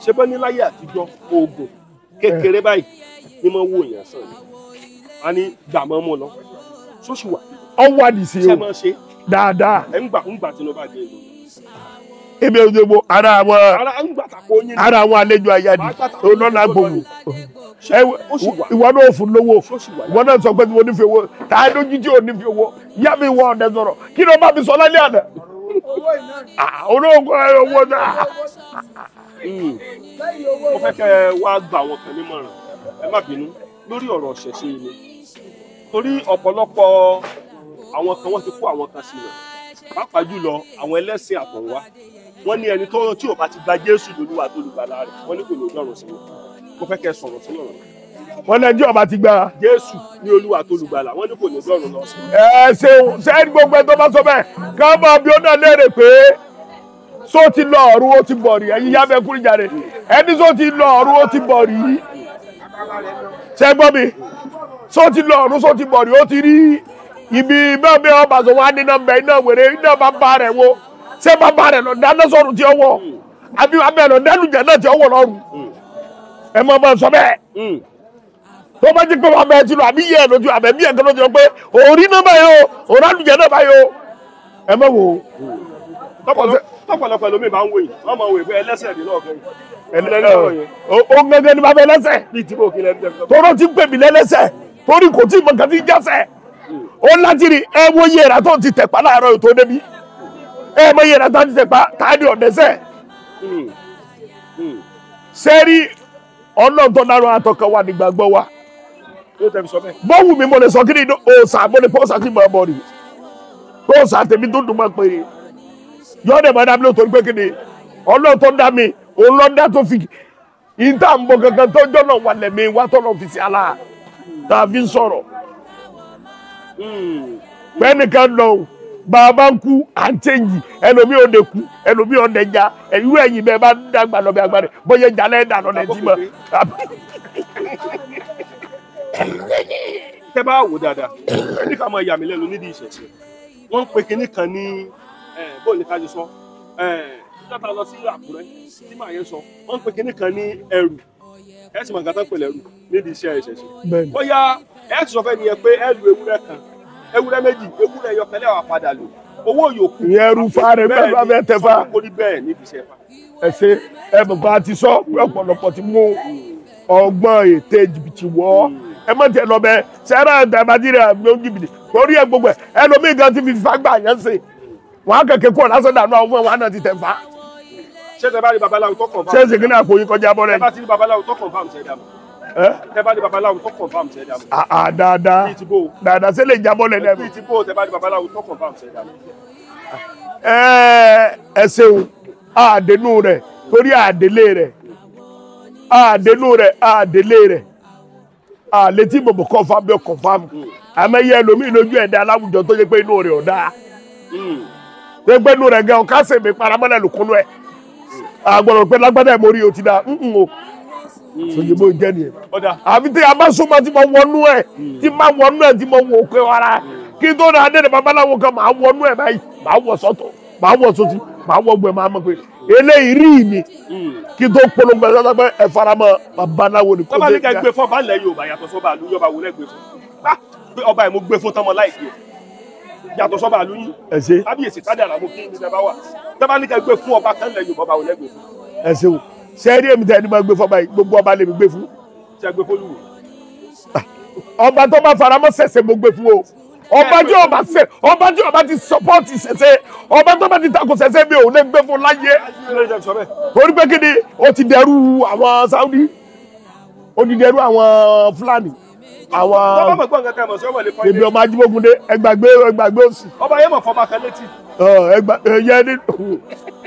Speaker 7: ṣé bọ́ ní láyé àtijọ́ oògùn kékeré báyìí ni mo wo èèyàn sàn ni a ní gbà mọ́ mọ́ lọ sóṣù wà.
Speaker 2: ọwọ́ àdìsí o
Speaker 7: ṣé máa ṣe.
Speaker 2: dáadáa.
Speaker 7: ẹ ń gbà tí ló bá dé ìlú.
Speaker 2: ebi ojúbo ara àwọn àlejò àyàdì olóńgbà gbòòrò ìwọ náà fún lówó ìwọ náà sọ pé mo nífẹ̀ẹ́ owó tàà lójú tí ò nífẹ̀ẹ́ owó yá mi wọ ọ̀dẹ sọ̀rọ̀ kí ló bá mi sọ lálẹ́ àná. olóògùn owó náà.
Speaker 7: mo fẹ́ kẹ́ ẹ wá gba àwọn kan nímọ̀ràn ẹ má bínú lórí ọ̀rọ̀ ṣẹ̀ṣe ilé torí ọ̀pọ̀lọpọ̀ àwọn kan wọ́n ti kó àwọn kan sí rẹ̀ pàápàá jùlọ àwọn ẹlẹ́sìn àtọ̀wá wọ́n ní ẹni tí ò bá ti gba Jésù lólúwa tó lùgbàlà rẹ̀ wọ́n ní kò ní ọ̀rọ̀ sí wọn mo fẹ́ kẹ́ sọ̀rọ̀ sí ọ̀rọ̀.
Speaker 2: wọ́n ní ẹjọ́ ọba ti gba
Speaker 7: Jésù ní olúwa tó lùgbàlà wọ́n ní kò ní ọ̀rọ̀ lọ sí.
Speaker 2: ẹ ṣe gbogbo ẹ tó bá sọ bẹ́ẹ̀ ká máa bí ó náà léèrè pé só ti lọ ọ̀run ó ti bọ̀ rí ẹ̀yin yá bẹ́ẹ̀ kúrìjà rẹ̀ ẹni só ti lọ ọ̀run ó ti bọ̀ rí ṣe gbọ́ mi só ti lọ ọ̀run só ti bọ̀ rí ó ti rí ibi bẹ́ẹ̀ bí ọba sọ wá ní nọ́mbà iná wèrè iná bá bá rẹ̀ wo ṣé bá bá rẹ̀ lọ dáná sọ̀rọ̀ tí ó wọ̀ àbí abẹ́ lọ dánú jẹ̀ náà tí ó wọ̀ lọ́rùn ẹ mọ̀ bá sọ bẹ́ẹ̀ tó bá jẹ́ pé wọ́n bẹ́ẹ̀ ti lọ àbí yẹ ẹ̀ lójú àbẹ̀ bí ẹ̀kan lójú pé òórí náà báyìí o òórá lùjẹ̀ náà báyìí o ẹ mọ̀ wò ó.
Speaker 7: tọ́pọ̀lọpọ̀ ẹlòmíì máa ń wòye wọ́n máa ń wòye pé ẹlẹ́sẹ̀ ní lọ́ọ̀kan
Speaker 2: ó gẹ́gẹ́ ní bàbá ẹlẹ́sẹ̀ tóró ti ń pè mí lẹ́lẹ́sẹ̀ torí kò tí ì mọ̀ nǹkan tí ń jásẹ̀ ó láti rí ẹ wo iye ìrà tó ti tẹ̀pá láàárọ̀ tó débi ẹ mọ iye ìrà tó ti tẹ̀pá tààdì ọ̀dẹ́sẹ̀ sẹ́rí ọlọ́ọ̀tọ́ náà àtọkọ wa nígbàgbọ́ wa bọ́wù mi mo lè sọ kí ni òòsà mo lè pọ́ òòsà tí mo bọ̀ rí òòsà tèmi tó dùn mọ́ pé yọ́ọ̀dẹ̀ máa dá mi lóòótọ́ pé kí ni ọlọ́ọ̀tọ́ dá mi òun lọ́ dá tó fi ìta ń bọ̀ kankan tó jọ́nà wà lẹ́mí wá tọ́lọ̀ fi sí ala tá a fi ń sọ̀rọ̀ pẹ́ẹ́nìkan lọ bàbá ń kú à ń tẹ̀yìn ẹlòmí ò dé kú ẹlòmí ò dé já ìlú ẹ̀yìn bẹ́ẹ̀ bá dàgbà lọ bí agbára bóyá jalè dànù lẹ ti mọ.
Speaker 7: tẹ́ bá wò dáadáa ní ká máa yà mí lẹ́nu nídìí ìṣẹ̀ṣe wọ́n ń pe kinní kan ní bóyá ní ká ṣe sọ tata lọ sí Àkúrẹ́ tí màá yẹn sọ wọ́n ń pe kinní kan ní ẹrù ẹ sì máa gàtán pẹ̀lú ẹrù nídìí iṣẹ́ ìṣẹ̀ṣe bóyá ẹ ti sọ fẹ́ nìyẹn pé ẹ lu ewúrẹ́ kan ewúrẹ́ méjì ewúrẹ́ yọkẹlẹ́ wà padà lò owó yòókù
Speaker 2: ẹrù fáre bẹ́ẹ̀ bá fẹ́ tẹ fa
Speaker 7: kó ní bẹ́ẹ̀ níbi iṣẹ́ fa.
Speaker 2: ẹ ṣe ẹ bọ̀ bá ti sọ ọ̀pọ̀lọpọ̀ ti mú ọgbọ́n ète jìbìtì wọ́ ẹ mọ̀ tẹ lọ bẹ sẹ́rà nàìjíríà ló jìbìtì torí ẹ gbogbo ẹ ẹlòmíì gan ti fi fagbá yẹn ṣe wọn á kẹ̀kẹ́ kó lásán dànù àwọn fún wọn náà ti tẹ̀ fa.
Speaker 7: ṣé tẹ bá rí babaláwo tó kàn fáwọn.
Speaker 2: ṣé èsì kìnnìún àpò yín kọjá bọ́ rẹ.
Speaker 7: tẹ bá ti rí babaláwo tó kàn fáwọn ṣe dàmú. tẹ bá rí babaláwo tó kàn fáwọn ṣe dàmú. dáadáa ṣé lè jábọ́ lẹ lẹ́nu. bíi ti bó tẹ bá rí babaláwo tó kàn fáwọn ṣe dàmú.
Speaker 2: ẹ ṣeun àdénú rẹ torí àdélé rẹ àdénú rẹ àdélé rẹ àlétí bòbò kọfà bí ọkọfà àmẹyẹ ẹlòmíì lójú ẹ̀dá aláwùjọ tó yẹ pé inú rẹ ọ̀dá tó yẹ pé inú rẹ gan ọ̀ká sèmi paramọ́lẹ̀ lùkúnú ẹ̀ àgbọ̀nà pé lágbádá ẹ̀ mo rí o ti da o sọyìn bó jẹ́ nìyẹn àfi tí a bá súnmọ́ tí mo wọnú ẹ̀ tí má wọnú ẹ̀ tí mo wò pé ara kí n tó dáa dé ní babaláwo kan màá wọnú ẹ̀ báyìí màá wọ sọ́tọ̀ màá wọ sọ́tì màá wọ gbẹ màá mọ̀ pé eléyìí rí mi kí n tó polongo ẹ̀ sọ́tọ̀ pé ẹ faramọ́ babaláwo ni kò dé.
Speaker 7: tọ́ba ní ká gbé fún ọba ńlẹ̀ Yorùbá yàtọ̀ sọ́ba àlú yọba wọlé gbé fún pé ọba ẹ̀ mo gbé fún tọmọ láìpẹ́ yàtọ̀ sọ́ba àlú yín kábíyèsí kádàrá mo kí ní ẹ bá wà tọ́ba ní ká gbé fún ọba kan ńlẹ̀ Yorùbá wọlé gbé fún.
Speaker 2: ẹ ṣeun sẹ́ẹ̀rí èmi tẹ́ ẹni máa gbé fún ọba yìí gbogbo ọba lè mi gbé fún.
Speaker 7: ṣé ẹ gbé fún olúwo.
Speaker 2: ọba tó bá faramọ́ ṣẹ̀ṣẹ̀ mo gbé fún o ọba tí ọba ti sọpọ́ọ̀tì ṣẹ̀ṣẹ̀ ọba tó bá ti takò ṣẹ̀ṣẹ̀ mi ò lè gbé fún láyé torí pé kíni ó ti dẹrù àwọn Saudi ó ti dẹrù àwọn Fúlàní àwọn bèbí ọmọ Ajíbógúndé ẹgbàgbé òsì.
Speaker 7: ọba yẹn mọ̀ fọba kan létí.
Speaker 2: ẹyẹ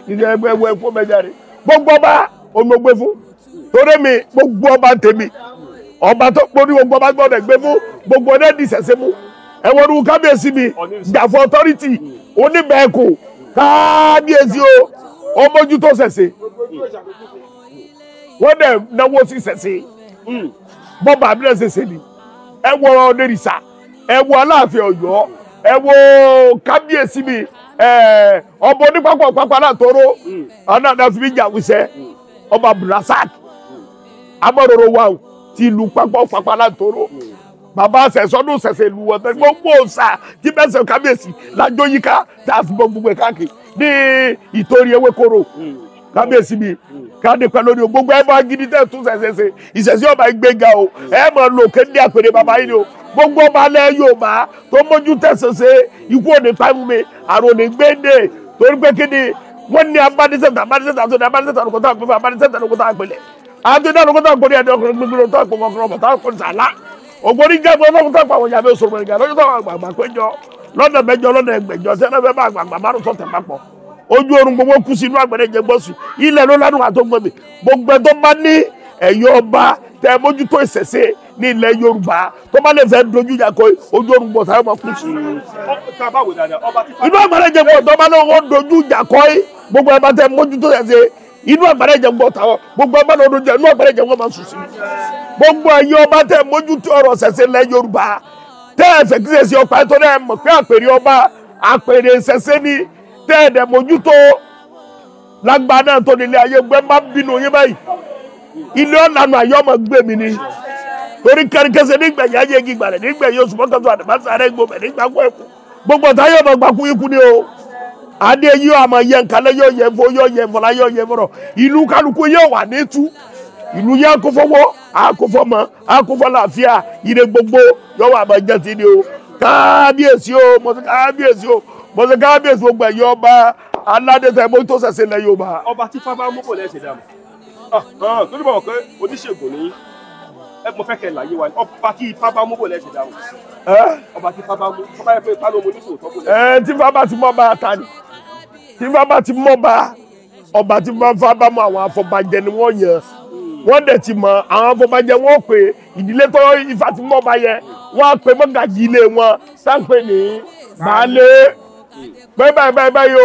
Speaker 2: ní ẹgbẹ́ fún mẹ́jáde gbogbo ọba omi gbé fún torí mi gbogbo ọba tèmi ọba tó pọ̀ ní gbogbo ọba gbọ́dọ̀ gbé fún gbogbo ọdẹ di ṣẹ̀ṣẹ̀ mú ẹ̀wọ̀n ní kábíyèsí mi gbàfọ̀ authority oníbẹ̀ẹ́kù kábíyèsí o ọmọjútó ṣẹ̀ṣẹ̀ wọ́n dẹ̀ náwó sí ṣẹ̀ṣẹ̀ bọ́ọ̀bù àbílẹ̀ ṣẹ̀ṣẹ̀ ni ẹ̀wọ̀n onírìṣà ẹ̀wọ̀n Aláàfin Ọ̀yọ́ ẹ̀wọ̀n kábíyèsí mi ọba onípápá pápá náà tóró ọ̀nà àdáfi jàwùsẹ̀ ọba Abdulrasaq amọ̀rọ̀rọ̀ wa ti lu pápá náà tóró bàbá sẹ̀sọ́dún sẹ̀sẹ̀ lu wọ́n tẹ́ gbogbo ọ̀sà tí bẹ́sẹ̀ kábíyèsí lájọ́ yíká tá a fi bọ́ gbogbo ẹ̀ káàkiri ní ìtorí ewékoro kábíyèsí mi káàdé pẹ́ lórí o gbogbo ẹ̀ bá gidi tẹ́ tún sẹ̀sẹ̀ ìṣẹ̀sí ọba ìgbéga o ẹ̀ mọ̀ lò kéde àpèrè bàbá yìí ni o gbogbo ọba alẹ́ Yorùbá tó mójú tẹ̀sẹ̀sẹ̀ ikú òní pàmò mi àrùn òní gbéǹde torí pé kíni wọ́n ní abánisẹ́ta tó ní abánisẹ́ta lókòtò àpèfẹ́ abánisẹ́ta lókòtò àpèlẹ̀ àtúndà lókòtò àpèlẹ̀ ẹ̀dẹ̀ ọkùnrin gbogbo tó àpò ọkùnrin ọ̀bọ̀ tó àpò sàlá ògbóni jẹ́ fún ọlọ́run tó àpò àwọn ìyàwó sọ̀rọ̀ ìgbà lọ́jọ́ tó àgbàgbà péjọ lọ́dọ̀ mẹ́jọ lọ́dọ̀ ẹgbẹ̀jọ sẹ́nà fẹ́ bá àgbàgbà márùn sọ̀tẹ̀ papọ̀ ojú oorun gbogbo kú sínú àgbẹ̀rẹ̀ jẹ gbọ́sù ilẹ̀ ló lánàá tó gbẹ̀mí gbogbo ẹ̀ tó bá ní ẹ̀yọ́ ọba tẹ mójútó ìṣẹ̀ṣe ní ilẹ̀ Yorùbá tó bá lè fẹ́ dojú ìjà kọ ojú oorun gbọ̀ sáyọ́ máa kú sí. inú àgbẹ̀rẹ̀ jẹ gbọ́ tó bá lọ́wọ́ dojú ìjà kọ gbogbo ẹ̀ bá tẹ mójútó ìṣẹ̀ṣe inú àgbàrá ìjẹun gbọ́ táwọn gbogbo ọba náà lójú ẹ̀ inú àgbàrá ìjẹun máa sùn sí i gbogbo ẹ̀yin ọba tẹ mójútó ọ̀rọ̀ ṣẹ̀ṣẹ̀ lẹ̀ Yorùbá tẹ́ ẹ̀fẹ̀ kí ṣẹ̀ṣẹ̀ ọ̀pá ẹ̀ tó dẹ̀ mọ̀ pé àpèrè ọba àpèrè ṣẹ̀ṣẹ̀ ni tẹ́ ẹ̀ dẹ̀ mójútó lágbá náà tó nílé ayé gbẹ́ má bínú yín báyìí ilé ọ̀lànà ayé ọmọ gbé mi ni torí kẹ́rìkẹ́sẹ̀ nígbẹ̀yìn ayé gígbàlẹ̀ nígbẹ̀yìn oṣù mọ́kànlá àdàbàṣà rẹ̀ gbòmẹ̀ nígbà kó ẹ̀kú gbogbo ọ̀tá yóò mọ̀ gbàkú ikú ni o adé yóò àmọ́ yẹ nkàlẹ́ yóò yẹ fo yóò yẹ fọlá yóò yẹ fọlọ ìlú kálukú yóò wà ní tú ìlú yẹn akófọwọ́ akófọmọ akófọláfíà ire gbogbo yóò wà àmọ́ jẹ́ ti ni o kábíyèsí o mọ̀sẹ̀ kábíyèsí o mọ̀sẹ̀ kábíyèsí gbogbo ẹ̀yọ́ ọba aládé tẹ̀ mọ́ tó ṣẹ̀ṣẹ̀ lẹ̀ Yorùbá.
Speaker 7: ọba tí fábá mú bò lẹ́sẹ̀ dàmú torí bọ̀ pé oníṣègùn ní mo fẹ́ kẹ́ láyé wa ọba tí fábá mú bò lẹ́sẹ̀ dàmú ọba tí fábá mú ọba yẹn pé fábá mú oníṣòwò tó bò lẹ́sẹ̀.
Speaker 2: tí fábá ti mọ́ bá ta ni tí fábá ti mọ́ bá ọba tí fábá mú àwọn afọbajẹ ni wọ́n yàn wọ́n dẹ̀ ti mọ̀ àwọn afọbajẹ wọ́n pè ìdílé tó Ifá ti mọ́ ọba yẹn wọ́n pè mọ́gàjì ilé wọn sáńpé ní baálé báyìí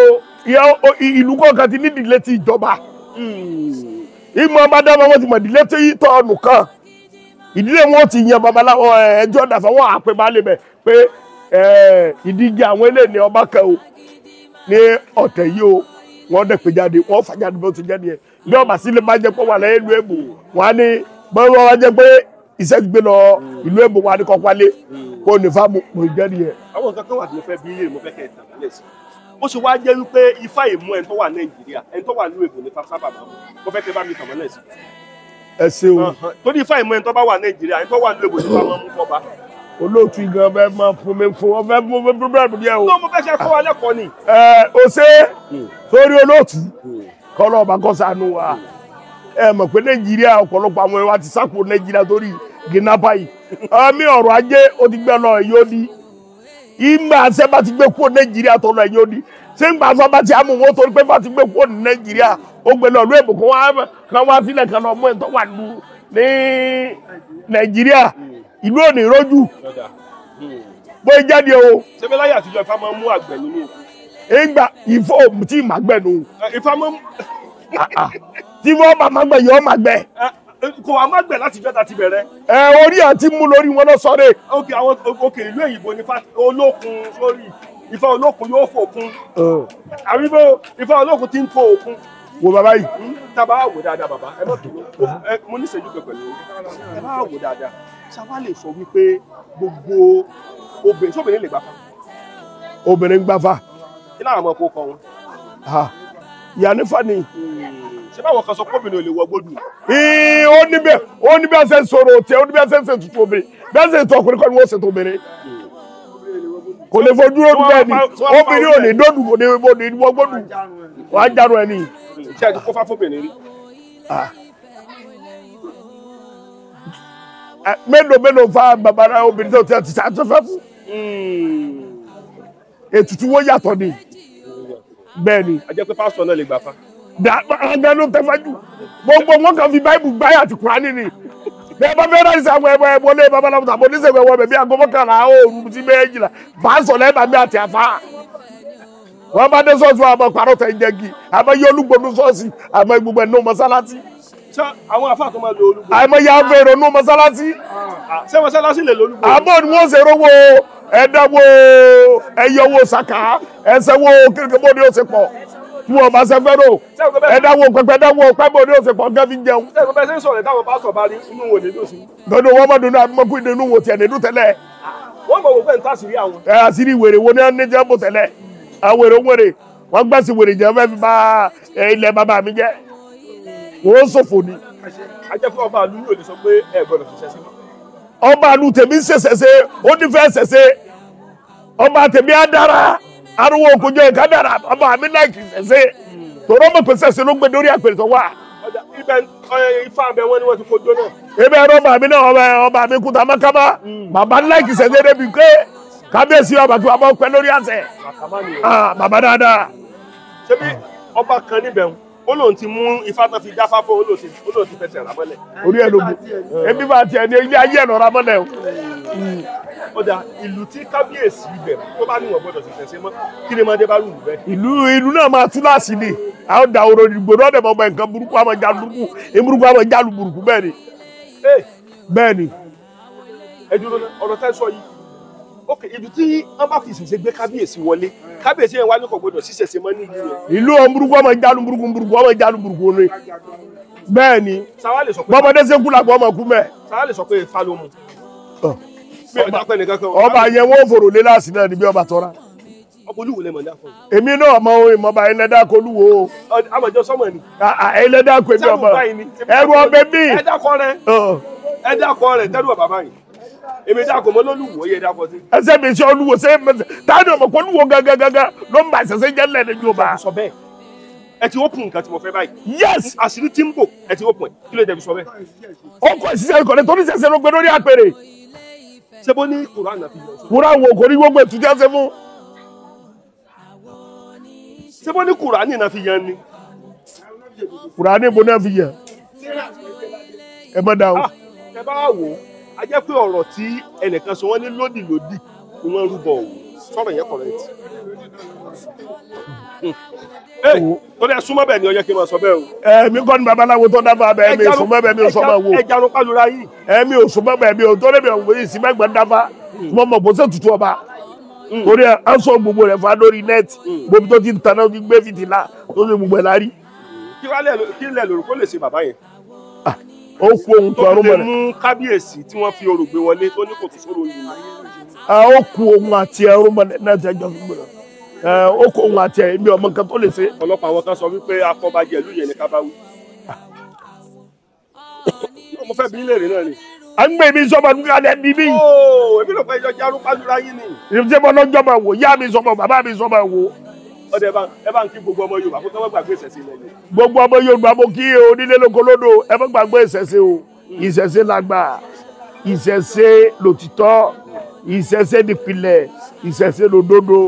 Speaker 2: o ìlú kọ̀ọ̀kan ti ní ìdílé ti ìjọba ìmọ̀ ọba dábàá wọ́n ti mọ̀ ìdílé tí tọ́ ọ̀nù kan ìdílé wọn ti yan babaláwo ẹjọ́ dàfẹ́ wọ́n àpè baálé bẹ̀ pé ìdíje àwọn eléyìí ní ọba kan o ní ọ̀tẹ̀ yìí o wọ́n dẹ̀ pé jáde wọ́n fà jáde bó ti jẹ́ nìyẹn bí ọba sílé bá jẹ́ pé wà lẹ́yìn ìlú èbò wọ́n á ní bọ́ọ̀ wá jẹ́ pé iṣẹ́ ti gbé lọ ìlú èbò wà ní kọ́pálé kó ní fáàmù kò jẹ́ nìyẹn.
Speaker 7: àwọn nǹkan kan wà tí mo fẹ́ bí ilé mo fẹ́ kẹ́ ẹ̀ tàn lẹ̀ sí ó ṣe wá jẹ́ wípé Ifá ìmú ẹni tó wà Nàìjíríà ẹni tó wà ní èbò ní sábà máa mo fẹ́ kẹ́ bá mi tàn mọ́lẹ̀ sí.
Speaker 2: ẹ ṣeun
Speaker 7: torí Ifá ìmú ẹni tó bá wà Nàìjíríà ẹni tó wà ní èbò ní sábà máa mú fọ́ba.
Speaker 2: olóòtú gan fẹ́ máa fún mi fún ọ fẹ́ mú mi bíbélì díẹ̀ o.
Speaker 7: mo fẹ́ ṣe kọ́ wa lẹ́kọ̀ọ́ ni.
Speaker 2: o ṣe sórí olóòtú kọ́lọ́ ọba kọ́ sànú wa mọ̀ pé Nàìjíríà ọ̀pọ̀lọpọ̀ àwọn ẹwà ti sáko Nàìjíríà torí gínàpá yìí àmì ọ̀rọ̀ ajé ó ti gbẹ lọ ẹ̀yọ́ di ìgbà àṣẹ bá ti gbé kúrò Nàìjíríà tó lọ ẹ̀yọ́ di ṣé ń gbà fún bá ti àmú wọn torí pé bá ti gbé kúrò ní Nàìjíríà ó gbé lọ lóòbù kan wá sílẹ̀ kan lọ mú ẹ̀ tó wà ní Nàìjíríà ìlú ò ní rójú bó jáde o.
Speaker 7: ṣé bí láyé àtijọ́ Ifá máa ń mú àgbẹ̀ nínú òkú.
Speaker 2: ìgbà ìfọ̀ tí ì má gbẹ̀ nù.
Speaker 7: Ifá máa ń
Speaker 2: tí wọ́n bá má gbẹ̀ yọ ọ́ má gbẹ̀.
Speaker 7: kò wá má gbẹ̀ láti jọ́ta ti bẹ̀rẹ̀.
Speaker 2: orí àti mú lórí wọn lọ sọ́dẹ̀.
Speaker 7: òkè ìlú èyìnbó ní olókun sórí Ifá olókun yóò fòkun. àbíbó Ifá olókun ti ń fò òkun.
Speaker 2: wo bàbá yìí.
Speaker 7: tábà wò dáadáa bàbá ẹ má tó mo ní ìṣẹ́jú pẹ̀ pẹ̀lú ẹ bá wò dáadáa ṣáwá lè sọ wípé gbogbo obìnrin sóbìnrin lè gbáfa.
Speaker 2: obìnrin gbáfa.
Speaker 7: kí láwọn ọmọ kó kọ wọn.
Speaker 2: ìyá nífà ni.
Speaker 7: ṣé báwọn kan sọ pé obìnrin ò lè wọ gbódù.
Speaker 2: ó ní bí a ṣe ń sọ̀rọ̀ tí ó ní bí a ṣe ń ṣe tutù obìnrin bí a ṣe ń tọ ọkùnrin kọ́ ni wọ́n ṣe tó obìnrin. kò lè fojú lójú bẹ́ẹ̀ ni obìnrin ò ní dódù kò ní wọ gbódù wọ́n á jánu ẹni.
Speaker 7: ṣé ẹ ti kó fáfóbìnrin rí.
Speaker 2: mélòó fa bàbá obìnrin tó ti ṣàtúnfẹ́ fún. ètùtù wo yàtọ̀ ni bẹ́ẹ̀ ni.
Speaker 7: a jẹ́ pé pásítọ̀ náà lè gbà fa.
Speaker 2: àgbà ló tẹ́ fájú gbogbo wọn kàn fi báìbù gbáyà àti Kùránì ni bẹ́ẹ̀ bá fẹ́ẹ́ rántí àwọn ẹbọ lé babaláwo tàbí oníṣègùn ẹwọ bẹbí aago mọ́kànlá òòrùn sí méjìlá pásítọ̀ lẹ́ẹ̀bà mi àti àfa wọn bá dé ṣọ́ọ̀ṣì wọn àmọ́ pàrọ̀ tẹ̀ ń jẹ́gi àmọ́ yẹ olúgbòdú ṣọ́ọ̀ṣì àmọ́ gbogbo ẹ̀ nù mọ́sálásí.
Speaker 7: ṣé àwọn àfáà tó máa lo olúgbòdú.
Speaker 2: àmọ́ ya fèrè nù mọ́sálásí.
Speaker 7: ṣé mọ́sálásí lè lo olúgbòdú.
Speaker 2: àmọ́ ni wọ́n ṣe rówó ẹ̀dáwó ẹ̀yọwó sàkà ẹ̀sẹ̀wó kékeré ní oṣù pọ̀ tí wọ́n bá ṣe fẹ́ rò ẹ̀dáwó pẹpẹ ẹ̀dáwó pẹ́bọ̀ ní oṣù pọ̀ gẹ́fí jẹun.
Speaker 7: ṣé ìgbà bẹ́ẹ̀ sọ̀rọ̀ táwọn pásítọ̀ bá rí inú wo nínú sí.
Speaker 2: dọ́dọ̀ wọ́n mọ̀ dùnú àbímọ́kú ìdùnnú wo tiẹ̀ nínú tẹ́lẹ̀.
Speaker 7: wọ́n mọ̀ wò pé nǹkan àṣírí àwọn.
Speaker 2: àṣírí wèrè wo ni wọ́n ní jẹ́ bò tẹ́lẹ̀ àwọn wèrè wèrè wọ́n gbẹ́sì wèrè jẹ́ fẹ́ fi bá ilẹ̀ bàbá mi jẹ́ wọ́n ṣòfò ni.
Speaker 7: a jẹ́ fún ọba àlú yóò lè sọ pé ẹ gbọ́dọ̀ fi ṣẹ́ṣẹ́ mọ́.
Speaker 2: ọba àlú tèmi ń ṣẹṣẹṣẹ ó ní fẹ́ ṣẹṣẹ ọba tèmi á dára arúgbó òkòjọ ìka dára ọba mi láìkì ṣẹṣẹ tòrọ mọ̀ pé ṣẹṣẹ ló gbé lórí àpèrè tó wà.
Speaker 7: ibẹ̀ Ifá abẹ wọn ni wọ́n ti kojó náà.
Speaker 2: ibẹ̀ ẹ̀rọ ọba mi náà ọba mi kúta mọ́kámá bàbá láìkì ṣẹṣẹ débi pé kábíyèsí ọba tó wà bọ́ pẹ́ lórí àṣẹ. bàbá dáadáa.
Speaker 7: ṣé bí ọba kan níbẹ̀ ó lóun ti mú Ifá tán fi dáfá fún olóòtú ti fẹsẹ̀ rámọ́lẹ̀.
Speaker 2: orí ẹ̀ ló bu ebi bá tiẹ̀ ní ilé ayé ẹ̀rọ rámọ́lẹ̀ o.
Speaker 7: ọjà ìlú tí kábíyèsí ibẹ̀ tó bá níwọ̀n gbọ́dọ̀ ṣẹ̀ṣẹ̀ ṣe mọ́ kí ni mọ́dé bá rù lù bẹ́ẹ̀.
Speaker 2: ìlú náà máa tú láàsì ni àwọn da oró ìgbò náà dẹ̀ mọ́ ọmọ nǹkan burúkú àmọ́ jalu burúkú èmúrúkú àmọ́ jalu burúkú bẹ́ẹ̀ ni. bẹ́ẹ̀ ni.
Speaker 7: ẹ dúró náà ọ̀rọ̀ tẹ́ sọ yìí ok ibi tí wọ́n bá fi ìṣẹ̀ṣẹ̀ gbé kábíyèsí wọlé kábíyèsí yẹn wá ní kò gbọdọ̀ ṣíṣẹ̀ṣẹ̀ mọ́ ní ìlú yẹn.
Speaker 2: ìlú ọmọburúkú ọmọ jalu burúkú ọmọ jalu burúkú ni. bẹ́ẹ̀ ni
Speaker 7: sáwá lè sọ pé
Speaker 2: bọ́mọdé sẹ́kù làgbọ́ ọmọ kú mẹ́.
Speaker 7: sáwá lè sọ pé Ifá ló mu.
Speaker 2: ọba yẹn wọ́n fòrò lé láàsì náà níbi ọba tọ́ra.
Speaker 7: ọkọ̀ olúwo lè mọ̀ ní àfọ̀.
Speaker 2: èmi náà mọ ìmọ̀ba ẹlẹ́dà kọ olúwo.
Speaker 7: àmọ̀jọ sọmọ ni.
Speaker 2: ẹlẹ́dà kọ èmi ọba ẹrù ọbẹ̀ bí.
Speaker 7: ẹ̀dá kọ rẹ̀ tẹ́lú ọ̀bà báyìí. èmi dákọ̀ mọ́ lólùwò yẹ dákọ̀ sí.
Speaker 2: ẹsẹ̀ mi ṣe olúwo ṣe táwọn ọmọ kọ olúwo gangan ló ń bá ìṣẹ̀ṣẹ̀ jẹ́ lẹ́nu Yorùbá.
Speaker 7: sọ bẹ́ẹ̀ ẹ ti open nǹkan tí mo fẹ́ báyìí.
Speaker 2: yes
Speaker 7: àṣírí tí ń bò ẹ ti open kí ló dé fi sọ bẹ́ẹ̀.
Speaker 2: ó kọ ìṣiṣẹ́ ìkọ̀lẹ̀ tó ní ṣẹ̀ṣẹ̀ ló gbé lórí àpèrè.
Speaker 7: ṣé bó ní Kùránì àfi yẹn.
Speaker 2: Kùránì wo kò ní gbogbo ètùtù ẹsẹ̀ fún.
Speaker 7: ṣé bó ní Kùránì náà fi yẹn ni.
Speaker 2: Kùránì bó náà fi yẹn. ẹ má dáhùn.
Speaker 7: ẹ bá wò ó a jẹ́ pé ọ̀rọ̀ tí ẹnìkan sọ wọ́n ní lódì ni wọ́n rúbọ òun sọ̀rọ̀ yẹn correct. torí ẹ súnmọ́ bẹ́ẹ̀ ni ó yẹ kí n máa sọ bẹ́ẹ̀ o.
Speaker 2: mi kọ́ ni babaláwo tó dábàá bẹ́ẹ̀ mi súnmọ́ bẹ́ẹ̀ mi ò sọ́mọ́ wo.
Speaker 7: ẹ jarun pálura yìí.
Speaker 2: mi ò súnmọ́ bẹ́ẹ̀ mi ò torí mi ò wòye sí mẹ́gbẹ̀ẹ́ dáfá mo mọ̀ bó ṣe tutù ọba. torí ẹ á sọ gbogbo rẹ̀ fa lórí nẹ́ẹ̀tì gbogbo tó ti ń taná gbé fìtílà tó ṣe gbogbo ẹ̀ lárí.
Speaker 7: kí lẹ lórí kó lè ṣe bàbá yẹn.
Speaker 2: ó kú ohun tó ọrùn mọ́lẹ̀.
Speaker 7: tó fi lè mú kábíyèsí tí wọ́n fi orò gbé wọlé tó ní kò tó sóró yìí.
Speaker 2: ó kú ohun àti ẹrú mọ́lẹ̀ náà ti ẹjọ́ gbogbo rẹ̀. ó kó ohun àti ẹ̀mí ọmọ nǹkan tó lè ṣe.
Speaker 7: ọlọ́pàá àwọn kan sọ wípé afọbajẹ ìlú yẹn ní kábáwí. mo fẹ́ bí léèrè náà ni.
Speaker 2: à ń gbé mi sọ́mọ nígbà alẹ́ ní mí.
Speaker 7: èmi ló fẹ́ yọ jarun pálura yín ni.
Speaker 2: ìrìnsẹ́ mọ́ lọ́jọ́ máa wò yá mi sọ́mọ bàbá mi sọ́mọ wò.
Speaker 7: ọdẹ ẹ bá ń kí gbogbo ọmọ Yorùbá kó tọ́wọ́ gbàgbé ìṣẹ̀ṣe ilẹ̀ yìí.
Speaker 2: gbogbo ọmọ Yorùbá mo kí onílé lóko lódò ẹ má gbàgbé ìṣẹ̀ṣe o ìṣẹ̀ṣe lágbà ìṣẹ̀ṣe lòtítọ́ ìṣẹ̀ṣe nípìnlẹ̀ ìṣẹ̀ṣe lòdodo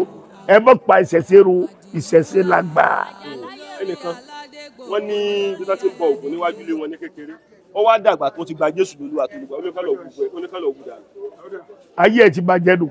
Speaker 2: ẹ má pa ìṣẹ̀ṣe ru ìṣẹ̀ṣe lágbà.
Speaker 7: ẹnìkan wọn ní bí wọn ti ń bọ Ògún níwájú ilé wọn ní kékeré ó wá dàgbà tó ti gba Jésù lólú àtolùgbà oníkàlọ ògùn dà.
Speaker 2: ayé ẹ ti bàjẹ́ nù.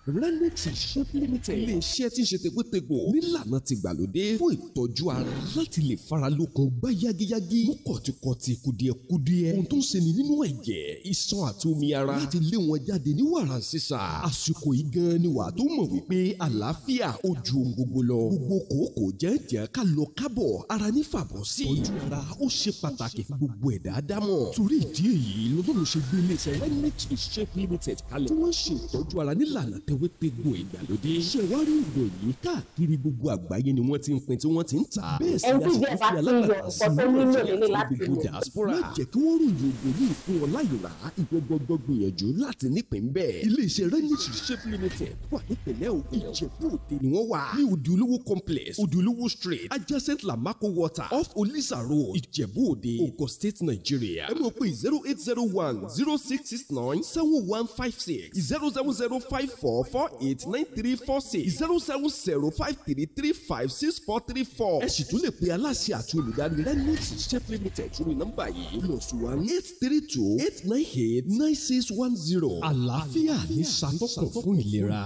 Speaker 4: Renix Shop Limited ilé iṣẹ́ tí ń ṣe tegbòtegbò nílànà ti gbàlódé fún ìtọ́jú ara láti lè fara lókun gbá yágíyágí mú kọ̀tìkọ̀tì kùdìẹ̀kudiẹ ohun tó ń ṣeni nínú ẹ̀jẹ̀ iṣan àti omi ara láti lé wọn jáde ní wàrà sísà àsìkò yìí gan ni wàá tó mọ̀ wípé àlàáfíà ó ju ohun gbogbo lọ gbogbo kòókò jẹ́jẹ́ ká lọ kábọ̀ ara ní fàbọ̀ sí ìtọ́jú ara ó ṣe pàtàkì fún gbogbo ẹ̀dá dámọ̀ torí ìdí èyí lọ́dún ṣe gbé ilé iṣẹ́ Renix Shop Limited kalẹ̀ tí wọ́n ṣe ìtọ́jú ara nílànà tewétegbò ìgbàlódé ṣẹ̀wárí ìròyìn káàkiri gbogbo àgbáyé ni wọ́n ti ń pín tí wọ́n ti ń tà bẹ́ẹ̀ sì ni àṣìkò fi alágbàtà sí gbogbo diaspora má jẹ́ kí wọ́n ròyìn ògùn yìí fún ọ láyò rà ìwọ gbọgbọ gbìyànjú láti nípìn bẹ́ẹ̀ iléeṣẹ́ Renix Shop Limited wà nípìnlẹ̀ Ìjẹ̀bú Òde ni wọ́n wà ní Òde Olówó complex Òde Olówó street adjacent Lamako water off Olisa road Ìjẹ̀bú Òde Ogun State Nigeria ẹ mọ̀ pé 0801 0669 7156 07054 489346 07053356434. ẹ sì tún lè pe aláṣẹ àti olùdarí Renix Shop Limited sórí nọ́mbà yìí +1 832 898 9610. àlàáfíà ní ṣàtọ́kùn fún ìlera.